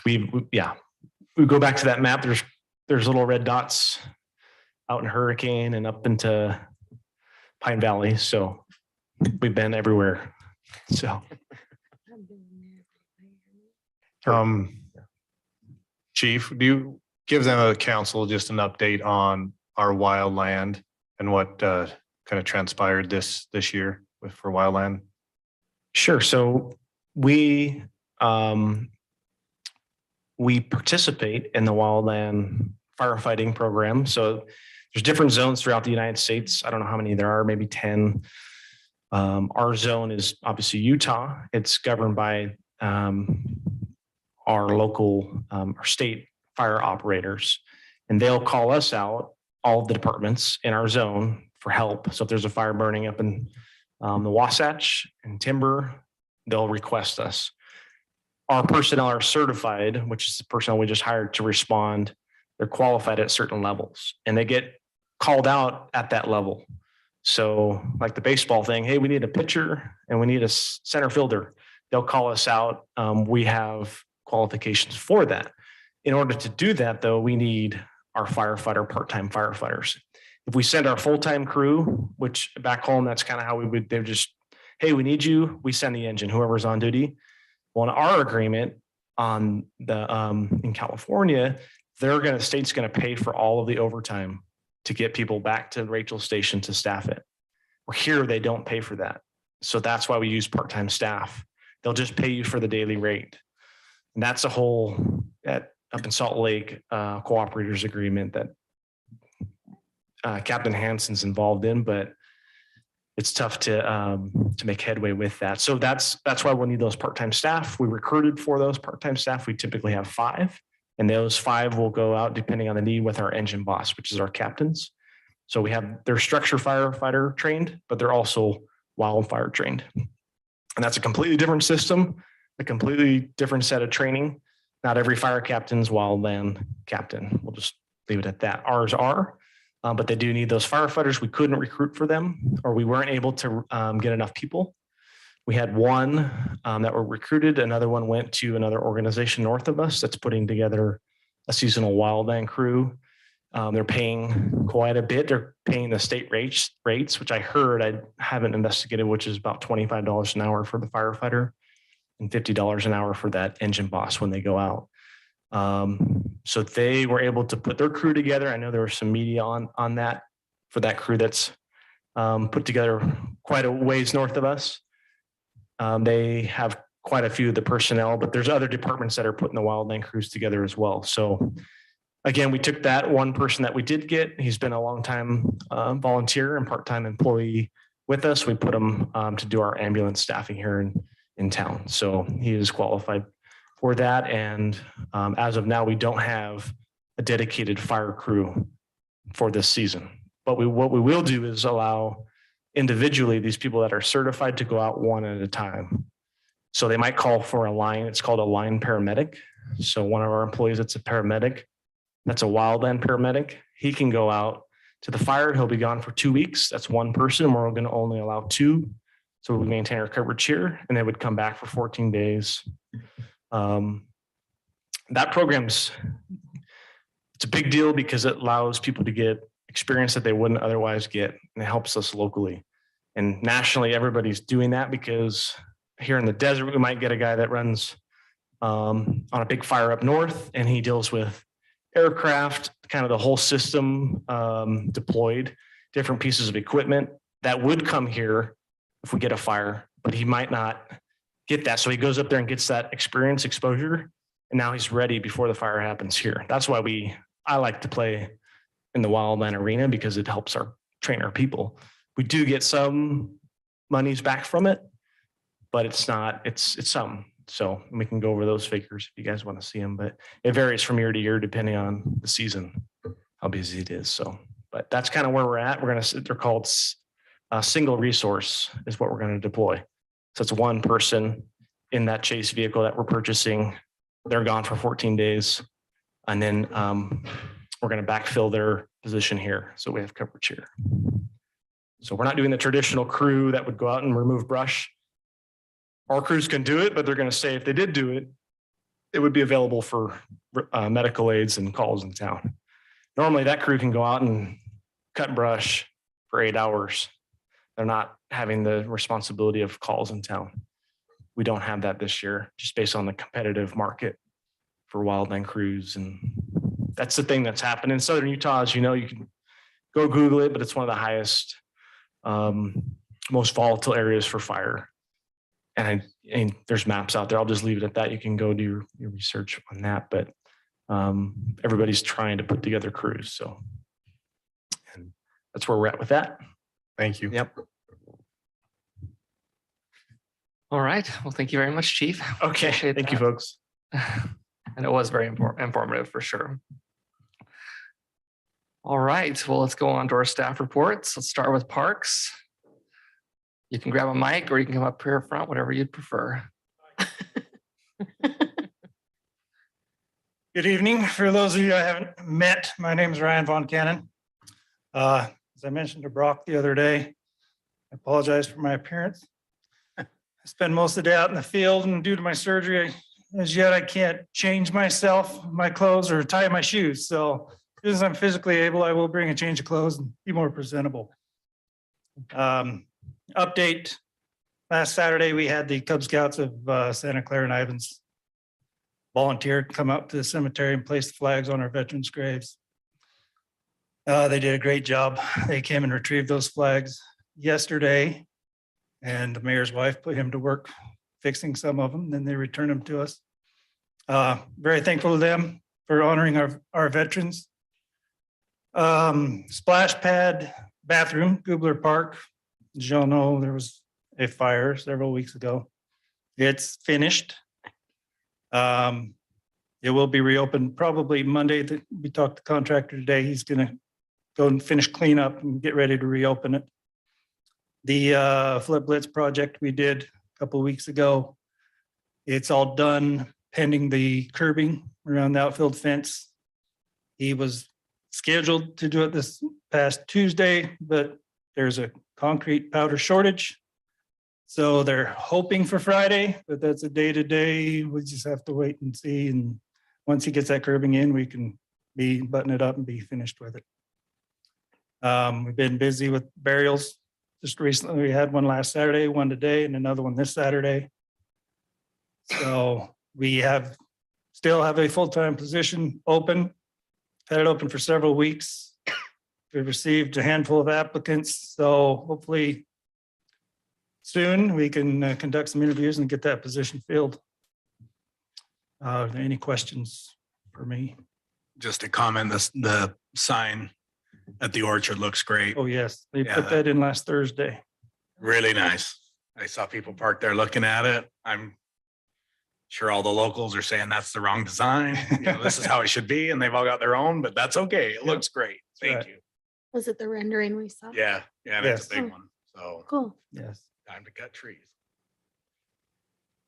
we go back to that map. There's little red dots out in Hurricane and up into Pine Valley. So we've been everywhere. So Chief, do you give them a council just an update on our wildland and what kind of transpired this year for wildland? sure. So we participate in the wildland firefighting program. So there's different zones throughout the United States. I don't know how many there are, maybe 10. Our zone is obviously Utah. It's governed by our local, our state fire operators, and they'll call us out, all of the departments in our zone, for help. So if there's a fire burning up in the Wasatch and Timber, they'll request us. Our personnel are certified, which is the personnel we just hired to respond. They're qualified at certain levels and they get called out at that level. So like the baseball thing, hey, we need a pitcher and we need a center fielder. They'll call us out. We have qualifications for that. In order to do that though, we need our part-time firefighters. If we send our full-time crew, which back home, that's kind of how they're just, hey, we need you. We send the engine, whoever's on duty. Well, in our agreement on in California, state's going to pay for all of the overtime to get people back to Rachel's station to staff it. Or here, they don't pay for that. So that's why we use part-time staff. They'll just pay you for the daily rate. And that's a whole up in Salt Lake cooperators agreement that Captain Hansen's involved in, but it's tough to make headway with that. So that's why we'll need those part-time staff. We recruited for those part-time staff. We typically have 5, and those 5 will go out depending on the need with our engine boss, which is our captains. So they're structure firefighter trained, but they're also wildfire trained. And that's a completely different system, a completely different set of training. Not every fire captain's wildland captain. We'll just leave it at that. Ours are. But they do need those firefighters. We couldn't recruit for them, or we weren't able to get enough people. We had one that were recruited. Another one went to another organization north of us that's putting together a seasonal wildland crew. They're paying quite a bit. They're paying the state rates, which I heard, I haven't investigated, which is about $25 an hour for the firefighter and $50 an hour for that engine boss when they go out. So they were able to put their crew together. I know there was some media on that for that crew that's put together quite a ways north of us. They have quite a few of the personnel, but there's other departments that are putting the wildland crews together as well. So again, we took that one person that we did get. He's been a long time volunteer and part-time employee with us. We put him to do our ambulance staffing here in town. So he is qualified for that. And as of now, we don't have a dedicated fire crew for this season. But what we will do is allow individually these people that are certified to go out one at a time. So they might call for a line. It's called a line paramedic. So one of our employees that's a paramedic, that's a wildland paramedic. He can go out to the fire. He'll be gone for 2 weeks. That's one person. We're going to only allow 2. So we maintain our coverage here, and they would come back for 14 days. That program's, it's a big deal because it allows people to get experience that they wouldn't otherwise get, and it helps us locally. And nationally, everybody's doing that because here in the desert, we might get a guy that runs on a big fire up north, and he deals with aircraft, kind of the whole system deployed, different pieces of equipment that would come here if we get a fire, but he might not get that. So he goes up there and gets that experience, exposure, and now he's ready before the fire happens here. That's why I like to play in the wildland arena, because it helps train our people. We do get some monies back from it, but it's some. So we can go over those figures if you guys want to see them, but it varies from year to year depending on the season, how busy it is. So, but that's kind of where we're at. They're called single resource is what we're going to deploy. So it's one person in that chase vehicle that we're purchasing. They're gone for 14 days. And then we're going to backfill their position here. So we have coverage here. So we're not doing the traditional crew that would go out and remove brush. Our crews can do it, but they're going to say if they did do it, it would be available for medical aids and calls in town. Normally that crew can go out and cut brush for 8 hours. They're not having the responsibility of calls in town. We don't have that this year, just based on the competitive market for wildland crews. And that's the thing that's happened in Southern Utah. As you know, you can go Google it, but it's one of the highest, most volatile areas for fire. And there's maps out there. I'll just leave it at that. You can go do your research on that, but everybody's trying to put together crews. So, and that's where we're at with that. Thank you. Yep. All right. Well, thank you very much, Chief. Okay. Appreciate Thank you, that. folks. And it was very informative for sure. All right. Well, let's go on to our staff reports. Let's start with Parks. You can grab a mic or you can come up here front, whatever you'd prefer. Good evening. For those of you I haven't met, my name is Ryan Von Cannon. As I mentioned to Brock the other day, I apologize for my appearance. I spend most of the day out in the field, and due to my surgery, as yet I can't change myself, my clothes, or tie my shoes. So as soon as I'm physically able, I will bring a change of clothes and be more presentable. Update. Last Saturday, we had the Cub Scouts of Santa Clara and Ivins volunteer come up to the cemetery and place the flags on our veterans' graves. They did a great job. They came and retrieved those flags yesterday, and the mayor's wife put him to work fixing some of them. Then they returned them to us. Very thankful to them for honoring our veterans. Splash pad bathroom, Goobler Park. As y'all know, there was a fire several weeks ago. It's finished. It will be reopened probably Monday. We talked to the contractor today. He's gonna go and finish cleanup and get ready to reopen it. The Flip Blitz project we did a couple of weeks ago, it's all done pending the curbing around the outfield fence. He was scheduled to do it this past Tuesday, but there's a concrete powder shortage. So they're hoping for Friday, but that's a day-to-day. We just have to wait and see. And once he gets that curbing in, we can button it up and be finished with it. We've been busy with burials. Just recently, we had one last Saturday, one today, and another one this Saturday. So we still have a full-time position open. Had it open for several weeks. We've received a handful of applicants, so hopefully soon we can conduct some interviews and get that position filled. Are there any questions for me? Just a comment, the sign at the orchard looks great. Oh, yes, they Yeah, put that in last Thursday. Really nice. I saw people parked there looking at it. I'm sure all the locals are saying that's the wrong design. This is how it should be, and they've all got their own, but that's okay. It looks great. Thank right. you. Was it the rendering we saw? Yeah, and it's a Yes. big one. So Cool. Yes. time to cut trees.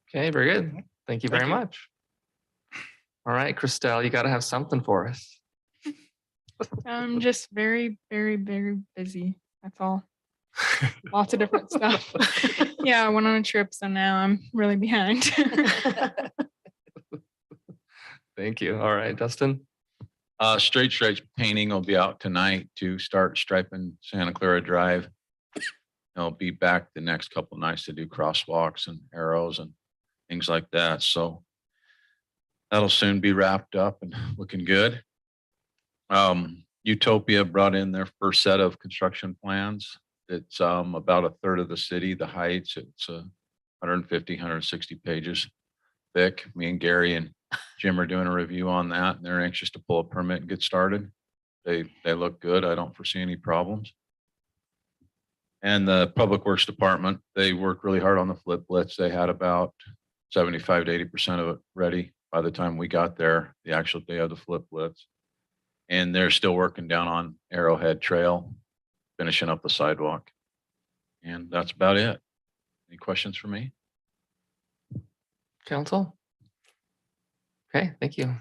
Okay, very good. Thank you very much. All right, Christelle, you got to have something for us. I'm just very, very, very busy. That's all. Lots of different stuff. Yeah, I went on a trip, so now I'm really behind. Thank you. All right, Dustin. Straight stripes painting will be out tonight to start striping Santa Clara Drive. I'll be back the next couple of nights to do crosswalks and arrows and things like that. So that'll soon be wrapped up and looking good. Utopia brought in their first set of construction plans. It's about a third of the city, the heights. It's 150, 160 pages thick. Me and Gary and Jim are doing a review on that, and they're anxious to pull a permit and get started. They look good. I don't foresee any problems. And the Public Works Department, they worked really hard on the flip blitz. They had about 75 to 80% of it ready by the time we got there, the actual day of the flip blitz. And they're still working down on Arrowhead Trail, finishing up the sidewalk. And that's about it. Any questions for me? Council? Okay, thank you. Do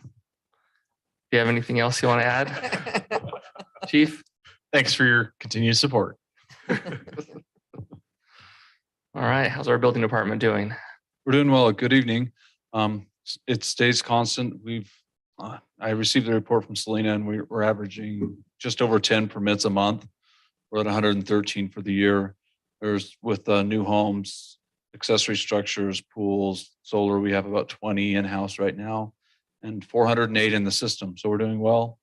you have anything else you want to add? Chief? Thanks for your continued support. All right, how's our building department doing? We're doing well. Good evening. It stays constant. I received a report from Selena, and we're averaging just over 10 permits a month. We're at 113 for the year. There's with new homes, accessory structures, pools, solar. We have about 20 in-house right now, and 408 in the system. So we're doing well.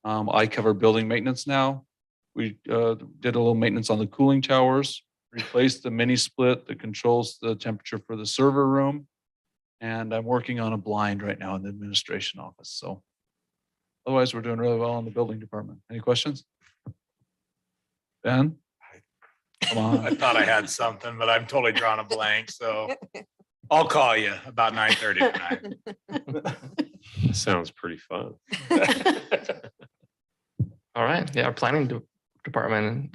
I cover building maintenance now. We did a little maintenance on the cooling towers, replaced the mini split that controls the temperature for the server room. And I'm working on a blind right now in the administration office. So otherwise, we're doing really well in the building department. Any questions? Ben? Come I on. thought I had something, but I'm totally drawn a blank. So I'll call you about 9:30 tonight. Sounds pretty fun. All right, yeah, our planning department.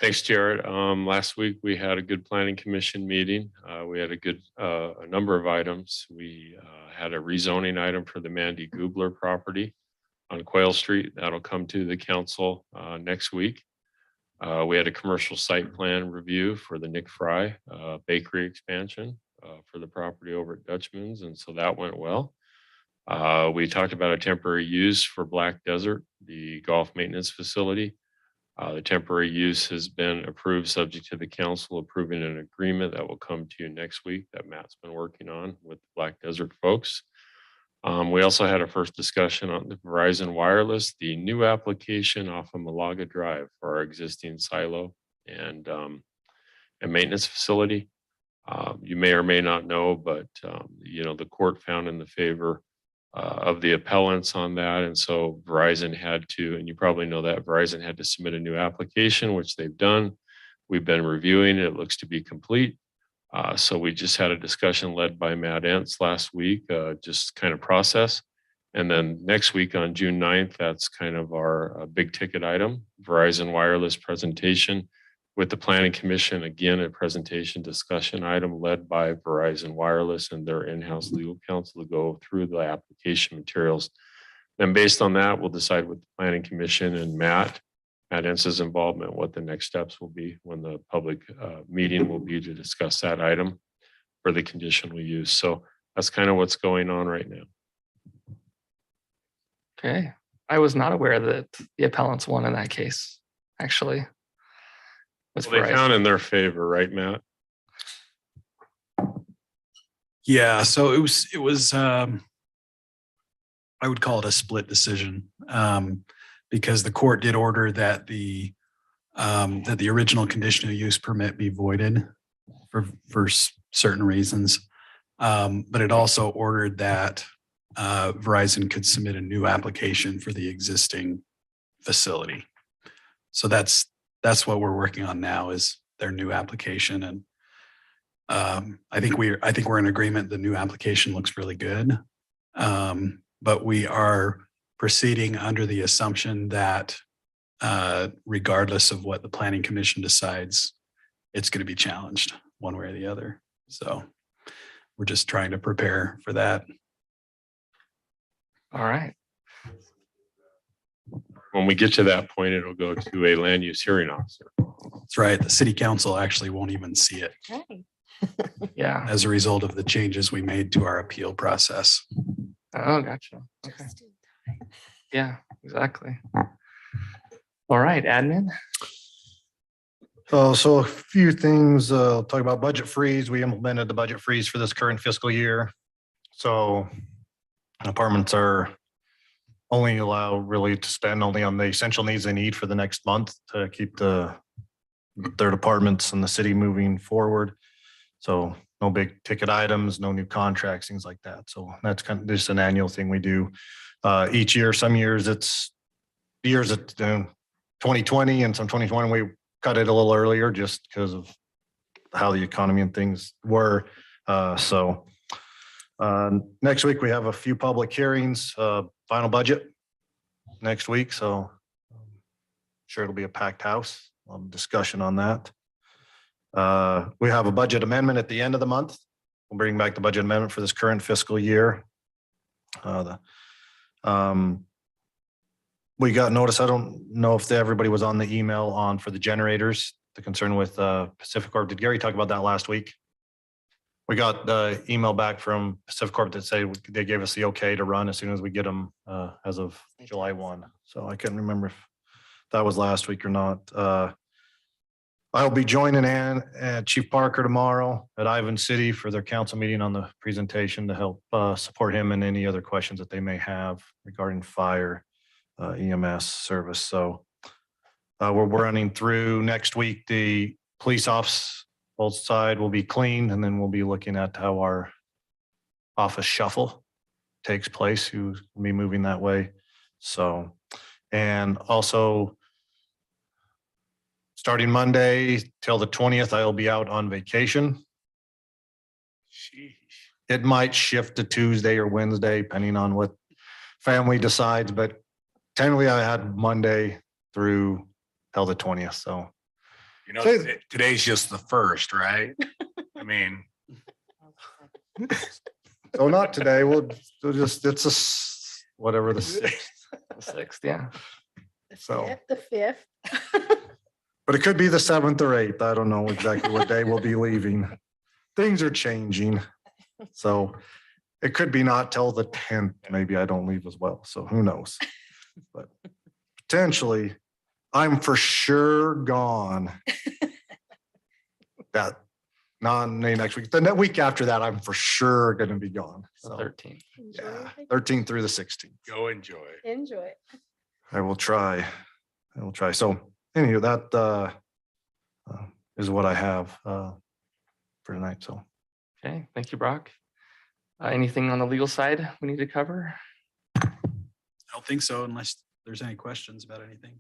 Thanks, Jared. Last week we had a good planning commission meeting. We had a number of items. We had a rezoning item for the Mandy Gubler property on Quail Street. That'll come to the council next week. We had a commercial site plan review for the Nick Fry bakery expansion for the property over at Dutchman's, and so that went well. We talked about a temporary use for Black Desert, the golf maintenance facility. The temporary use has been approved subject to the council approving an agreement that will come to you next week that Matt's been working on with the Black Desert folks. We also had a first discussion on the Verizon Wireless, the new application off of Malaga Drive for our existing silo and maintenance facility. You may or may not know, but the court found in the favor of the appellants on that. And so Verizon had to, and you probably know that Verizon had to submit a new application, which they've done. We've been reviewing it. It looks to be complete. So we just had a discussion led by Matt Entz last week, just kind of process. And then next week on June 9th, that's kind of our big ticket item, Verizon Wireless presentation with the Planning Commission. Again, a presentation discussion item led by Verizon Wireless and their in-house legal counsel to go through the application materials. And based on that, we'll decide with the Planning Commission and Matt Entz's involvement, what the next steps will be when the public meeting will be to discuss that item for the conditional use. So that's kind of what's going on right now. Okay, I was not aware that the appellants won in that case, actually. With Well, they Verizon. found in their favor, right, Matt? Yeah, so it was I would call it a split decision, because the court did order that the original conditional use permit be voided for certain reasons. But it also ordered that Verizon could submit a new application for the existing facility. So that's what we're working on now, is their new application. And I think we're in agreement. The new application looks really good. But we are proceeding under the assumption that regardless of what the planning commission decides, it's going to be challenged one way or the other. So we're just trying to prepare for that. All right. When we get to that point, it'll go to a land use hearing officer. That's right. The city council actually won't even see it Yeah. as a result of the changes we made to our appeal process. Oh, gotcha. Okay. Yeah, exactly. All right, admin. So a few things, talk about budget freeze. We implemented the budget freeze for this current fiscal year. So apartments are only allowed really to spend only on the essential needs they need for the next month to keep their departments and the city moving forward. So no big ticket items, no new contracts, things like that. So that's kind of just an annual thing we do each year. Some years it's 2020 and some 2021 we cut it a little earlier just because of how the economy and things were. Next week we have a few public hearings, final budget next week. So I'm sure it'll be a packed house. Discussion on that. We have a budget amendment at the end of the month. We'll bring back the budget amendment for this current fiscal year. We got notice. I don't know if everybody was on the email for the generators, the concern with Pacific Corp. Did Gary talk about that last week? We got the email back from Pacific Corp that said they gave us the okay to run as soon as we get them as of July 1. So I couldn't remember if that was last week or not. I'll be joining Chief Parker tomorrow at Ivan City for their council meeting on the presentation to help support him and any other questions that they may have regarding fire EMS service. So we're running through next week. The police office, both side will be cleaned, and then we'll be looking at how our office shuffle takes place, who's will be moving that way. So, and also starting Monday till the 20th, I'll be out on vacation. It might shift to Tuesday or Wednesday, depending on what family decides, but technically I had Monday through till the 20th. So, You know, today's just the first, right? I mean, so not today. We'll just, it's whatever the 6th. The 6th, yeah. So, The 5th. but it could be the 7th or 8th. I don't know exactly what day we'll be leaving. Things are changing. So it could be not till the 10th. Maybe I don't leave as well. So who knows? But potentially I'm for sure gone. That next week. The week after that, I'm for sure going to be gone. So 13th. yeah, 13th through the 16th. go enjoy. Enjoy. I will try. So anyway, that is what I have for tonight. So Okay, thank you, Brock. Anything on the legal side we need to cover? I don't think so, unless there's any questions about anything.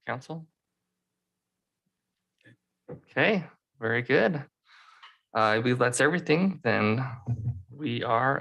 Council? Okay, very good. I believe that's everything. Then we are